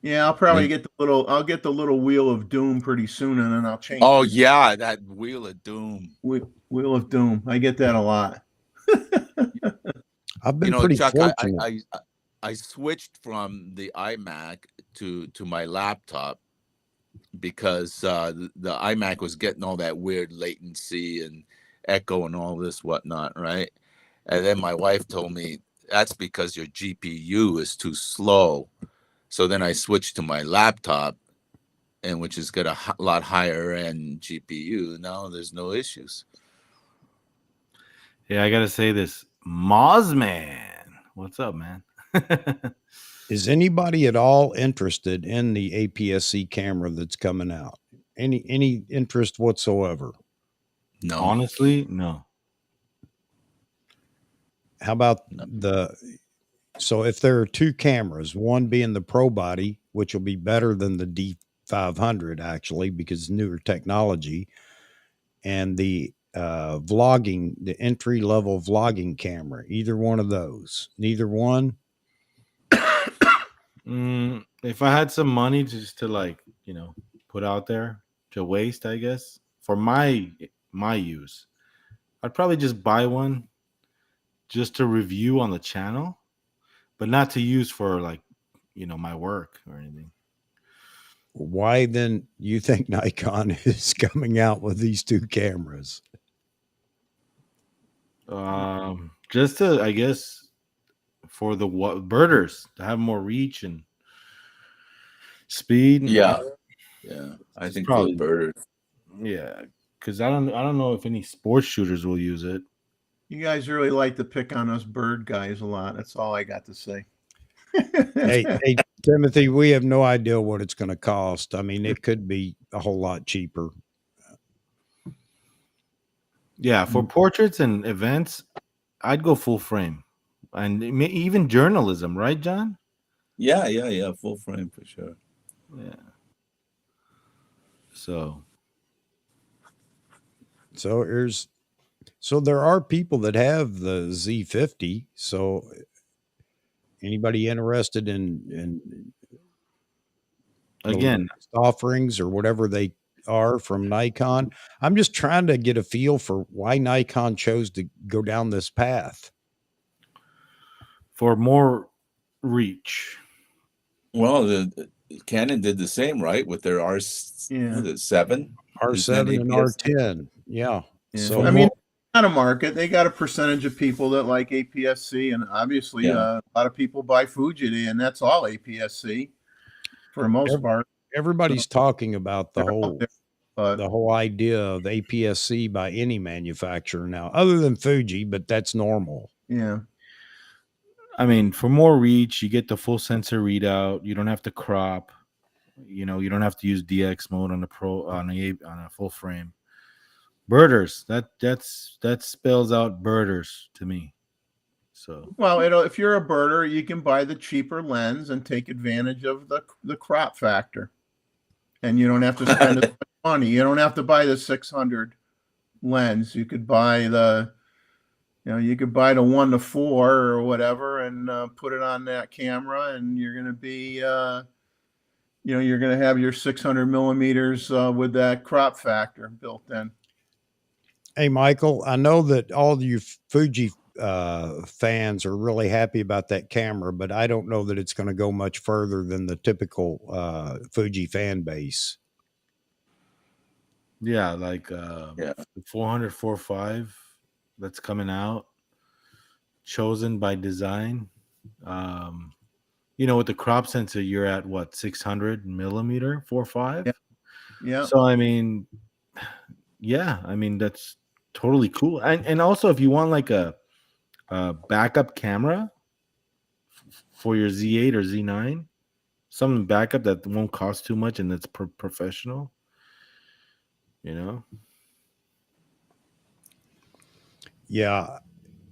Yeah, I'll probably get I'll get the little wheel of doom pretty soon, and then I'll change. Oh yeah, that wheel of doom. Wheel of doom. I get that a lot. I've been pretty Chuck, fortunate. I switched from the iMac to my laptop because the iMac was getting all that weird latency and echo and all this whatnot, right? And then my wife told me that's because your GPU is too slow. So then I switched to my laptop, and which has got a lot higher end GPU. Now there's no issues. Yeah, I gotta say this, Mozman. What's up, man? Is anybody at all interested in the APS-C camera that's coming out? Any interest whatsoever? No. Honestly, no. How about so if there are two cameras, one being the Pro Body, which will be better than the D500 actually because newer technology, and the vlogging, the entry level vlogging camera, either one of those, neither one. If I had some money just to put out there to waste, I guess for my use, I'd probably just buy one just to review on the channel, but not to use for my work or anything. Why then you think Nikon is coming out with these two cameras? Just to, I guess, for the birders to have more reach and speed. Yeah. I think probably for birders. Yeah, because I don't know if any sports shooters will use it. You guys really like to pick on us bird guys a lot. That's all I got to say. hey, Timothy, we have no idea what it's going to cost. I mean, it could be a whole lot cheaper. Yeah, for portraits and events, I'd go full frame, and even journalism, right, John? Yeah, full frame for sure. Yeah. So there are people that have the Z50. So anybody interested in again, offerings or whatever they are from Nikon? I'm just trying to get a feel for why Nikon chose to go down this path. For more reach. Well, the Canon did the same, right, with their R7, R7 and R10. Yeah. So I mean, got a market. They got a percentage of people that like APS-C, and obviously a lot of people buy Fuji, and that's all APS-C for the most part. Everybody's talking about the whole idea of APS-C by any manufacturer now, other than Fuji, but that's normal. Yeah. I mean, for more reach, you get the full sensor readout. You don't have to crop. You don't have to use DX mode on a full frame. Birders, that spells out birders to me. So if you're a birder, you can buy the cheaper lens and take advantage of the crop factor, and you don't have to spend as much money. You don't have to buy the 600 lens. You could buy the 1:4 or whatever, and put it on that camera, and you're going to be, you're going to have your 600 millimeters with that crop factor built in. Hey, Michael, I know that all you Fuji fans are really happy about that camera, but I don't know that it's going to go much further than the typical Fuji fan base. Yeah, the 400 4.5 that's coming out, chosen by design. With the crop sensor, you're at what, 600 millimeter 4.5? Yeah. So I mean, that's totally cool. And also, if you want like a backup camera for your Z8 or Z9, some backup that won't cost too much and that's professional, Yeah.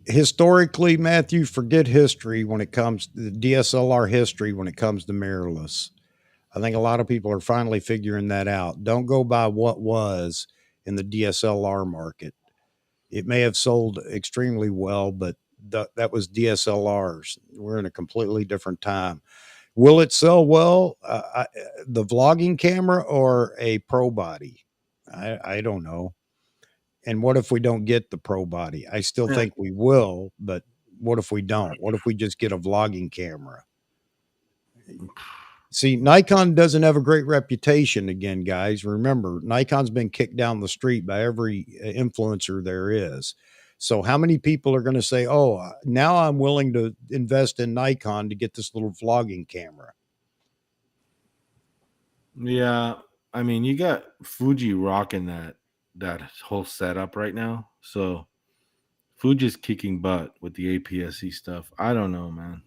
Historically, Matthew, forget history when it comes to the DSLR history when it comes to mirrorless. I think a lot of people are finally figuring that out. Don't go by what was in the DSLR market. It may have sold extremely well, but that was DSLRs. We're in a completely different time. Will it sell well? The vlogging camera or a pro body? I don't know. And what if we don't get the pro body? I still think we will, but what if we don't? What if we just get a vlogging camera? See, Nikon doesn't have a great reputation again, guys. Remember, Nikon's been kicked down the street by every influencer there is. So how many people are going to say, oh, now I'm willing to invest in Nikon to get this little vlogging camera? Yeah. I mean, you got Fuji rocking that whole setup right now. So Fuji's kicking butt with the APS-C stuff. I don't know, man.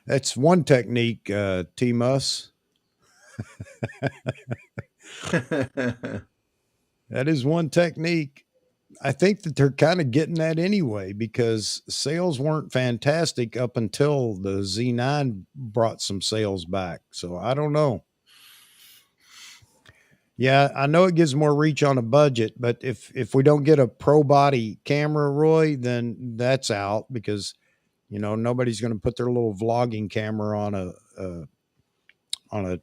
That's one technique, T-Mus. That is one technique. I think that they're kind of getting that anyway, because sales weren't fantastic up until the Z9 brought some sales back. So I don't know. Yeah, I know it gives more reach on a budget, but if we don't get a pro body camera, Roy, then that's out, because nobody's going to put their little vlogging camera on a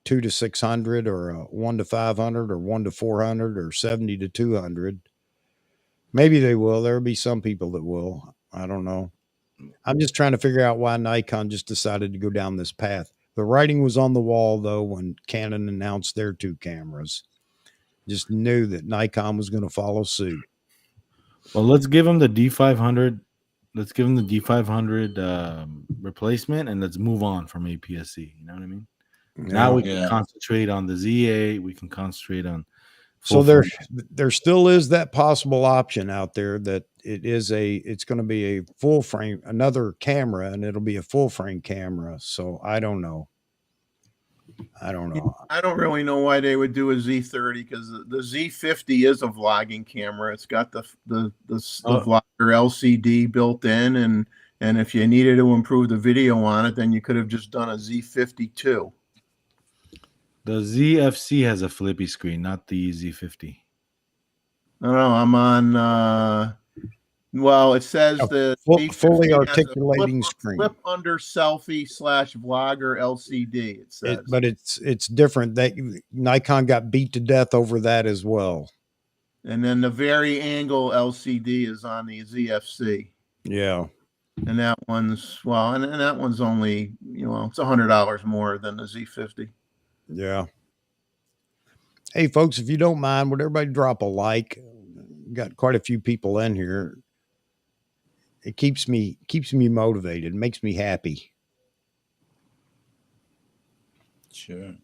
2 to 600 or a 1 to 500 or 1 to 400 or 70 to 200. Maybe they will. There'll be some people that will. I don't know. I'm just trying to figure out why Nikon just decided to go down this path. The writing was on the wall, though, when Canon announced their 2 cameras. Just knew that Nikon was going to follow suit. Well, let's give them the D500. Let's give them the D500 replacement, and let's move on from APS-C. You know what I mean? Now we can concentrate on the Z8. We can concentrate on. So there still is that possible option out there that it's going to be a full frame, another camera, and it'll be a full frame camera. So I don't know. I don't really know why they would do a Z30, because the Z50 is a vlogging camera. It's got the vlogger LCD built in, and if you needed to improve the video on it, then you could have just done a Z50 too. The ZFC has a flippy screen, not the Z50. No, I'm on. Well, it says the fully articulating screen. Flip under selfie / vlogger LCD. It says, but it's different. That Nikon got beat to death over that as well. And then the very angle LCD is on the ZFC. Yeah. And that one's and that one's only it's $100 more than the Z50. Yeah. Hey, folks, if you don't mind, would everybody drop a like? Got quite a few people in here. It keeps me motivated. It makes me happy. Sure.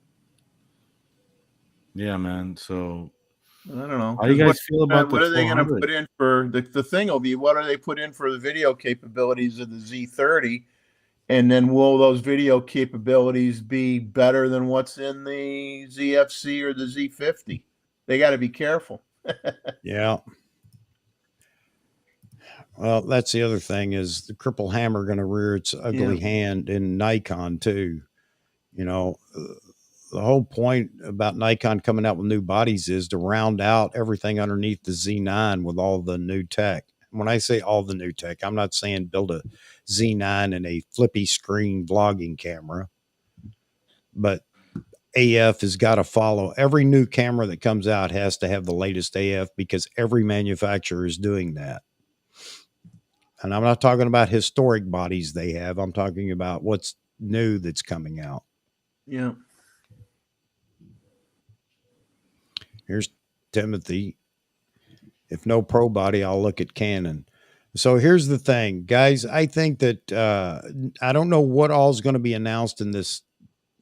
Yeah, man. So I don't know. How do you guys feel about what are they going to put in for the thing? Will be what are they put in for the video capabilities of the Z30? And then will those video capabilities be better than what's in the ZFC or the Z50? They got to be careful. Yeah. Well, that's the other thing, is the cripple hammer going to rear its ugly hand in Nikon too. The whole point about Nikon coming out with new bodies is to round out everything underneath the Z9 with all the new tech. When I say all the new tech, I'm not saying build a Z9 and a flippy screen vlogging camera, but AF has got to follow. Every new camera that comes out has to have the latest AF, because every manufacturer is doing that. And I'm not talking about historic bodies they have. I'm talking about what's new that's coming out. Yeah. Here's Timothy. If no pro body, I'll look at Canon. So here's the thing, guys. I think that I don't know what all is going to be announced in this,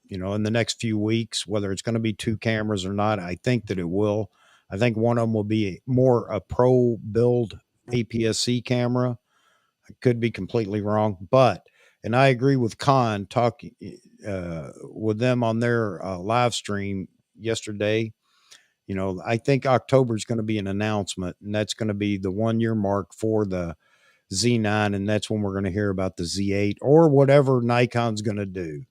in the next few weeks, whether it's going to be 2 cameras or not. I think that it will. I think one of them will be a pro build APS-C camera. I could be completely wrong, and I agree with Con talking with them on their live stream yesterday. I think October is going to be an announcement, and that's going to be the 1-year mark for the Z9, and that's when we're going to hear about the Z8 or whatever Nikon's going to do.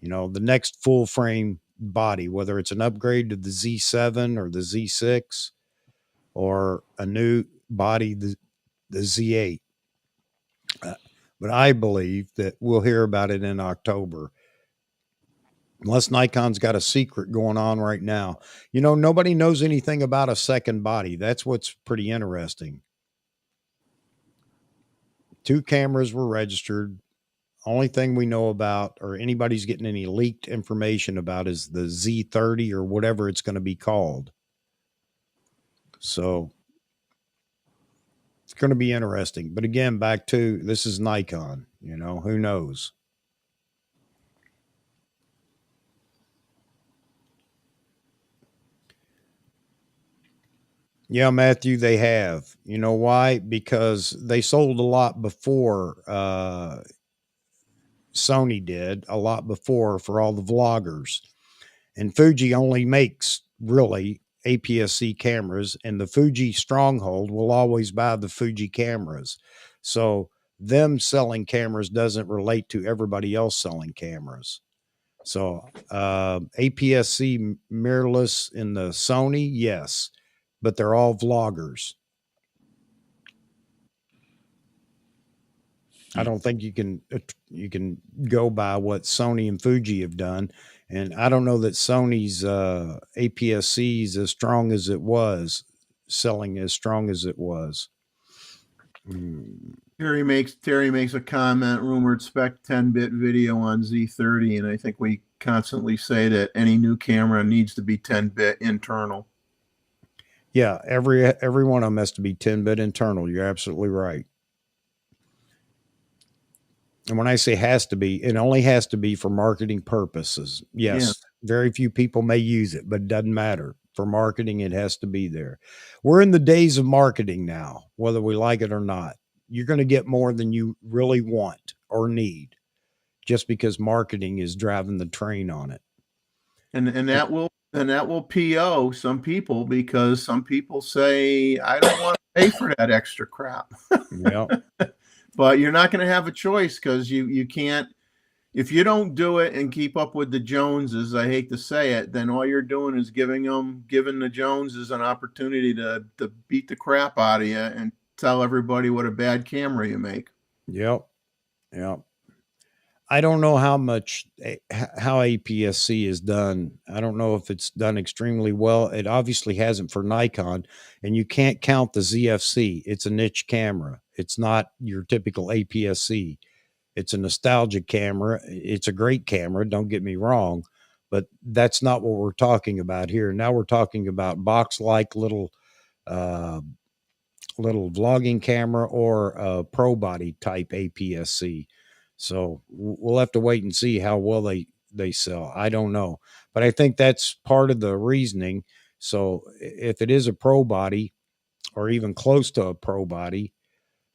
You know, the next full frame body, whether it's an upgrade to the Z7 or the Z6 or a new body, the Z8. But I believe that we'll hear about it in October. Unless Nikon's got a secret going on right now. You know, nobody knows anything about a second body. That's what's pretty interesting. 2 cameras were registered. Only thing we know about, or anybody's getting any leaked information about, is the Z30 or whatever it's going to be called. So it's going to be interesting. But again, back to, this is Nikon, you know, who knows? Yeah, Matthew, they have. You know why? Because they sold a lot before Sony did, a lot before for all the vloggers. And Fuji only makes really APS-C cameras, and the Fuji stronghold will always buy the Fuji cameras. So them selling cameras doesn't relate to everybody else selling cameras. So APS-C mirrorless in the Sony, yes, but they're all vloggers. I don't think you can go by what Sony and Fuji have done. And I don't know that Sony's APS-C is as strong as it was, selling as strong as it was. Terry makes a comment, rumored spec 10-bit video on Z30, and I think we constantly say that any new camera needs to be 10-bit internal. Yeah, every one of them has to be 10-bit internal. You're absolutely right. And when I say has to be, it only has to be for marketing purposes. Yes, very few people may use it, but it doesn't matter. For marketing, it has to be there. We're in the days of marketing now, whether we like it or not. You're going to get more than you really want or need just because marketing is driving the train on it. And that will PO some people, because some people say, I don't want to pay for that extra crap. Yeah. But you're not going to have a choice, because you can't, if you don't do it and keep up with the Joneses, I hate to say it, then all you're doing is giving the Joneses an opportunity to beat the crap out of you and tell everybody what a bad camera you make. Yep. Yep. I don't know how APS-C is done. I don't know if it's done extremely well. It obviously hasn't for Nikon, and you can't count the ZFC. It's a niche camera. It's not your typical APS-C. It's a nostalgic camera. It's a great camera, don't get me wrong, but that's not what we're talking about here. Now we're talking about box-like little vlogging camera or a pro body type APS-C. So we'll have to wait and see how well they sell. I don't know, but I think that's part of the reasoning. So if it is a pro body or even close to a pro body,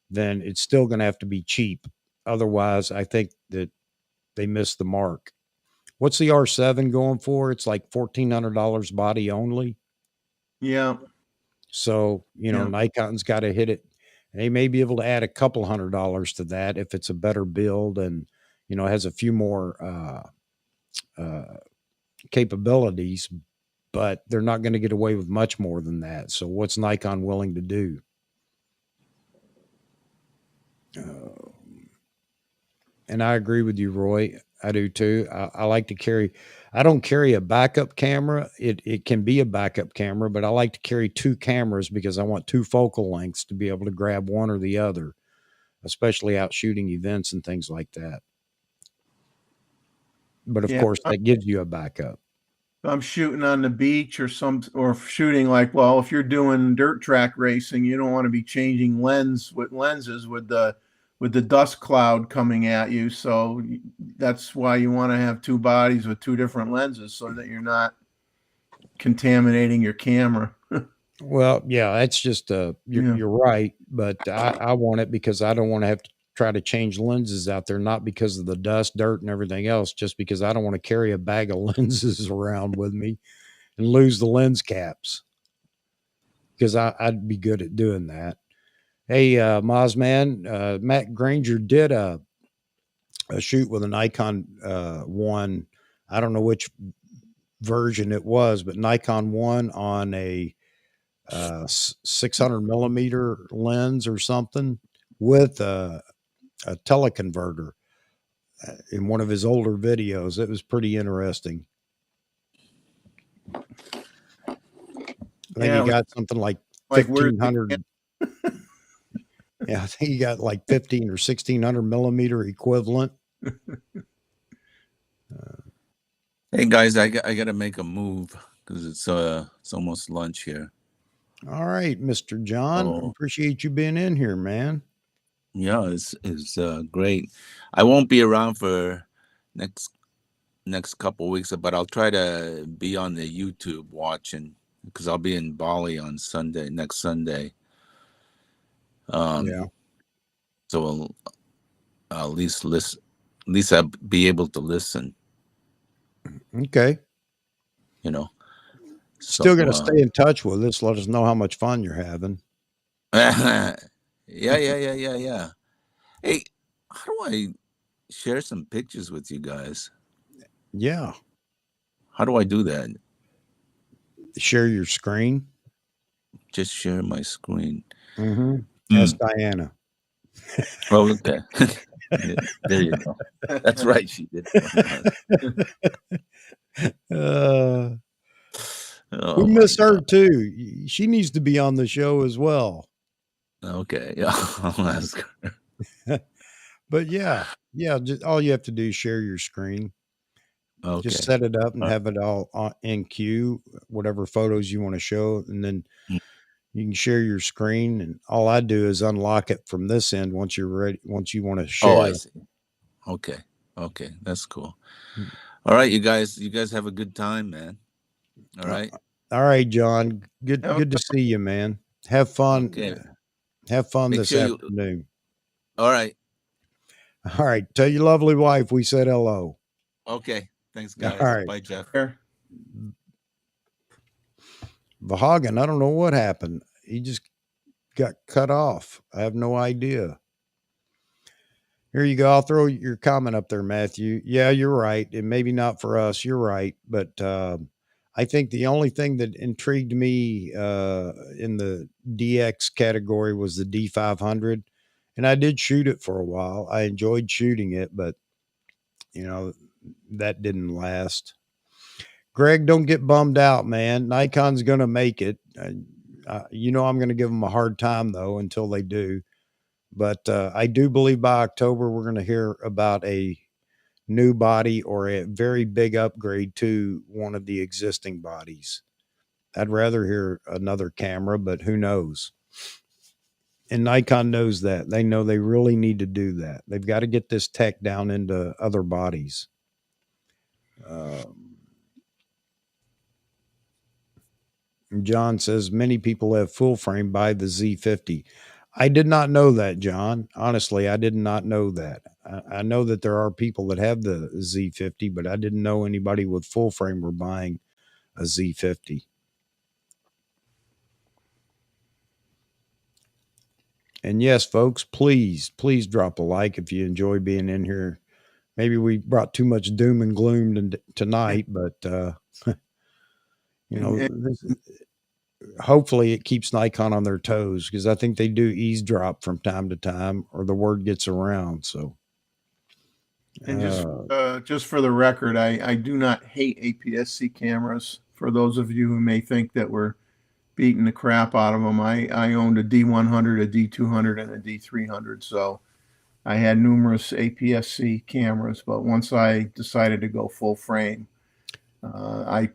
then it's still going to have to be cheap. Otherwise, I think that they missed the mark. What's the R7 going for? It's like $1,400 body only. Yeah. So, you know, Nikon's got to hit it. They may be able to add a couple $100 to that if it's a better build and, you know, has a few more capabilities, but they're not going to get away with much more than that. So what's Nikon willing to do? And I agree with you, Roy. I do too. I like to carry, I don't carry a backup camera. It can be a backup camera, but I like to carry 2 cameras because I want 2 focal lengths to be able to grab one or the other, especially out shooting events and things like that. But of course, that gives you a backup. I'm shooting on the beach or shooting like, well, if you're doing dirt track racing, you don't want to be changing lenses with the dust cloud coming at you. So that's why you want to have 2 bodies with 2 different lenses so that you're not contaminating your camera. Well, yeah, that's just you're right, but I want it because I don't want to have to try to change lenses out there, not because of the dust, dirt, and everything else, just because I don't want to carry a bag of lenses around with me and lose the lens caps, because I'd be good at doing that. Hey, Mozman, Matt Granger did a shoot with a Nikon one. I don't know which version it was, but Nikon one on a 600 millimeter lens or something with a teleconverter in one of his older videos. It was pretty interesting. I think he got something like 1,500. Yeah, I think he got like 15 or 1,600 millimeter equivalent. Hey guys, I got to make a move because it's almost lunch here. All right, Mr. John, appreciate you being in here, man. Yeah, it's great. I won't be around for next couple of weeks, but I'll try to be on the YouTube watching because I'll be in Bali on next Sunday. Yeah. So I'll at least listen. At least I'll be able to listen. Okay. You know. Still got to stay in touch with us. Let us know how much fun you're having. Yeah. Hey, how do I share some pictures with you guys? Yeah. How do I do that? Share your screen. Just share my screen. Ask Diana. Oh, okay. There you go. That's right. She did. We miss her too. She needs to be on the show as well. Okay. Yeah. I'll ask her. But yeah. Just all you have to do is share your screen. Okay. Just set it up and have it all in queue, whatever photos you want to show, and then you can share your screen. And all I do is unlock it from this end once you're ready. Once you want to share. Oh, I see. Okay, that's cool. All right, you guys have a good time, man. All right. All right, John. Good to see you, man. Have fun. Okay. Have fun this afternoon. All right. All right. Tell your lovely wife we said hello. Okay. Thanks, guys. All right. Bye, Jeff. Vahagan, I don't know what happened. He just got cut off. I have no idea. Here you go. I'll throw your comment up there, Matthew. Yeah, you're right. And maybe not for us. You're right. But I think the only thing that intrigued me in the DX category was the D500. And I did shoot it for a while. I enjoyed shooting it, but, that didn't last. Greg, don't get bummed out, man. Nikon's going to make it. I'm going to give them a hard time, though, until they do. But I do believe by October, we're going to hear about a new body or a very big upgrade to one of the existing bodies. I'd rather hear another camera, but who knows? And Nikon knows that. They know they really need to do that. They've got to get this tech down into other bodies. John says many people have full frame by the Z50. I did not know that, John. Honestly, I did not know that. I know that there are people that have the Z50, but I didn't know anybody with full frame were buying a Z50. And yes, folks, please drop a like if you enjoy being in here. Maybe we brought too much doom and gloom tonight, but hopefully it keeps Nikon on their toes, because I think they do eavesdrop from time to time, or the word gets around. So, and just for the record, I do not hate APS-C cameras. For those of you who may think that we're beating the crap out of them, I owned a D100, a D200, and a D300. So I had numerous APS-C cameras, but once I decided to go full frame, I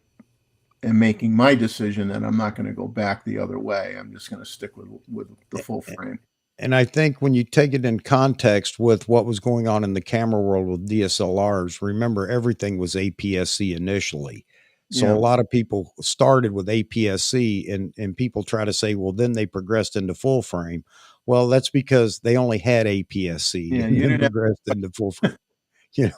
am making my decision that I'm not going to go back the other way. I'm just going to stick with the full frame. And I think when you take it in context with what was going on in the camera world with DSLRs, remember everything was APS-C initially. So a lot of people started with APS-C, and people try to say, well, then they progressed into full frame. Well, that's because they only had APS-C and then progressed into full frame. You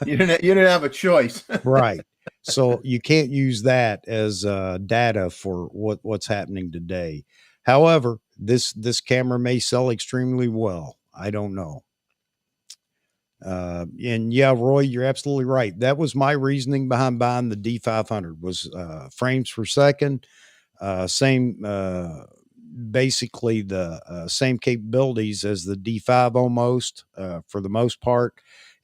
didn't have a choice. Right. So you can't use that as data for what's happening today. However, this camera may sell extremely well. I don't know. And yeah, Roy, you're absolutely right. That was my reasoning behind buying the D500 was frames per second, same basically the same capabilities as the D5 almost for the most part,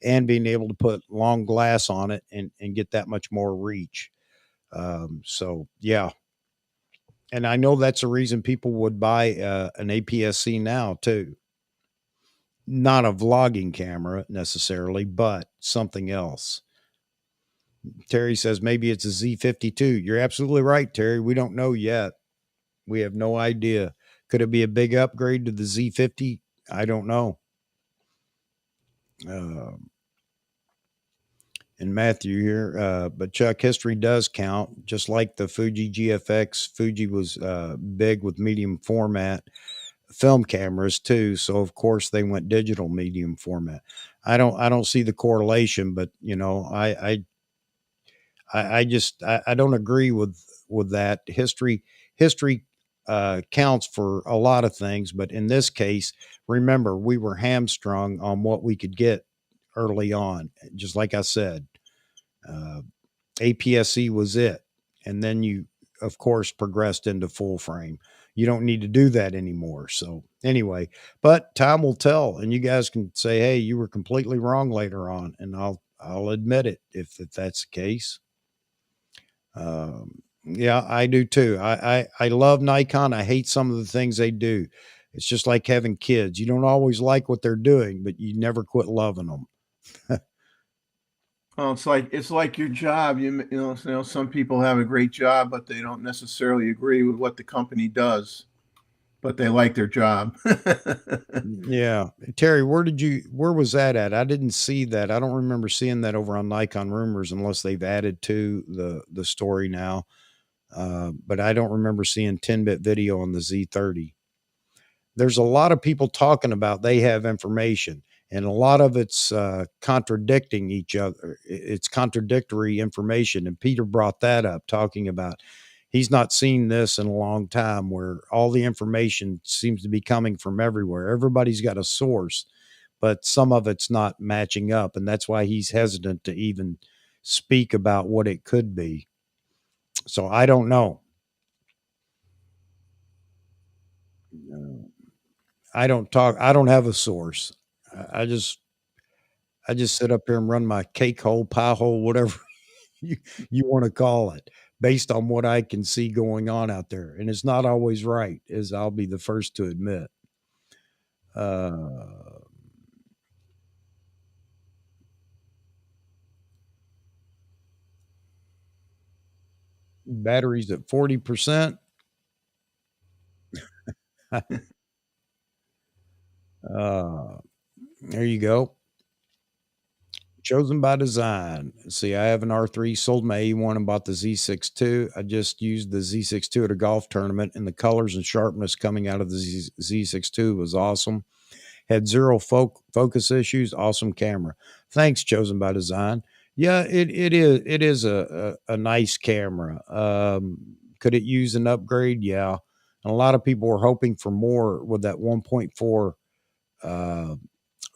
and being able to put long glass on it and get that much more reach. So yeah, and I know that's a reason people would buy an APS-C now too. Not a vlogging camera necessarily, but something else. Terry says maybe it's a Z52. You're absolutely right, Terry. We don't know yet. We have no idea. Could it be a big upgrade to the Z50? I don't know. And Matthew here, but Chuck, history does count. Just like the Fuji GFX, Fuji was big with medium format film cameras too. So of course they went digital medium format. I don't see the correlation, but you know, I don't agree with that. History counts for a lot of things, but in this case, remember we were hamstrung on what we could get early on. Just like I said, APS-C was it, and then you of course progressed into full frame. You don't need to do that anymore. So anyway, but time will tell, and you guys can say, "Hey, you were completely wrong" later on, and I'll admit it if that's the case. Yeah, I do too. I love Nikon. I hate some of the things they do. It's just like having kids. You don't always like what they're doing, but you never quit loving them. Well, it's like your job. You know, some people have a great job, but they don't necessarily agree with what the company does, but they like their job. Yeah. Terry, where was that at? I didn't see that. I don't remember seeing that over on Nikon Rumors unless they've added to the story now. But I don't remember seeing 10-bit video on the Z30. There's a lot of people talking about they have information, and a lot of it's contradicting each other. It's contradictory information. And Peter brought that up, talking about he's not seen this in a long time where all the information seems to be coming from everywhere. Everybody's got a source, but some of it's not matching up. And that's why he's hesitant to even speak about what it could be. So I don't know. I don't talk. I don't have a source. I just sit up here and run my cake hole, pie hole, whatever you want to call it, based on what I can see going on out there. And it's not always right, as I'll be the first to admit. Batteries at 40%. There you go. Chosen by design. See, I have an R3, sold my A1 and bought the Z6 II. I just used the Z6 II at a golf tournament, and the colors and sharpness coming out of the Z6 II was awesome. Had zero focus issues. Awesome camera. Thanks, Chosen by Design. Yeah, it is a nice camera. Could it use an upgrade? Yeah. And a lot of people were hoping for more with that 1.4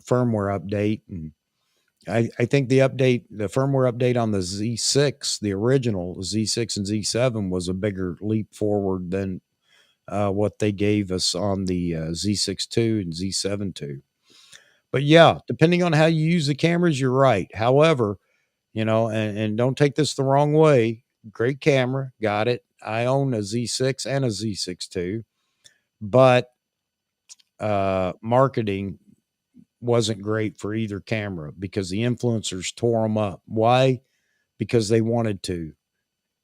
firmware update. And I think the firmware update on the Z6, the original Z6 and Z7 was a bigger leap forward than what they gave us on the Z6 II and Z7 II. But yeah, depending on how you use the cameras, you're right. However, you know, and don't take this the wrong way. Great camera, got it. I own a Z6 and a Z6 II, but marketing wasn't great for either camera because the influencers tore them up. Why? Because they wanted to.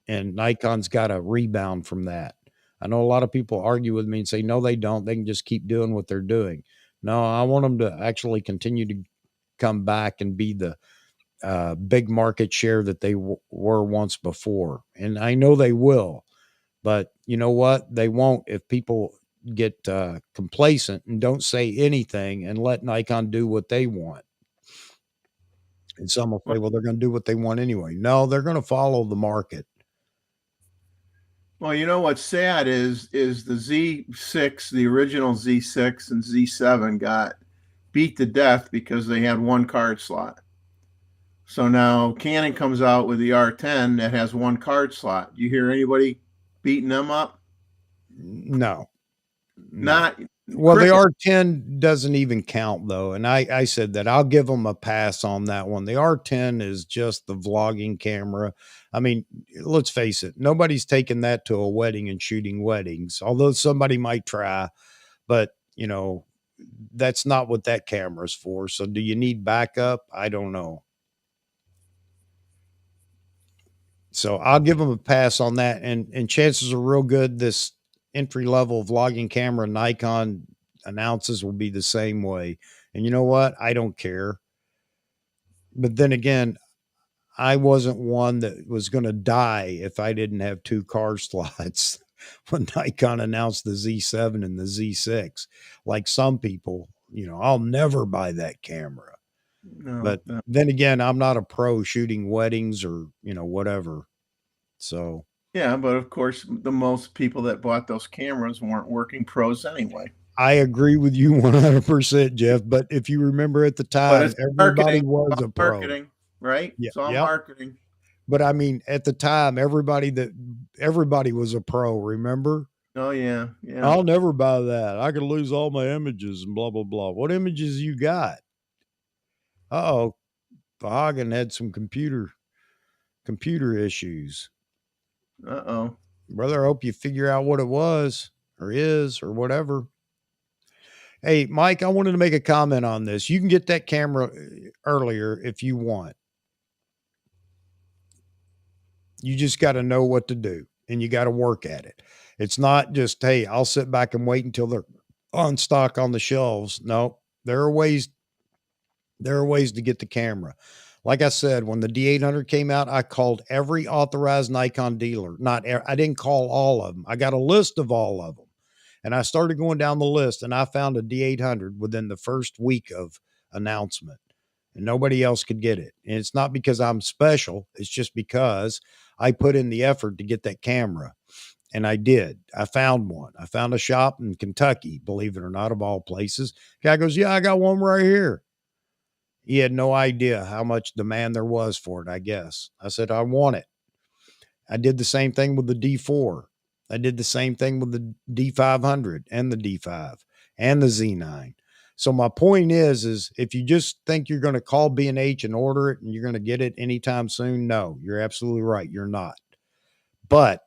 And Nikon's got a rebound from that. I know a lot of people argue with me and say, no, they don't. They can just keep doing what they're doing. No, I want them to actually continue to come back and be the big market share that they were once before. And I know they will, but you know what? They won't if people get complacent and don't say anything and let Nikon do what they want. And some will say, well, they're going to do what they want anyway. No, they're going to follow the market. Well, you know what's sad is the Z6, the original Z6 and Z7 got beat to death because they had one card slot. So now Canon comes out with the R10 that has one card slot. You hear anybody beating them up? No. Not well, the cricket. R10 doesn't even count though. And I said that I'll give them a pass on that one. The R10 is just the vlogging camera. I mean, let's face it, nobody's taking that to a wedding and shooting weddings, although somebody might try, but you know, that's not what that camera's for. So do you need backup? I don't know. So I'll give them a pass on that. And chances are real good this entry level vlogging camera Nikon announces will be the same way. And you know what? I don't care. But then again, I wasn't one that was going to die if I didn't have two car slots when Nikon announced the Z7 and the Z6. Like some people, you know, I'll never buy that camera. No, But no. then again, I'm not a pro shooting weddings or, you know, whatever. So Yeah, but of course, the most people that bought those cameras weren't working pros anyway. I agree with you 100%, Jeff. But if you remember at the But time, it's everybody marketing, was a pro. marketing, right? Yeah, It's all yeah. marketing. But I mean, at the time, everybody was a pro. Remember? Oh yeah, yeah. I'll never buy that. I could lose all my images and blah blah blah. What images you got? Oh, Hagen had some computer issues. Uh-oh. Brother, I hope you figure out what it was or is or whatever. Hey, Mike, I wanted to make a comment on this. You can get that camera earlier if you want. You just got to know what to do and you got to work at it. It's not just, hey, I'll sit back and wait until they're on stock on the shelves. No, there are ways to get the camera. Like I said, when the D800 came out, I called every authorized Nikon dealer. I didn't call all of them. I got a list of all of them. And I started going down the list and I found a D800 within the first week of announcement and nobody else could get it. And it's not because I'm special. It's just because I put in the effort to get that camera. And I did. I found one. I found a shop in Kentucky, believe it or not, of all places. Guy goes, yeah, I got one right here. He had no idea how much demand there was for it, I guess. I said, I want it. I did the same thing with the D4. I did the same thing with the D500 and the D5 and the Z9. So my point is if you just think you're going to call B&H and order it and you're going to get it anytime soon, no, you're absolutely right. You're not. But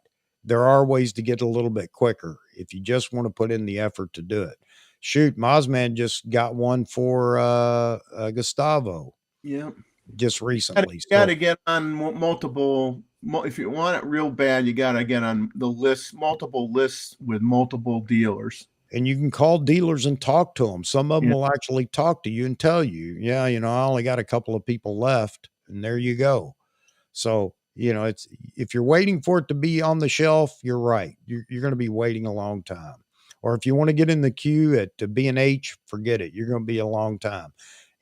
there are ways to get a little bit quicker if you just want to put in the effort to do it. Shoot, Mozman just got one for Gustavo. Yeah. Just recently. You got to get on multiple. If you want it real bad, you got to get on the list, multiple lists with multiple dealers. And you can call dealers and talk to them. Some of them will actually talk to you and tell you, yeah, you know, I only got a couple of people left, and there you go. So, you know, it's if you're waiting for it to be on the shelf, you're right. You're going to be waiting a long time. Or if you want to get in the queue at B&H, forget it. You're going to be a long time.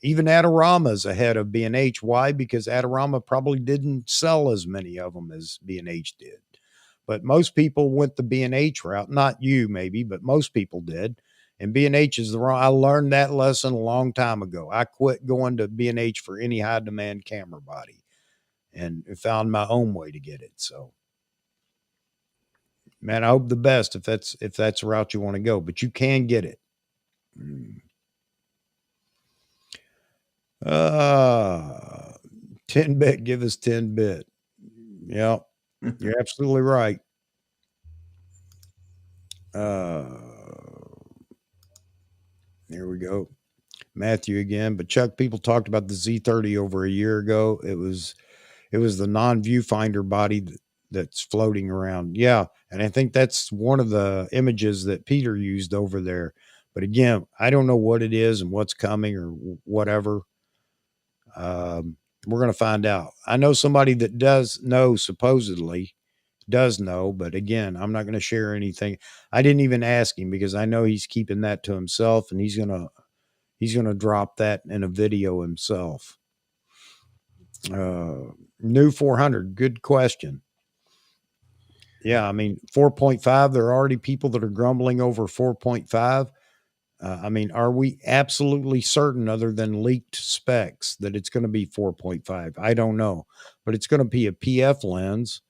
Even Adorama's ahead of B&H. Why? Because Adorama probably didn't sell as many of them as B&H did. But most people went the B&H route. Not you, maybe, but most people did. And B&H is the wrong. I learned that lesson a long time ago. I quit going to B&H for any high demand camera body and found my own way to get it. So, man, I hope the best if that's the route you want to go, but you can get it. 10-bit, give us 10-bit. Yep. You're absolutely right. Here we go. Matthew again. But Chuck, people talked about the Z30 over a year ago. It was the non-viewfinder body that's floating around. Yeah. And I think that's one of the images that Peter used over there. But again, I don't know what it is and what's coming or whatever. We're going to find out. I know somebody that does know, supposedly does know, but again, I'm not going to share anything. I didn't even ask him because I know he's keeping that to himself and he's going to drop that in a video himself. New 400. Good question. Yeah, I mean 4.5. There are already people that are grumbling over 4.5. I mean, are we absolutely certain, other than leaked specs, that it's going to be 4.5? I don't know, but it's going to be a PF lens,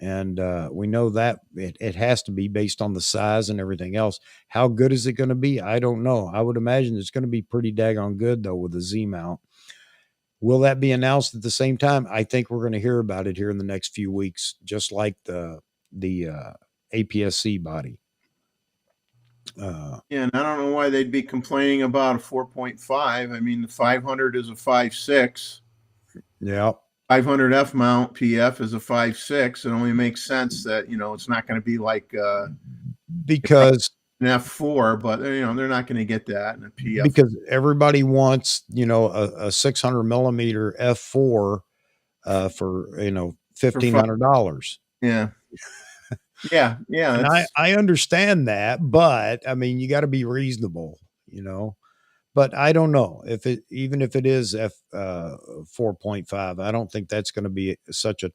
and we know that it has to be based on the size and everything else. How good is it going to be? I don't know. I would imagine it's going to be pretty daggone good, though, with a Z mount. Will that be announced at the same time? I think we're going to hear about it here in the next few weeks, just like the APSC body. Yeah, and I don't know why they'd be complaining about a 4.5. I mean, the 500 is a 5.6. Yeah. 500 F mount PF is a 5.6. It only makes sense that, it's not going to be like because an F4, but they're not going to get that in a PF. Because everybody wants, a 600 millimeter F4 for $1,500. Yeah. Yeah. And I understand that, but I mean, you got to be reasonable, but I don't know even if it is F 4.5, I don't think that's going to be such a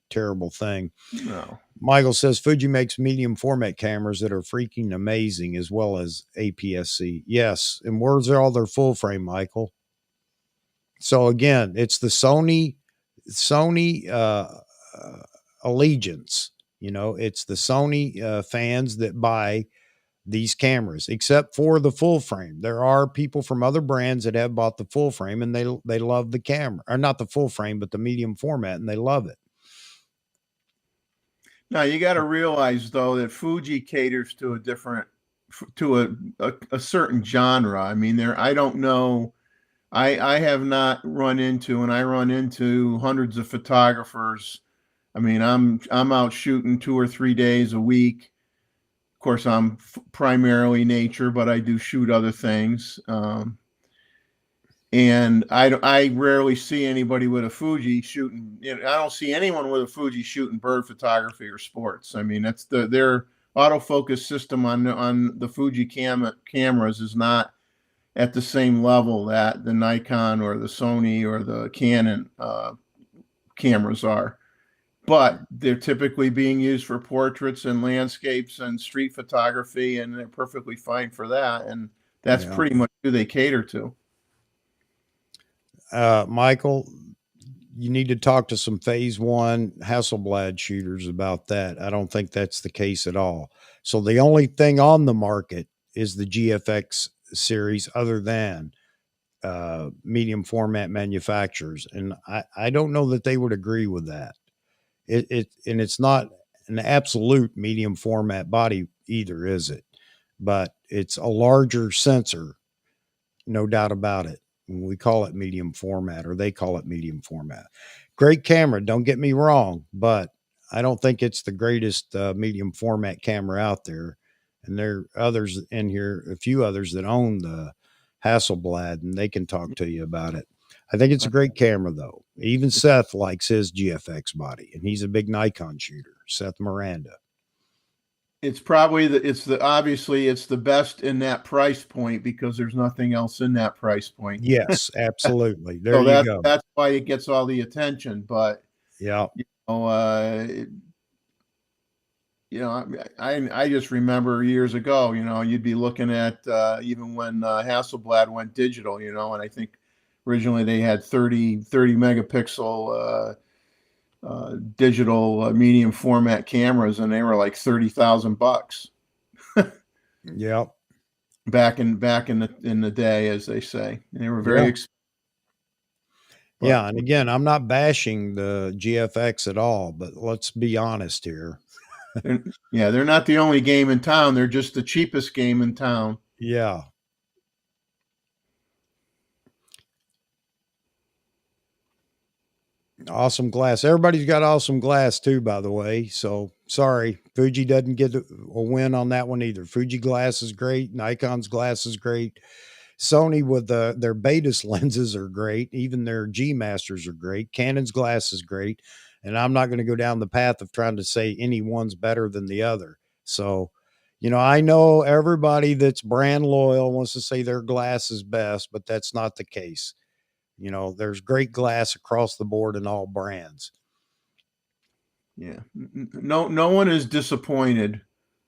terrible thing. No. Michael says Fuji makes medium format cameras that are freaking amazing, as well as APS-C. Yes. And where's all their full frame, Michael? So again, it's the Sony allegiance. It's the Sony fans that buy these cameras, except for the full frame. There are people from other brands that have bought the full frame, and they love the camera, or not the full frame, but the medium format, and they love it. Now you got to realize, though, that Fuji caters to a certain genre. I mean, I don't know. I have not run into, and I run into hundreds of photographers. I mean, I'm out shooting 2 or 3 days a week. Of course, I'm primarily nature, but I do shoot other things. And I rarely see anybody with a Fuji shooting. I don't see anyone with a Fuji shooting bird photography or sports. I mean, that's their autofocus system on the Fuji cameras is not at the same level that the Nikon or the Sony or the Canon cameras are. But they're typically being used for portraits and landscapes and street photography, and they're perfectly fine for that. And that's pretty much who they cater to. Michael, you need to talk to some Phase 1 Hasselblad shooters about that. I don't think that's the case at all. So the only thing on the market is the GFX series, other than medium format manufacturers. And I don't know that they would agree with that. And it's not an absolute medium format body either, is it? But it's a larger sensor, no doubt about it. We call it medium format, or they call it medium format. Great camera, don't get me wrong, but I don't think it's the greatest medium format camera out there. And there are others in here, a few others that own the Hasselblad, and they can talk to you about it. I think it's a great camera, though. Even Seth likes his GFX body, and he's a big Nikon shooter, Seth Miranda. It's probably obviously it's the best in that price point, because there's nothing else in that price point. Yes, absolutely. There you go. That's why it gets all the attention. But yeah, I just remember years ago, you'd be looking at even when Hasselblad went digital, and I think originally they had 30 megapixel digital medium format cameras, and they were like $30,000. Yeah. Back in the day, as they say, and they were very expensive. Yeah, and again, I'm not bashing the GFX at all, but let's be honest here. They're not the only game in town. They're just the cheapest game in town. Yeah. Awesome glass. Everybody's got awesome glass too, by the way. So sorry, Fuji doesn't get a win on that one either. Fuji glass is great. Nikon's glass is great. Sony with their Betas lenses are great. Even their G Masters are great. Canon's glass is great. And I'm not going to go down the path of trying to say any one's better than the other. So, I know everybody that's brand loyal wants to say their glass is best, but that's not the case. There's great glass across the board in all brands. Yeah. No one is disappointed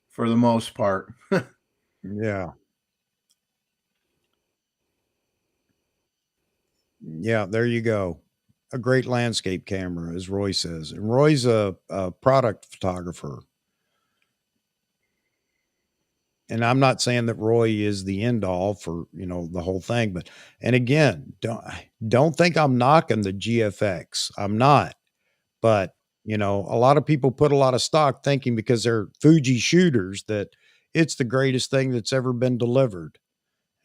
for the most part. Yeah. Yeah, there you go. A great landscape camera, as Roy says. And Roy's a product photographer. And I'm not saying that Roy is the end all for, the whole thing, but, and again, don't think I'm knocking the GFX. I'm not, but a lot of people put a lot of stock thinking because they're Fuji shooters that it's the greatest thing that's ever been delivered.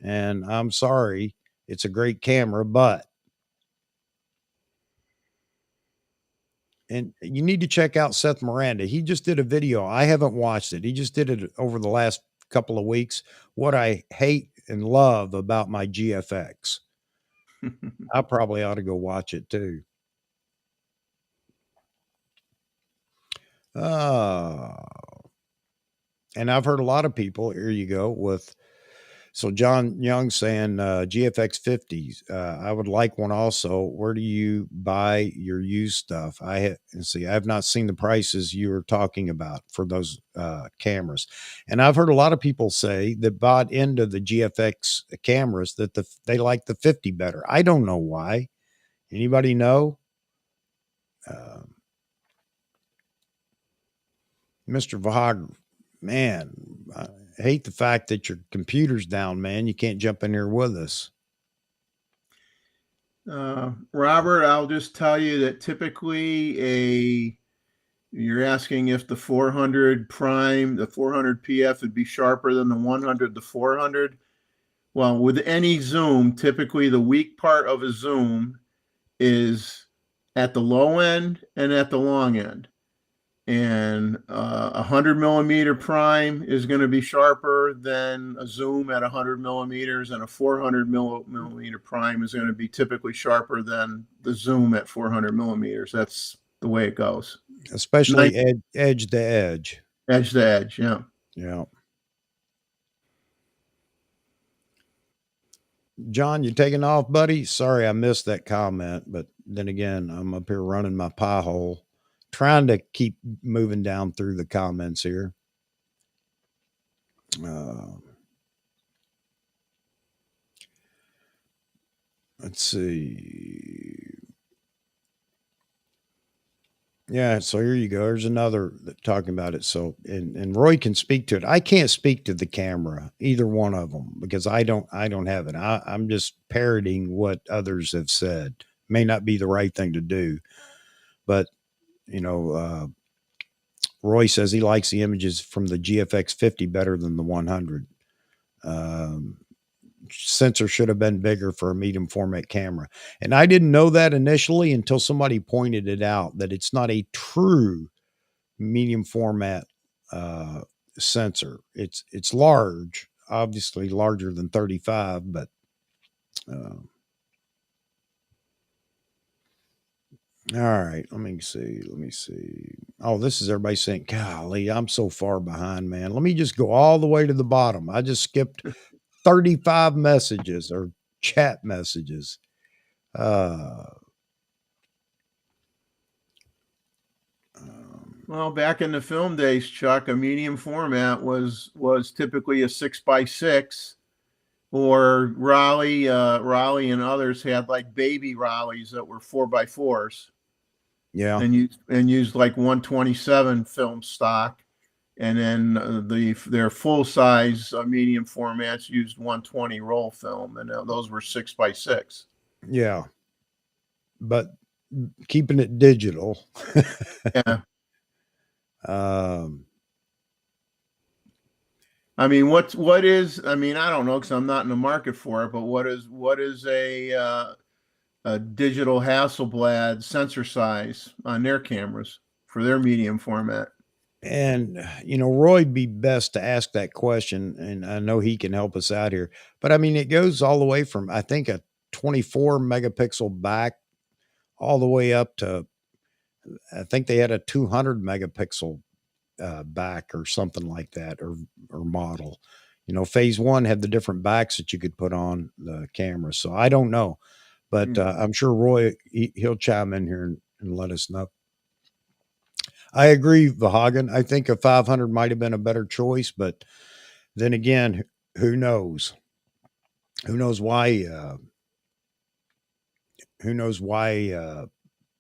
And I'm sorry, it's a great camera, but, and you need to check out Seth Miranda. He just did a video. I haven't watched it. He just did it over the last couple of weeks. What I hate and love about my GFX. I probably ought to go watch it too. And I've heard a lot of people, here you go, so John Young saying GFX 50s. I would like one also. Where do you buy your used stuff? I have not seen the prices you were talking about for those cameras. And I've heard a lot of people say that bought into the GFX cameras that they like the 50 better. I don't know why. Anybody know? Mr. Vahag, man, I hate the fact that your computer's down, man. You can't jump in here with us. Robert, I'll just tell you that typically you're asking if the 400 prime, the 400 PF would be sharper than the 100 to 400. Well, with any zoom, typically the weak part of a zoom is at the low end and at the long end. And 100 millimeter prime is going to be sharper than a zoom at 100 millimeters, and a 400 millimeter prime is going to be typically sharper than the zoom at 400 millimeters. That's the way it goes. Especially edge to edge. Edge to edge, yeah. Yeah. John, you taking off, buddy? Sorry I missed that comment, but then again, I'm up here running my pie hole, trying to keep moving down through the comments here. Let's see. Yeah, so here you go. There's another talking about it. So, and Roy can speak to it. I can't speak to the camera, either one of them, because I don't have it. I'm just parroting what others have said. May not be the right thing to do, but Roy says he likes the images from the GFX 50 better than the 100. Sensor should have been bigger for a medium format camera. And I didn't know that initially until somebody pointed it out, that it's not a true medium format sensor. It's large, obviously larger than 35, but all right, let me see. Oh, this is everybody saying, golly, I'm so far behind, man. Let me just go all the way to the bottom. I just skipped 35 messages or chat messages. Well, back in the film days, Chuck, a medium format was typically a 6x6, or Raleigh and others had like baby Raleighs that were 4x4s. Yeah, and used like 127 film stock, and then their full size medium formats used 120 roll film, and those were 6x6. Yeah, but keeping it digital. Yeah. I mean, what is? I mean, I don't know, because I'm not in the market for it. But what is a digital Hasselblad sensor size on their cameras for their medium format? And, Roy'd be best to ask that question, and I know he can help us out here. But, I mean, it goes all the way from, I think, a 24 megapixel back all the way up to, I think they had a 200 megapixel back or something like that, or model. Phase one had the different backs that you could put on the camera. So I don't know. But I'm sure Roy, he'll chime in here and let us know. I agree, Vahagan. I think a 500 might have been a better choice, but then again, who knows? Who knows why? Who knows why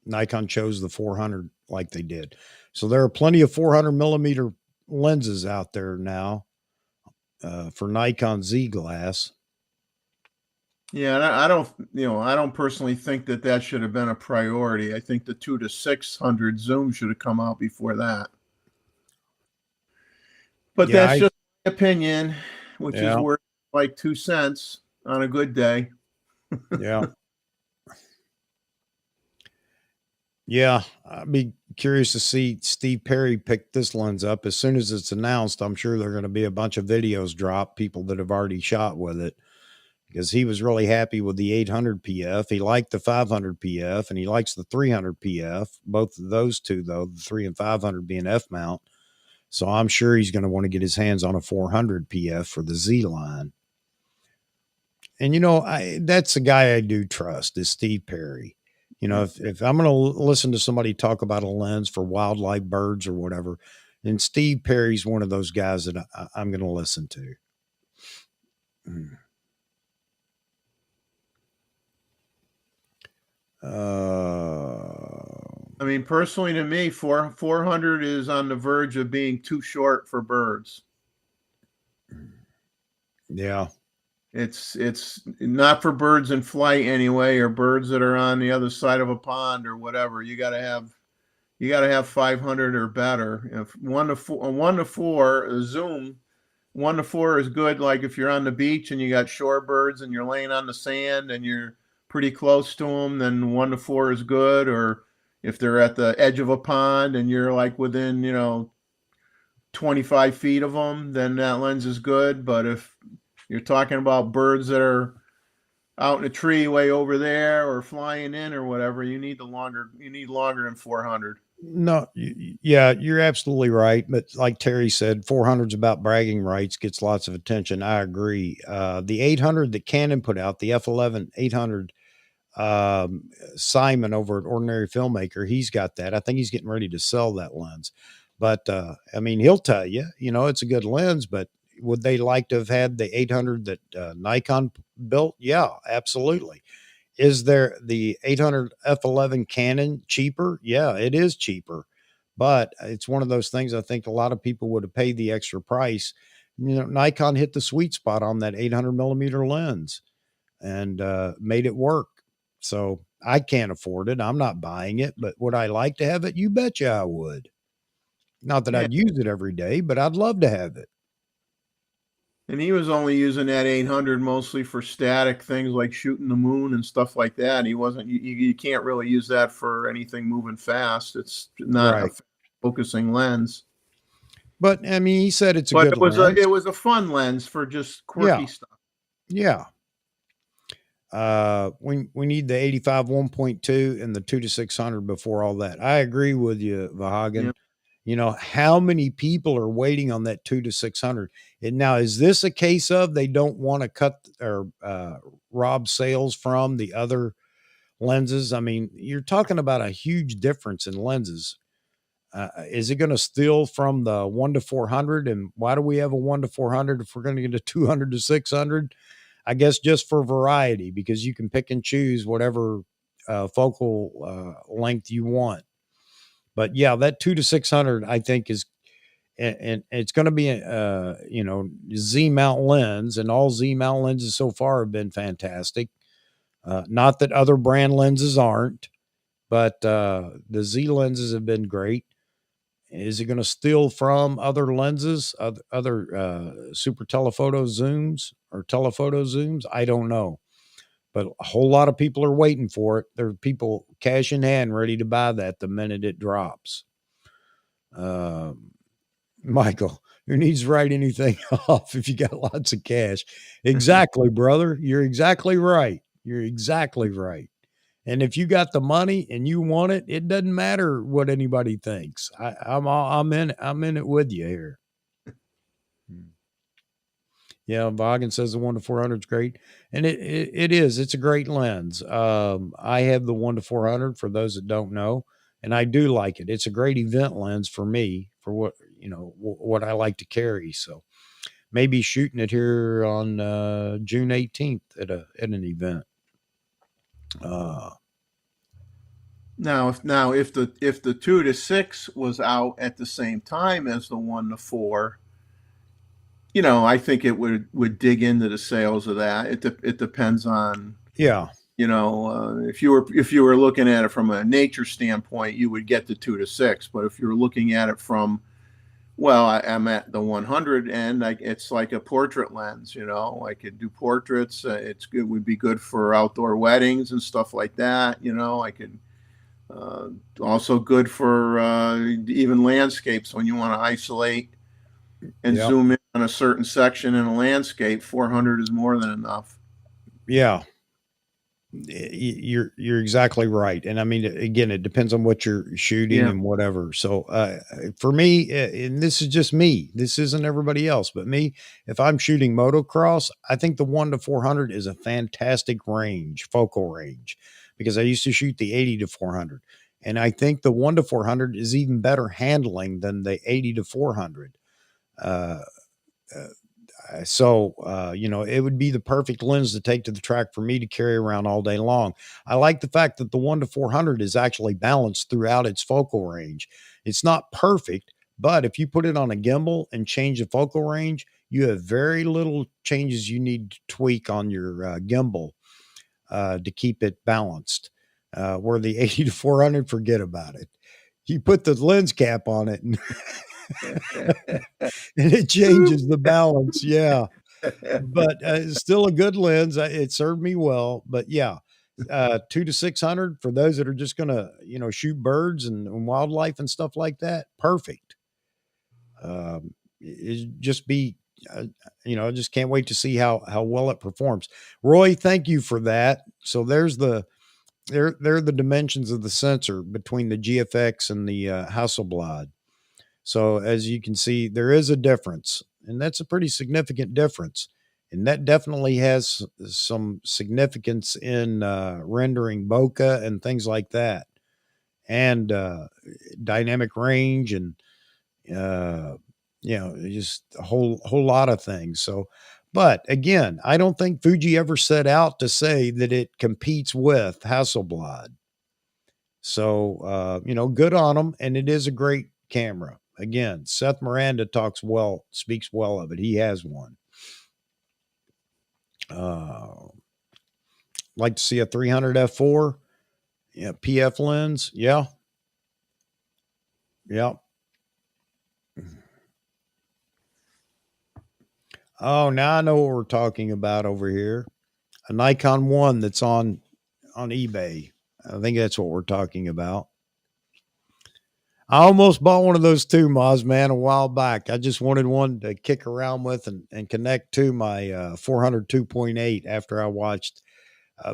Nikon chose the 400 like they did? So there are plenty of 400 millimeter lenses out there now for Nikon Z glass. Yeah, and I don't, I don't personally think that should have been a priority. I think the 2 to 600 zoom should have come out before that. But Yeah, that's just my opinion, which is yeah, worth like 2 cents on a good day. yeah, yeah. I'd be curious to see Steve Perry pick this lens up as soon as it's announced. I'm sure there are going to be a bunch of videos dropped, people that have already shot with it, because he was really happy with the 800 PF. He liked the 500 PF, and he likes the 300 PF. Both of those two, though, the 3 and 500 being F mount. So I'm sure he's going to want to get his hands on a 400 PF for the Z line. And, that's the guy I do trust is Steve Perry. If I'm going to listen to somebody talk about a lens for wildlife, birds, or whatever, then Steve Perry's one of those guys that I'm going to listen to. I mean, personally, to me, 400 is on the verge of being too short for birds. Yeah. It's not for birds in flight anyway, or birds that are on the other side of a pond or whatever. You got to have 500 or better. If 1 to 4 a zoom, 1 to 4 is good. Like if you're on the beach and you got shorebirds and you're laying on the sand and you're pretty close to them, then 1 to 4 is good. Or if they're at the edge of a pond and you're like within 25 feet of them, then that lens is good. But if you're talking about birds that are out in a tree way over there or flying in or whatever, you need longer than 400. No, yeah, you're absolutely right. But like Terry said, 400's about bragging rights, gets lots of attention. I agree. The 800 that Canon put out, the F11 800, Simon over at Ordinary Filmmaker, he's got that. I think he's getting ready to sell that lens. But I mean, he'll tell you, it's a good lens, but would they like to have had the 800 that Nikon built? Yeah, absolutely. Is there the 800 F11 Canon cheaper? Yeah, it is cheaper, but it's one of those things I think a lot of people would have paid the extra price. Nikon hit the sweet spot on that 800 millimeter lens and made it work. So I can't afford it. I'm not buying it, but would I like to have it? You betcha I would. Not that Yeah. I'd use it every day, but I'd love to have it. And he was only using that 800 mostly for static things like shooting the moon and stuff like that. He wasn't, you can't really use that for anything moving fast. It's not Right. a focusing lens. But I mean, he said it's a But good lens. it was a fun lens for just quirky stuff. Yeah. We need the 85 1.2 and the 2 to 600 before all that. I agree with you, Vahagan. Yeah. How many people are waiting on that 2 to 600? And now, is this a case of they don't want to cut or rob sales from the other lenses? I mean, you're talking about a huge difference in lenses. Is it going to steal from the 1 to 400? And why do we have a 1 to 400 if we're going to get a 200 to 600? I guess just for variety, because you can pick and choose whatever focal length you want. But yeah, that 2 to 600, I think is, and it's going to be a, Z mount lens, and all Z mount lenses so far have been fantastic. Not that other brand lenses aren't, but the Z lenses have been great. Is it going to steal from other lenses, other super telephoto zooms or telephoto zooms? I don't know. But a whole lot of people are waiting for it. There are people cash in hand ready to buy that the minute it drops. Michael, who needs to write anything off if you got lots of cash? Exactly, brother. You're exactly right. You're exactly right. And if you got the money and you want it, it doesn't matter what anybody thinks. I'm in it with you here. Yeah, Vaughan says the 1 to 400 is great, and it is. It's a great lens. I have the 1 to 400 for those that don't know, and I do like it. It's a great event lens for me, for what, what I like to carry. So maybe shooting it here on June 18th at an event. Now, if the 2-6 was out at the same time as the 1-4, I think it would dig into the sales of that. It depends on, Yeah. if you were looking at it from a nature standpoint, you would get the 2-6. But if you're looking at it from, well, I'm at the 100 end, it's like a portrait lens. I could do portraits. It would be good for outdoor weddings and stuff like that. I could. Also good for even landscapes when you want to isolate and zoom in on a certain section in a landscape. 400 is more than enough. Yeah, you're exactly right. And I mean, again, it depends on what you're shooting and whatever. So for me, and this is just me, this isn't everybody else, but me, if I'm shooting motocross, I think the 1-400 is a fantastic range, focal range, because I used to shoot the 80-400. And I think the 1-400 is even better handling than the 80-400. It would be the perfect lens to take to the track for me to carry around all day long. I like the fact that the 1-400 is actually balanced throughout its focal range. It's not perfect, but if you put it on a gimbal and change the focal range, you have very little changes you need to tweak on your gimbal to keep it balanced. Where the 80-400, forget about it. You put the lens cap on it and, and it changes the balance. Yeah. But it's still a good lens. It served me well. But yeah, 2-600 for those that are just going to, shoot birds and wildlife and stuff like that. Perfect. It just be, I just can't wait to see how well it performs. Roy, thank you for that. So there's they're the dimensions of the sensor between the GFX and the Hasselblad. So as you can see, there is a difference, and that's a pretty significant difference. And that definitely has some significance in rendering bokeh and things like that, and dynamic range, and just a whole lot of things. So, but again, I don't think Fuji ever set out to say that it competes with Hasselblad. So, good on them. And it is a great camera. Again, Seth Miranda speaks well of it. He has one. Like to see a 300 f4, PF lens. Yeah. Oh, now I know what we're talking about over here. A Nikon 1 that's on eBay. I think that's what we're talking about. I almost bought one of those too, Moz, man, a while back. I just wanted one to kick around with and connect to my 400 2.8 after I watched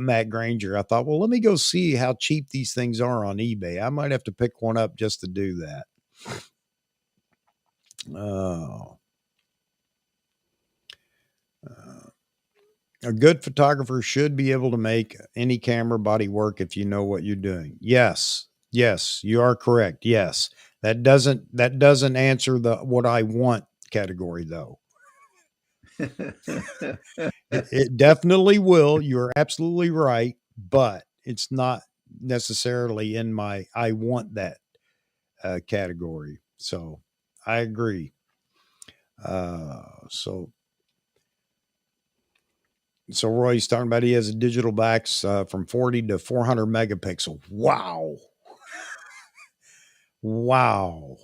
Matt Granger. I thought, well, let me go see how cheap these things are on eBay. I might have to pick one up just to do that. A good photographer should be able to make any camera body work if you know what you're doing. Yes, you are correct. Yes, that doesn't answer the what I want category though. It definitely will. You're absolutely right, but it's not necessarily in my I want that category. So I agree. So Roy's talking about he has a digital backs from 40 to 400 megapixel. Wow. Wow.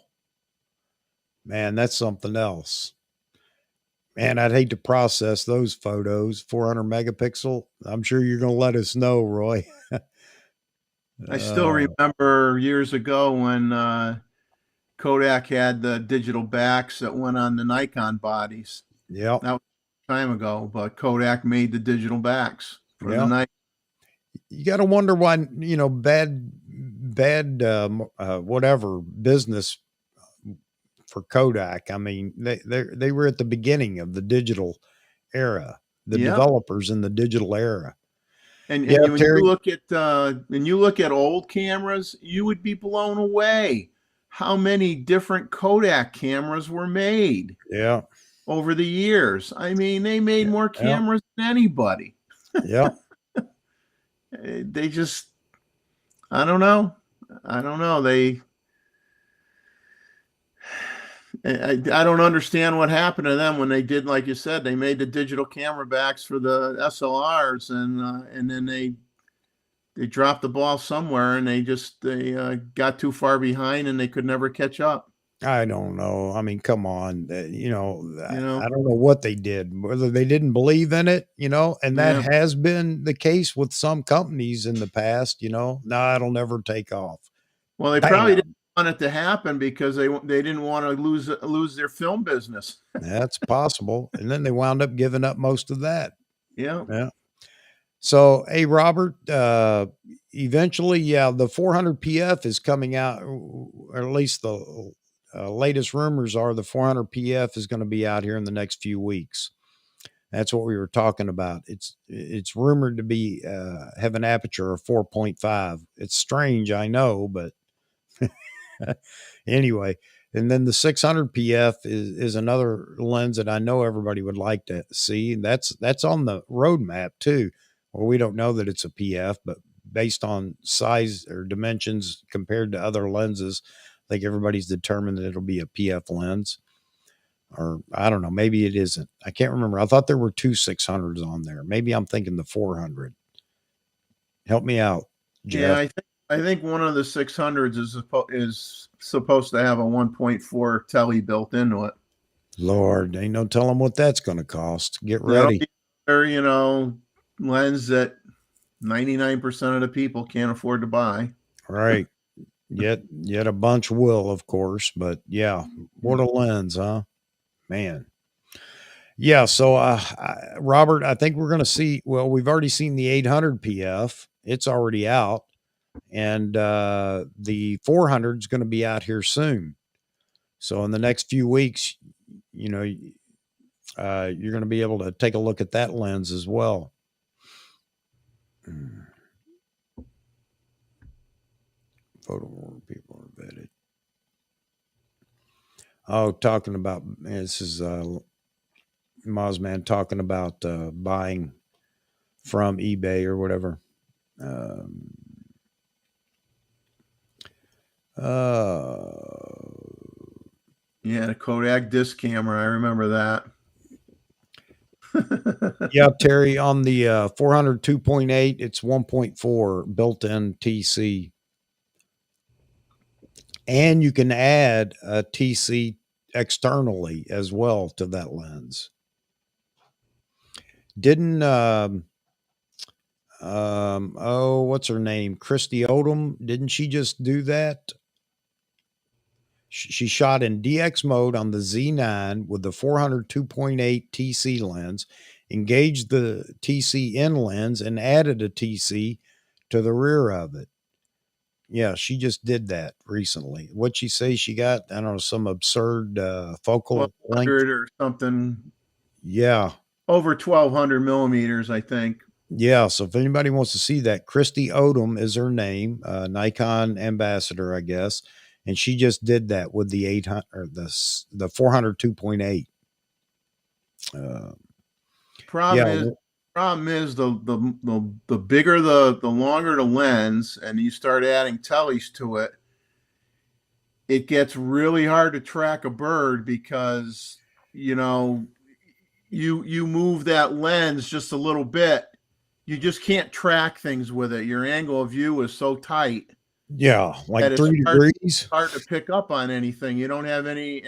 Man, that's something else. Man, I'd hate to process those photos. 400 megapixel. I'm sure you're going to let us know, Roy. I still remember years ago when Kodak had the digital backs that went on the Nikon bodies. Yeah. That was a time ago, but Kodak made the digital backs for the Nikon. You got to wonder why, bad whatever business for Kodak. I mean, they were at the beginning of the digital era, the developers in the digital era. And Yeah, when Terry. you look at old cameras, you would be blown away how many different Kodak cameras were made Yeah. over the years. I mean, they made more Yeah. cameras than anybody. Yeah. They just, I don't know. I don't understand what happened to them when they did, like you said, they made the digital camera backs for the SLRs, and then they dropped the ball somewhere, and they got too far behind, and they could never catch up. I don't know. I mean, come on. You know, I don't know what they did, whether they didn't believe in it, and that Yeah. has been the case with some companies in the past, no, it'll never take off. Well, they probably Bam. didn't want it to happen because they didn't want to lose their film business. That's possible. And then they wound up giving up most of that. Yeah. Yeah. So, hey, Robert, eventually, the 400 PF is coming out, or at least the latest rumors are the 400 PF is going to be out here in the next few weeks. That's what we were talking about. It's rumored to be have an aperture of 4.5. It's strange, I know, but anyway. And then the 600 PF is another lens that I know everybody would like to see. And that's on the roadmap too. Well, we don't know that it's a PF, but based on size or dimensions compared to other lenses, I think everybody's determined that it'll be a PF lens. Or I don't know, maybe it isn't. I can't remember. I thought there were two 600s on there. Maybe I'm thinking the 400. Help me out, Jeff. Yeah, I think one of the 600s is supposed to have a 1.4 tele built into it. Lord, ain't no telling what that's going to cost. Get That'll ready. be another, lens that 99% of the people can't afford to buy. Right. Yet a bunch will, of course, but yeah, what a lens, huh? Man. Yeah, so Robert, I think we're going to see, well, we've already seen the 800 PF. It's already out, and the 400 is going to be out here soon. So in the next few weeks, you're going to be able to take a look at that lens as well. Photo people are vetted. Oh, talking about, this is Mozman talking about buying from eBay or whatever. Yeah, the Kodak disc camera. I remember that. Yeah, Terry, on the 400 2.8, it's 1.4 built-in TC. And you can add a TC externally as well to that lens. Didn't what's her name? Christy Odom, didn't she just do that? She shot in DX mode on the Z9 with the 400 2.8 TC lens, engaged the TC in lens, and added a TC to the rear of it. Yeah, she just did that recently. What'd she say she got? I don't know, some absurd focal length or something. Yeah. Over 1,200 millimeters, I think. Yeah, so if anybody wants to see that, Christy Odom is her name, Nikon ambassador, I guess, and she just did that with the 800 or the 400 2.8. Problem is the bigger the longer the lens, and you start adding teles to it, it gets really hard to track a bird because you move that lens just a little bit, you just can't track things with it. Your angle of view is so tight. Yeah, like 3 degrees. It's hard to pick up on anything. You don't have any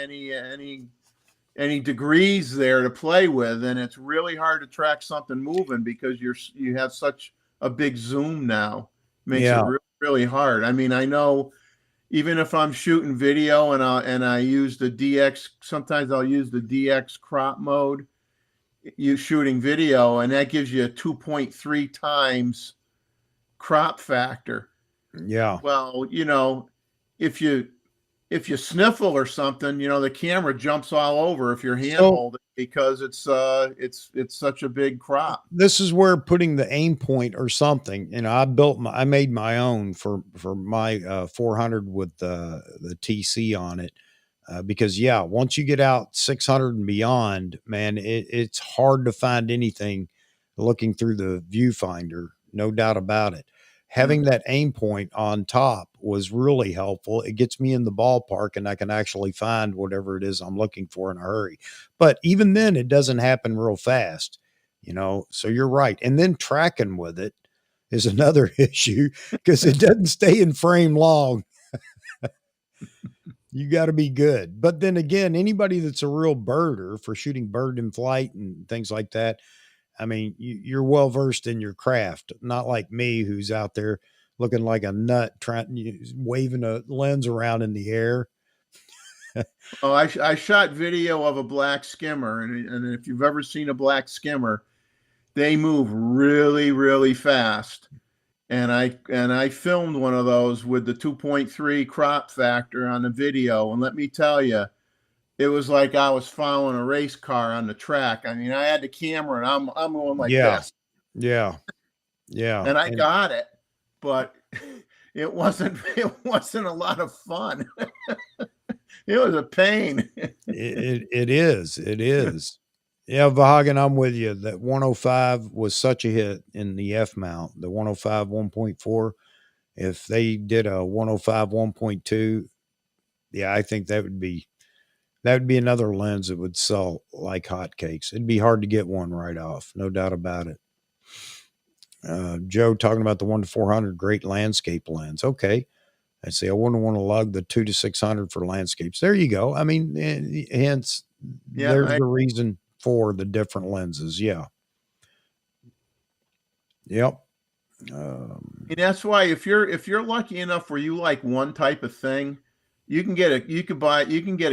degrees there to play with, and it's really hard to track something moving because you have such a big zoom now. Makes it really, really hard. I mean, I know even if I'm shooting video and I use the DX, sometimes I'll use the DX crop mode. You shooting video, and that gives you a 2.3 times crop factor. Yeah. Well, if you if you sniffle or something, you know, the camera jumps all over if you're hand So holding because it's such a big crop. this is where putting the aim point or something, you know, I made my own for my 400 with the TC on it. Because yeah, once you get out 600 and beyond, man, it's hard to find anything looking through the viewfinder, no doubt about it. Having that aim point on top was really helpful. It gets me in the ballpark and I can actually find whatever it is I'm looking for in a hurry. But even then, it doesn't happen real fast, you know. So you're right. And then tracking with it is another issue because it doesn't stay in frame long. You got to be good. But then again, anybody that's a real birder for shooting bird in flight and things like that, I mean, you're well versed in your craft, not like me who's out there looking like a nut waving a lens around in the air. Oh, I shot video of a black skimmer, and if you've ever seen a black skimmer, they move really, really fast. And I filmed one of those with the 2.3 crop factor on the video, and let me tell you, it was like I was following a race car on the track. I mean, I had the camera, and I'm going like this, Yeah. and I got it, but it wasn't a lot of fun. It was a pain. It is. Yeah, Vahagan, I'm with you. That 105 was such a hit in the F mount, the 105 1.4. If they did a 105 1.2, yeah, I think that would be another lens that would sell like hotcakes. It'd be hard to get one right off, no doubt about it. Joe talking about the 1-400, great landscape lens. Okay. I say I wouldn't want to lug the 2-600 for landscapes. There you go. I mean, hence there's the reason for the different lenses. Yeah. Yep. And that's why if you're lucky enough where you like one type of thing, you can get a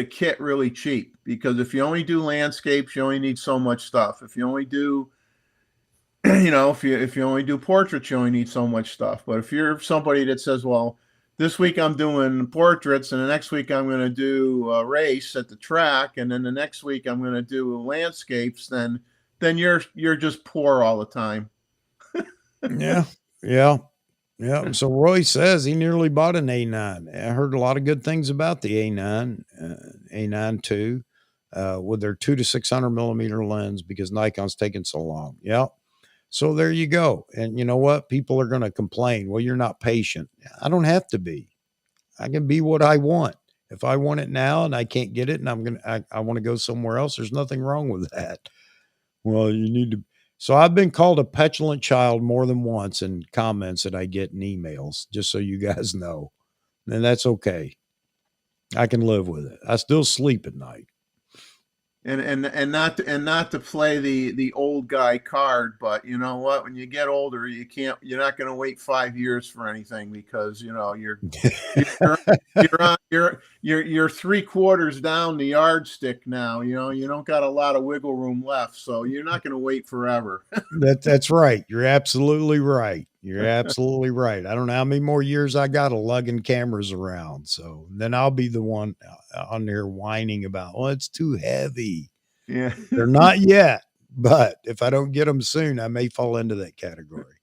kit really cheap, because if you only do landscapes, you only need so much stuff. If you only do, you know, if you only do portraits, you only need so much stuff. But if you're somebody that says, well, this week I'm doing portraits, and the next week I'm going to do a race at the track, and then the next week I'm going to do landscapes, then you're just poor all the time. Yeah. So Roy says he nearly bought an A9. I heard a lot of good things about the A9, A9 II, with their 2-600 millimeter lens, because Nikon's taking so long. Yeah. So there you go. And you know what? People are going to complain. Well, you're not patient. I don't have to be. I can be what I want. If I want it now and I can't get it, and I want to go somewhere else, there's nothing wrong with that. Well, you need to. So I've been called a petulant child more than once in comments that I get in emails, just so you guys know. And that's okay. I can live with it. I still sleep at night. And not to play the old guy card, but you know what? When you get older, you're not going to wait 5 years for anything, because you know you're 3/4 down the yardstick now. You know, you don't got a lot of wiggle room left, so you're not going to wait forever. That's right. You're absolutely right. You're absolutely right. I don't know how many more years I got of lugging cameras around. So then I'll be the one on there whining about, oh, it's too heavy. Yeah. They're not yet, but if I don't get them soon, I may fall into that category.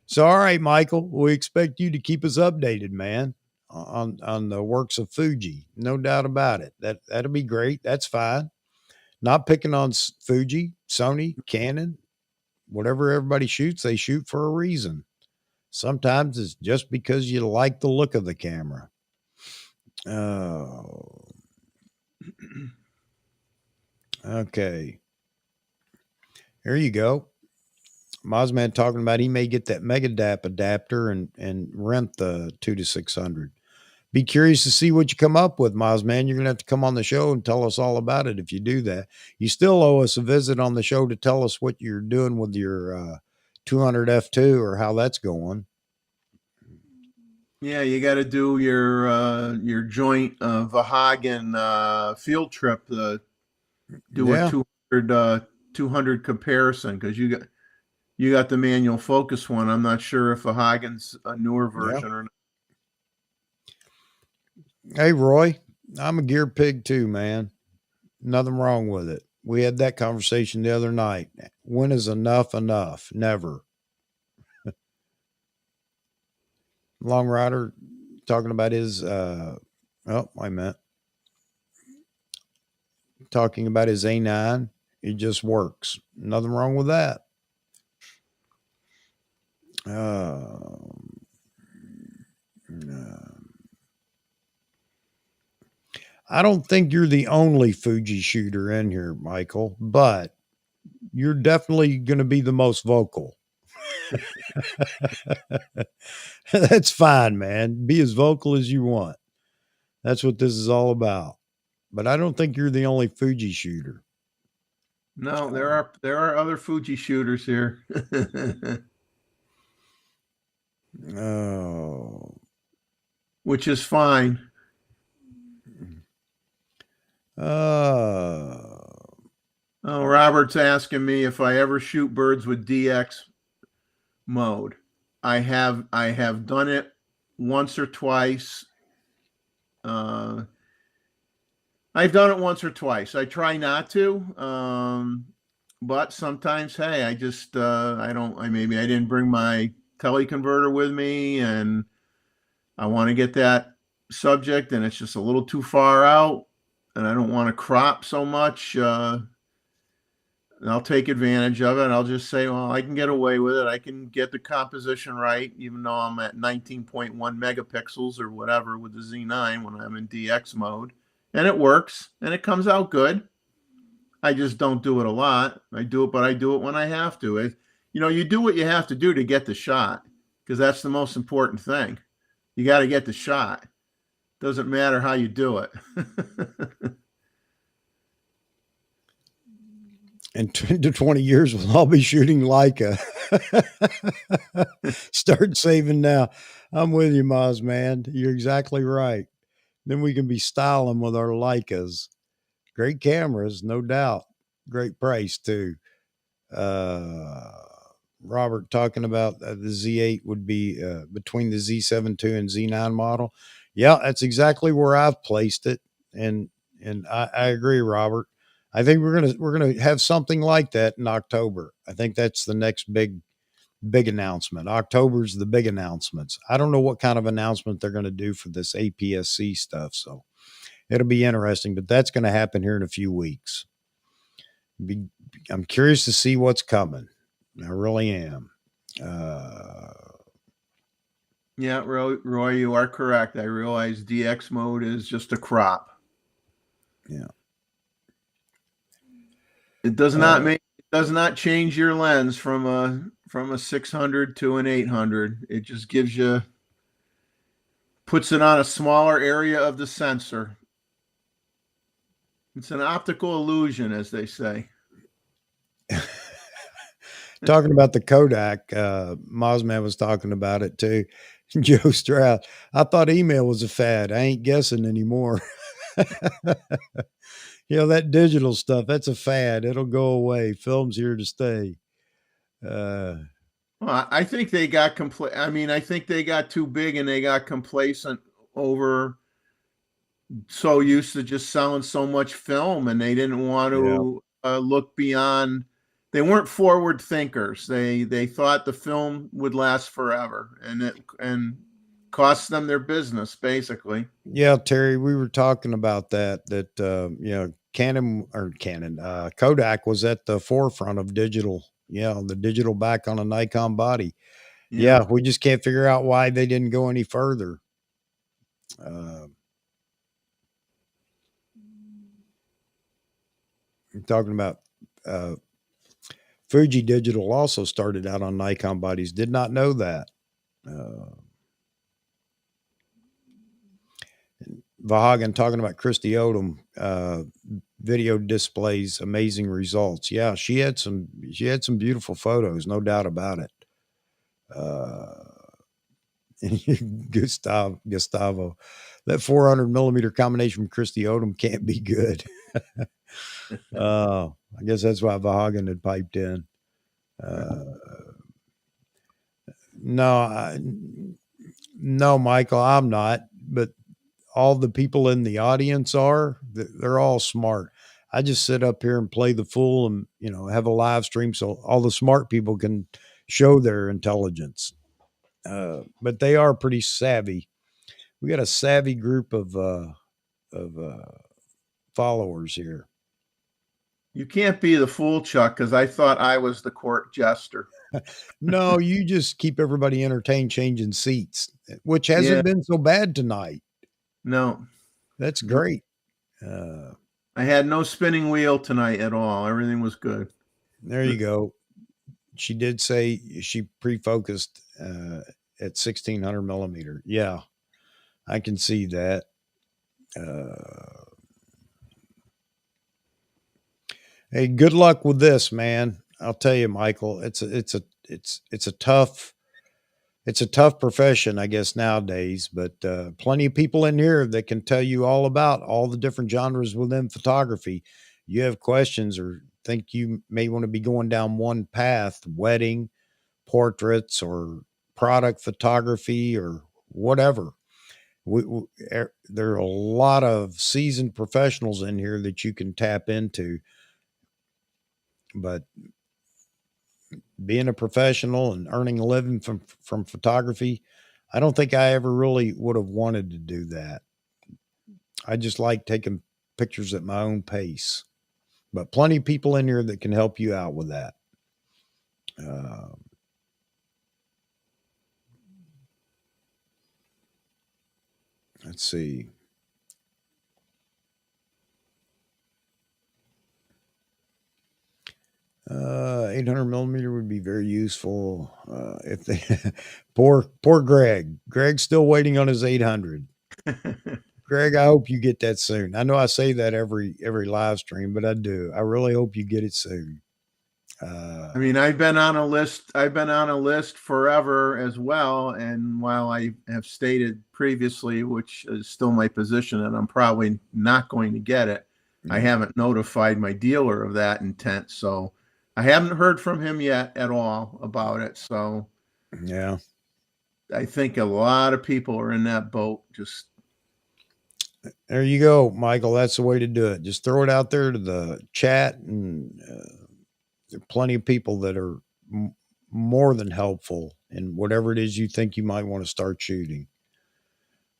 So, all right, Michael, we expect you to keep us updated, man, on the works of Fuji. No doubt about it. That'll be great. That's fine. Not picking on Fuji, Sony, Canon. Whatever everybody shoots, they shoot for a reason. Sometimes it's just because you like the look of the camera. Oh. Okay. There you go. Mozman talking about he may get that Megadap adapter and rent the 2-600. Be curious to see what you come up with, Mozman. You're going to have to come on the show and tell us all about it if you do that. You still owe us a visit on the show to tell us what you're doing with your 200 F2 or how that's going. Yeah, you got to do your joint Vahagan field trip to do a 200 comparison, because you got the manual focus one. I'm not sure if Vahagan's a newer version or not. Hey, Roy, I'm a gear pig too, man. Nothing wrong with it. We had that conversation the other night. When is enough enough? Never. Long Rider talking about his, I meant talking about his A9. It just works. Nothing wrong with that. I don't think you're the only Fuji shooter in here, Michael, but you're definitely going to be the most vocal. That's fine, man. Be as vocal as you want. That's what this is all about. But I don't think you're the only Fuji shooter. No, there are other Fuji shooters here. Oh. Which is fine. Oh, Robert's asking me if I ever shoot birds with DX mode. I have done it once or twice. I've done it once or twice. I try not to, but sometimes, hey, I just maybe I didn't bring my teleconverter with me, and I want to get that subject, and it's just a little too far out, and I don't want to crop so much. I'll take advantage of it. I'll just say, well, I can get away with it. I can get the composition right, even though I'm at 19.1 megapixels or whatever with the Z9 when I'm in DX mode. And it works, and it comes out good. I just don't do it a lot. I do it, but I do it when I have to. You do what you have to do to get the shot, because that's the most important thing. You got to get the shot. Doesn't matter how you do it. in 10 to 20 years, we'll all be shooting Leica. Start saving now. I'm with you, Moz, man. You're exactly right. Then we can be styling with our Leicas. Great cameras, no doubt. Great price, too. Robert talking about the Z8 would be between the Z7 II and Z9 model. Yeah, that's exactly where I've placed it. And I agree, Robert. I think we're gonna have something like that in October. I think that's the next big announcement. October's the big announcements. I don't know what kind of announcement they're going to do for this APSC stuff, so it'll be interesting. But that's going to happen here in a few weeks. I'm curious to see what's coming. I really am. Yeah, Roy, you are correct. I realize DX mode is just a crop. Yeah. It does not change your lens from a 600 to an 800. It just puts it on a smaller area of the sensor. It's an optical illusion, as they say. Talking about the Kodak, Mosman was talking about it too. Joe Stroud, I thought email was a fad. I ain't guessing anymore. That digital stuff, that's a fad. It'll go away. Film's here to stay. Well, I think they got I think they got too big and they got complacent over so used to just selling so much film, and they didn't want to look beyond. They weren't forward thinkers. They thought the film would last forever, and cost them their business basically. Yeah, Terry, we were talking about that Kodak was at the forefront of digital. The digital back on a Nikon body. Yeah, we just can't figure out why they didn't go any further. I'm talking about Fuji Digital also started out on Nikon bodies. Did not know that. Vahagan talking about Christy Odom, video displays amazing results. Yeah, she had some beautiful photos, no doubt about it. Gustavo, that 400 millimeter combination from Christy Odom can't be good. I guess that's why Vahagan had piped in. No, Michael, I'm not. But all the people in the audience are. They're all smart. I just sit up here and play the fool and, have a live stream so all the smart people can show their intelligence. But they are pretty savvy. We got a savvy group of followers here. You can't be the fool, Chuck, because I thought I was the court jester. No, you just keep everybody entertained changing seats, which hasn't been so bad tonight. No. That's great. I had no spinning wheel tonight at all. Everything was good. There you go. She did say she pre-focused at 1600 millimeter. Yeah, I can see that. Hey, good luck with this, man. I'll tell you, Michael, it's a tough profession, I guess, nowadays, but plenty of people in here that can tell you all about all the different genres within photography. You have questions or think you may want to be going down one path, wedding, portraits, or product photography, or whatever. There are a lot of seasoned professionals in here that you can tap into, but being a professional and earning a living from photography, I don't think I ever really would have wanted to do that. I just like taking pictures at my own pace, but plenty of people in here that can help you out with that. Let's see. Uh, 800 millimeter would be very useful. If they poor Greg. Greg's still waiting on his 800. Greg, I hope you get that soon. I know I say that every live stream, but I do. I really hope you get it soon. I mean, I've been on a list forever as well. And while I have stated previously, which is still my position, that I'm probably not going to get it, I haven't notified my dealer of that intent. So I haven't heard from him yet at all about it. So yeah, I think a lot of people are in that boat. Just there you go, Michael. That's the way to do it. Just throw it out there to the chat, and there are plenty of people that are more than helpful in whatever it is you think you might want to start shooting.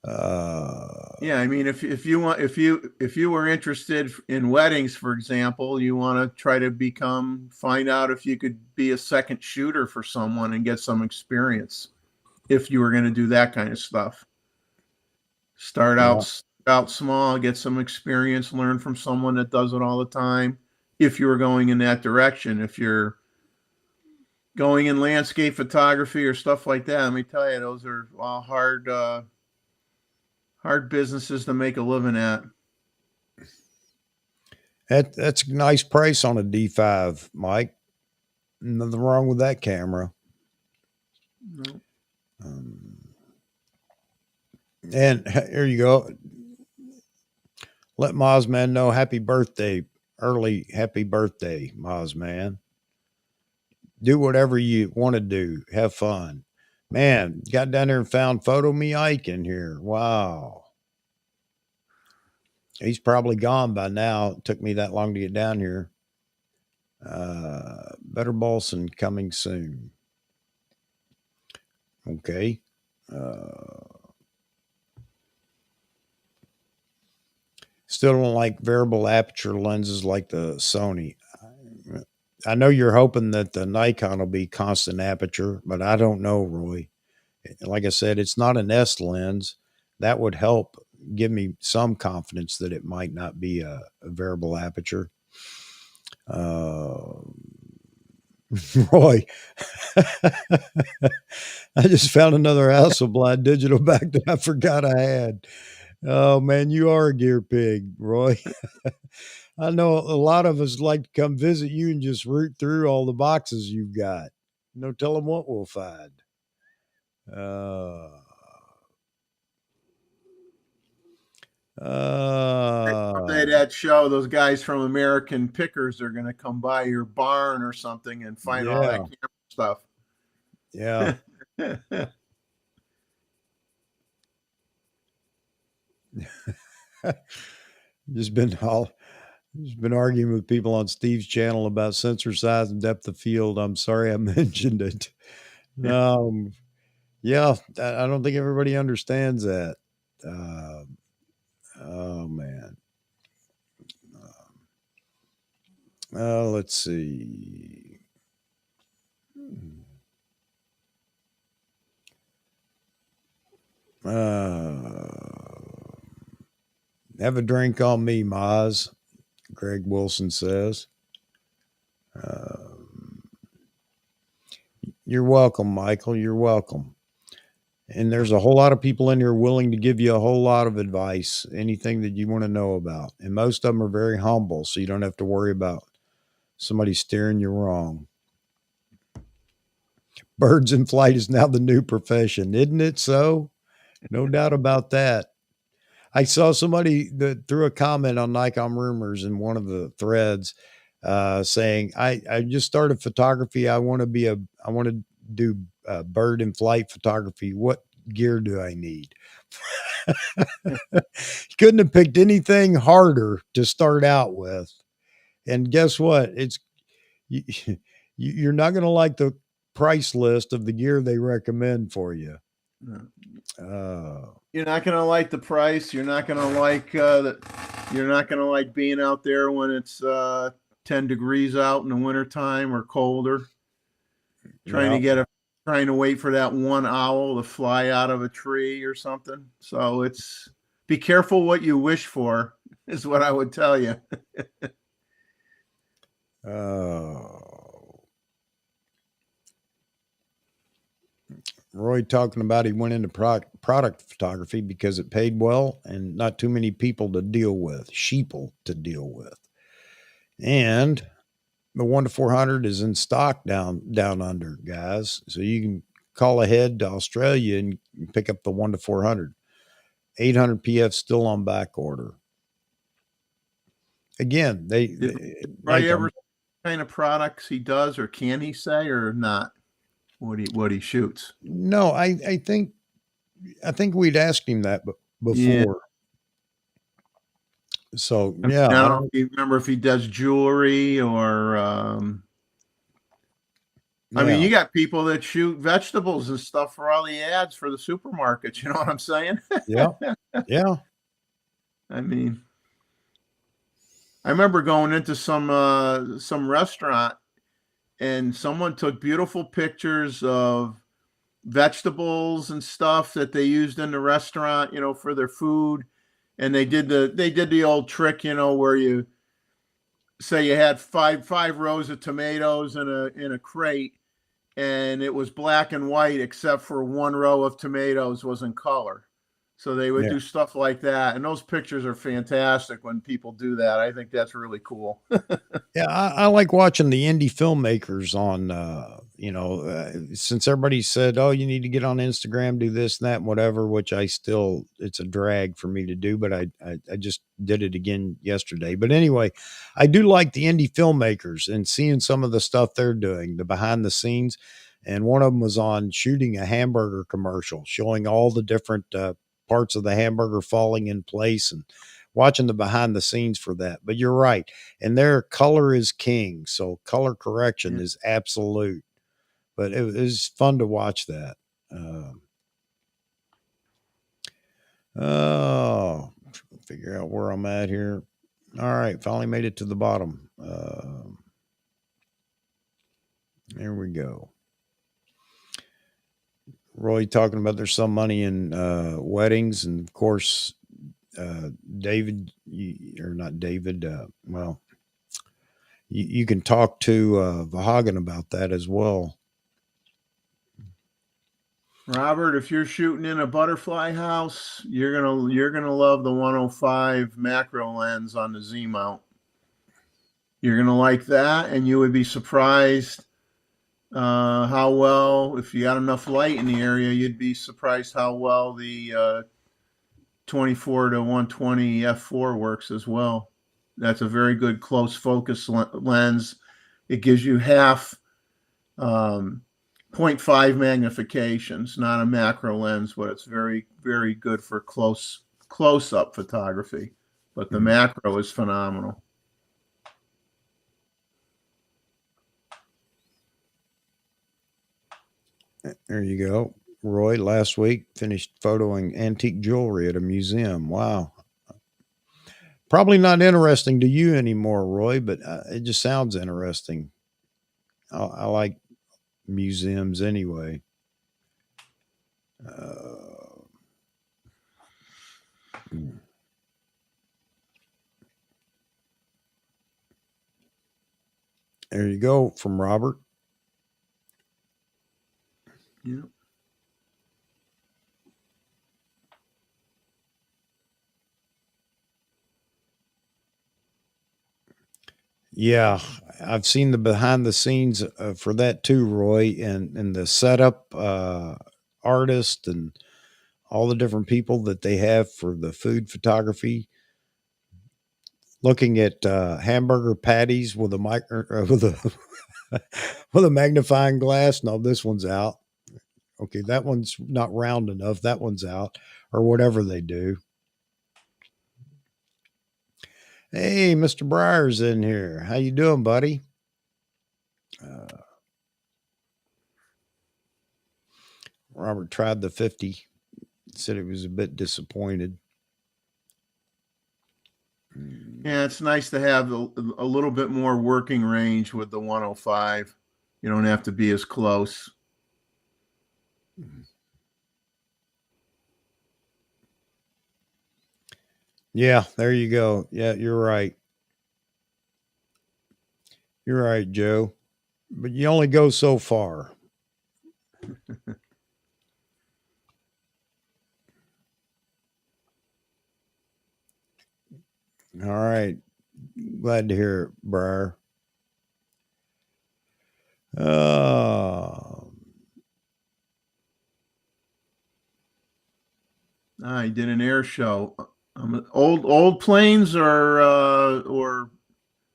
Yeah, I mean, if you were interested in weddings, for example, you want to try to find out if you could be a second shooter for someone and get some experience. If you were going to do that kind of stuff, start out small, get some experience, learn from someone that does it all the time. If you were going in that direction, if you're going in landscape photography or stuff like that, let me tell you, those are all hard businesses to make a living at. That's a nice price on a D5, Mike. Nothing wrong with that camera. No. And here you go. Let Mozman know happy birthday. Early happy birthday, Mozman. Do whatever you want to do. Have fun. Man, got down there and found Photo Me Ike in here. Wow. He's probably gone by now. It took me that long to get down here. Better Bolson coming soon. Okay. Still don't like variable aperture lenses like the Sony. I know you're hoping that the Nikon will be constant aperture, but I don't know, Roy. Like I said, it's not an S lens. That would help give me some confidence that it might not be a variable aperture. Roy, I just found another Hasselblad digital back that I forgot I had. Oh man, you are a gear pig, Roy. I know a lot of us like to come visit you and just root through all the boxes you've got. No telling what we'll find. Someday that show, those guys from American Pickers are going to come by your barn or something and find all that camera stuff. Yeah. Just been arguing with people on Steve's channel about sensor size and depth of field. I'm sorry I mentioned it. Yeah, I don't think everybody understands that. Oh man. Let's see. Have a drink on me, Maz, Greg Wilson says. You're welcome, Michael. You're welcome. And there's a whole lot of people in here willing to give you a whole lot of advice, anything that you want to know about. And most of them are very humble, so you don't have to worry about somebody steering you wrong. Birds in flight is now the new profession, isn't it so? No doubt about that. I saw somebody that threw a comment on Nikon Rumors in one of the threads saying, I just started photography. I want to do bird in flight photography. What gear do I need? You couldn't have picked anything harder to start out with. And guess what? You're not going to like the price list of the gear they recommend for you. You're not going to like the price. You're not going to like you're not going to like being out there when it's 10 degrees out in the wintertime or colder. Trying to wait for that one owl to fly out of a tree or something. So be careful what you wish for is what I would tell you. Roy talking about he went into product photography because it paid well and not too many people to deal with, sheeple to deal with. And the 1-400 is in stock down under, guys. So you can call ahead to Australia and pick up the 1-400. 800 PF still on back order. Again, they ever kind of products he does, or can he say, or not? What he shoots? No, I think we'd asked him that before. Yeah. So yeah, I don't remember if he does jewelry or. I mean, you got people that shoot vegetables and stuff for all the ads for the supermarkets. You know what I'm saying? Yeah. I mean, I remember going into some restaurant, and someone took beautiful pictures of vegetables and stuff that they used in the restaurant, for their food. And they did the old trick, where you say you had five rows of tomatoes in a crate, and it was black and white except for one row of tomatoes was in color. So they would do stuff like that. And those pictures are fantastic when people do that. I think that's really cool. Yeah, I like watching the indie filmmakers on, since everybody said, oh, you need to get on Instagram, do this and that, and whatever, which it's a drag for me to do, but I just did it again yesterday. But anyway, I do like the indie filmmakers and seeing some of the stuff they're doing, the behind the scenes. And one of them was on shooting a hamburger commercial, showing all the different parts of the hamburger falling in place and watching the behind the scenes for that. But you're right. And their color is king. So color correction is absolute. But it was fun to watch that. Figure out where I'm at here. All right. Finally made it to the bottom. There we go. Roy talking about there's some money in weddings, and of course, David, or not David, you can talk to Vahagan about that as well. Robert, if you're shooting in a butterfly house, you're gonna love the 105 macro lens on the Z mount. You're gonna like that, and you would be surprised how well, if you got enough light in the area, you'd be surprised how well the 24 to 120 f4 works as well. That's a very good close focus lens. It gives you half 0.5 magnification. It's not a macro lens, but it's very, very good for close close-up photography, but the macro is phenomenal. There you go. Roy, last week finished photoing antique jewelry at a museum. Wow. Probably not interesting to you anymore, Roy, but it just sounds interesting. I like museums anyway. There you go from Robert. Yeah. Yeah, I've seen the behind the scenes for that too, Roy, and the setup artist and all the different people that they have for the food photography. Looking at hamburger patties with a with a magnifying glass. No, this one's out. Okay, that one's not round enough. That one's out, or whatever they do. Hey, Mr. Breyer's in here. How you doing, buddy? Robert tried the 50. Said he was a bit disappointed. Yeah, it's nice to have a little bit more working range with the 105. You don't have to be as close. Yeah, there you go. Yeah, you're right. You're right, Joe. But you only go so far. All right. Glad to hear it, Briar. I did an air show. Old planes or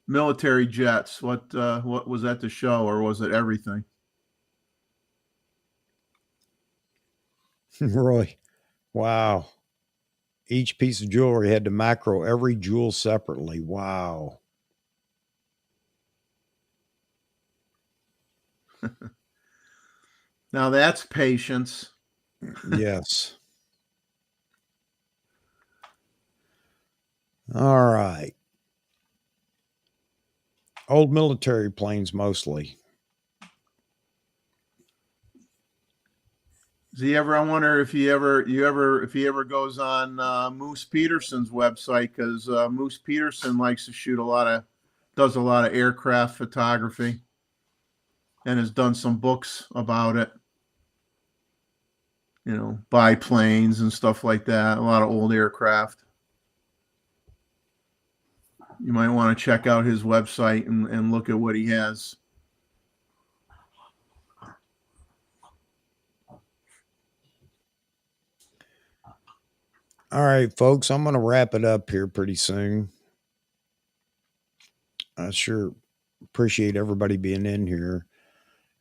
military jets. What was that the show, or was it everything? Roy, wow. Each piece of jewelry had to macro every jewel separately. Wow. Now that's patience. Yes. All right. Old military planes mostly. Does he ever? I wonder if he ever goes on Moose Peterson's website, because Moose Peterson likes to does a lot of aircraft photography, and has done some books about it. You know, biplanes and stuff like that. A lot of old aircraft. You might want to check out his website and look at what he has. All right, folks, I'm going to wrap it up here pretty soon. I sure appreciate everybody being in here.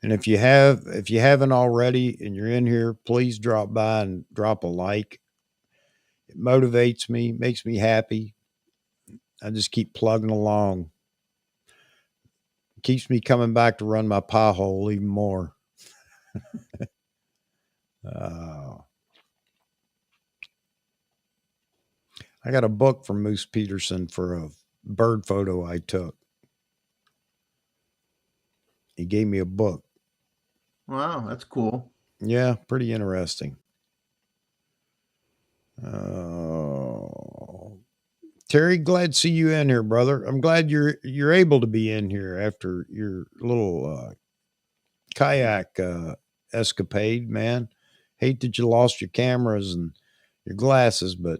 And if you haven't already and you're in here, please drop by and drop a like. It motivates me, makes me happy. I just keep plugging along. Keeps me coming back to run my pie hole even more. I got a book from Moose Peterson for a bird photo I took. He gave me a book. Wow, that's cool. Yeah, pretty interesting. Terry, glad to see you in here, brother. I'm glad you're able to be in here after your little kayak escapade, man. Hate that you lost your cameras and your glasses, but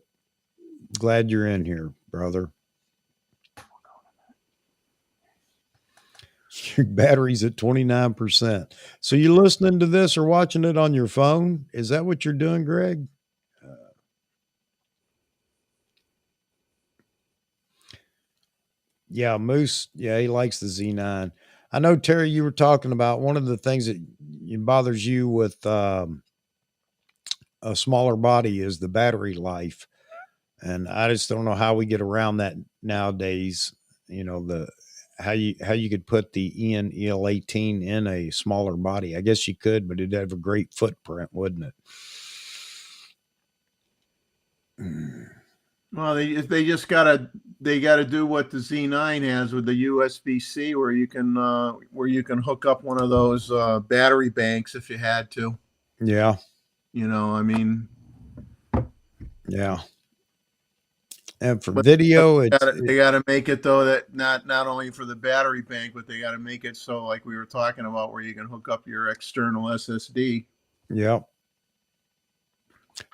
glad you're in here, brother. Your battery's at 29%. So you listening to this or watching it on your phone? Is that what you're doing, Greg? Yeah, Moose. Yeah, he likes the Z9. I know, Terry, you were talking about one of the things that bothers you with a smaller body is the battery life. And I just don't know how we get around that nowadays. How you could put the EL18 in a smaller body. I guess you could, but it'd have a great footprint, wouldn't it? Well, they just gotta do what the Z9 has with the USB-C, where you can hook up one of those battery banks if you had to. Yeah. I mean, yeah. And for video, they got to make it though that not only for the battery bank, but they got to make it so, like we were talking about, where you can hook up your external SSD. Yeah.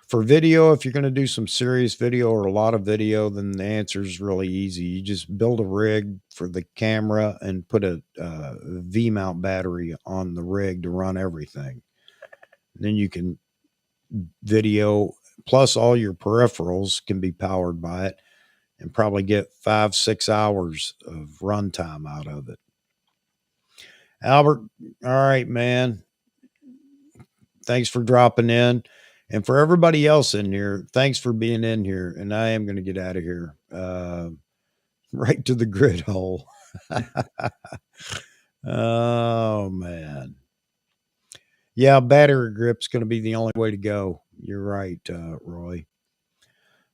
For video, if you're going to do some serious video or a lot of video, then the answer is really easy. You just build a rig for the camera and put a V-mount battery on the rig to run everything. Then you can video, plus all your peripherals can be powered by it, and probably get 5-6 hours of runtime out of it. Albert, all right, man. Thanks for dropping in. And for everybody else in here, thanks for being in here. And I am going to get out of here right to the grid hole. Oh, man. Yeah, battery grip's going to be the only way to go. You're right, Roy.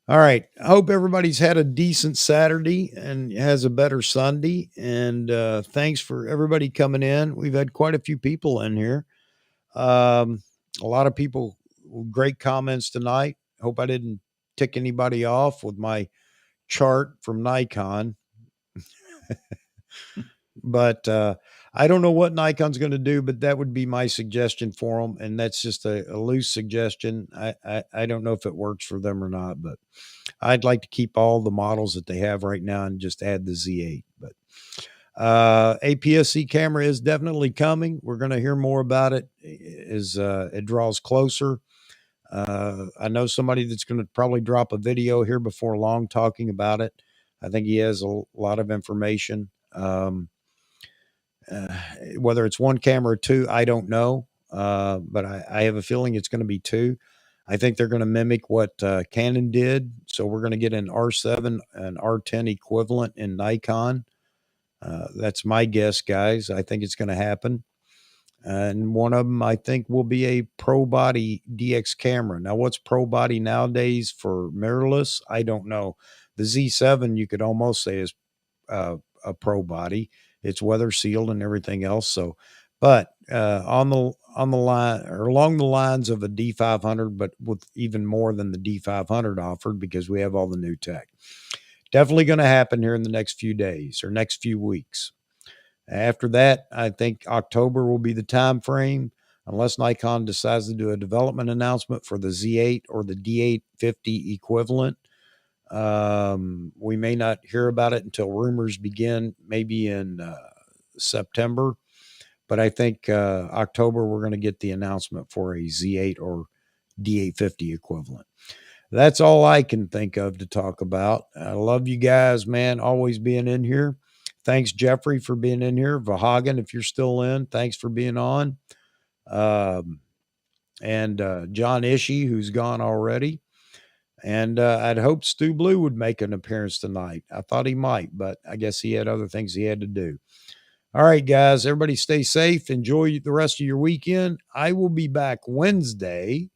All right. I hope everybody's had a decent Saturday and has a better Sunday. And thanks for everybody coming in. We've had quite a few people in here. A lot of people, great comments tonight. Hope I didn't tick anybody off with my chart from Nikon. But I don't know what Nikon's going to do, but that would be my suggestion for them. And that's just a loose suggestion. I don't know if it works for them or not, but I'd like to keep all the models that they have right now and just add the Z8. But APS-C camera is definitely coming. We're going to hear more about it as it draws closer. I know somebody that's going to probably drop a video here before long talking about it. I think he has a lot of information. Whether it's one camera or two, I don't know. But I have a feeling it's going to be two. I think they're going to mimic what Canon did. So we're going to get an R7 and R10 equivalent in Nikon. That's my guess, guys. I think it's going to happen. And one of them, I think, will be a pro body DX camera. Now, what's pro body nowadays for mirrorless? I don't know. The Z7, you could almost say is a pro body. It's weather sealed and everything else. So, but on the line or along the lines of a D500, but with even more than the D500 offered, because we have all the new tech. Definitely going to happen here in the next few days or next few weeks. After that, I think October will be the time frame, unless Nikon decides to do a development announcement for the Z8 or the D850 equivalent. We may not hear about it until rumors begin, maybe in September. But I think October, we're going to get the announcement for a Z8 or D850 equivalent. That's all I can think of to talk about. I love you guys, man, always being in here. Thanks, Jeffrey, for being in here. Vahagan, if you're still in, thanks for being on. And John Ishii, who's gone already. And I'd hoped Stu Blue would make an appearance tonight. I thought he might, but I guess he had other things he had to do. All right, guys, everybody stay safe. Enjoy the rest of your weekend. I will be back Wednesday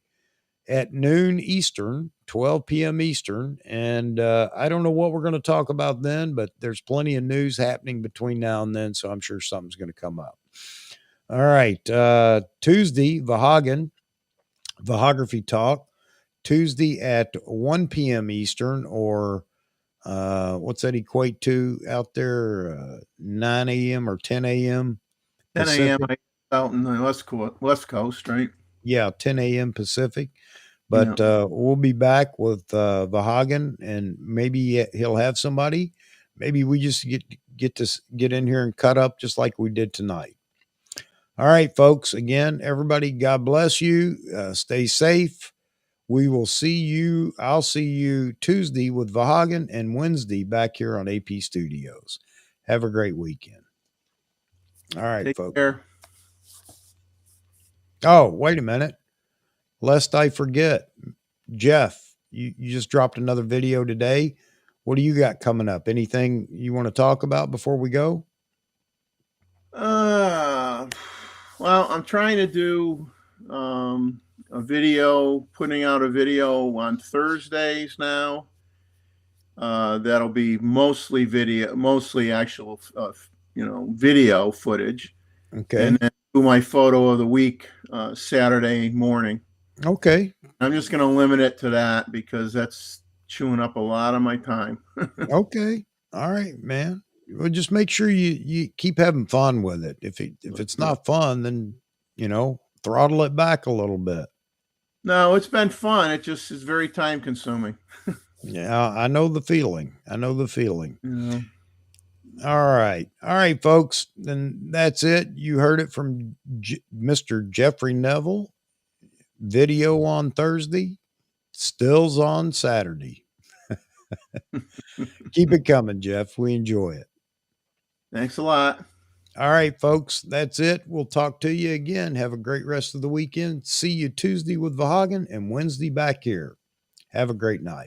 at noon Eastern, 12 p.m. Eastern. And I don't know what we're going to talk about then, but there's plenty of news happening between now and then, so I'm sure something's going to come up. All right. Tuesday, Vahography Talk, Tuesday at 1 p.m. Eastern, or what's that equate to out there? 9 a.m. or 10 a.m. 10 a.m. out in the West Coast, right? Yeah, 10 a.m. Pacific. But we'll be back with Vahagan, and maybe he'll have somebody. Maybe we just get in here and cut up just like we did tonight. All right, folks. Again, everybody, God bless you. Stay safe. We will see you. I'll see you Tuesday with Vahagan and Wednesday back here on AP Studios. Have a great weekend. All right, Take folks. care. Oh, wait a minute. Lest I forget, Jeff, You just dropped another video today. What do you got coming up? Anything you want to talk about before we go? Well, I'm trying to do a video, putting out a video on Thursdays now. That'll be mostly video, mostly actual, video footage. Okay. And then do my photo of the week Saturday morning. Okay. I'm just going to limit it to that because that's chewing up a lot of my time. Okay. All right, man. Well, just make sure you keep having fun with it. If it's not fun, then throttle it back a little bit. No, it's been fun. It just is very time consuming. Yeah, I know the feeling. Yeah. All right, folks. Then that's it. You heard it from Mr. Jeffrey Neville. Video on Thursday, stills on Saturday. Keep it coming, Jeff. We enjoy it. Thanks a lot. All right, folks. That's it. We'll talk to you again. Have a great rest of the weekend. See you Tuesday with Vahagan and Wednesday back here. Have a great night.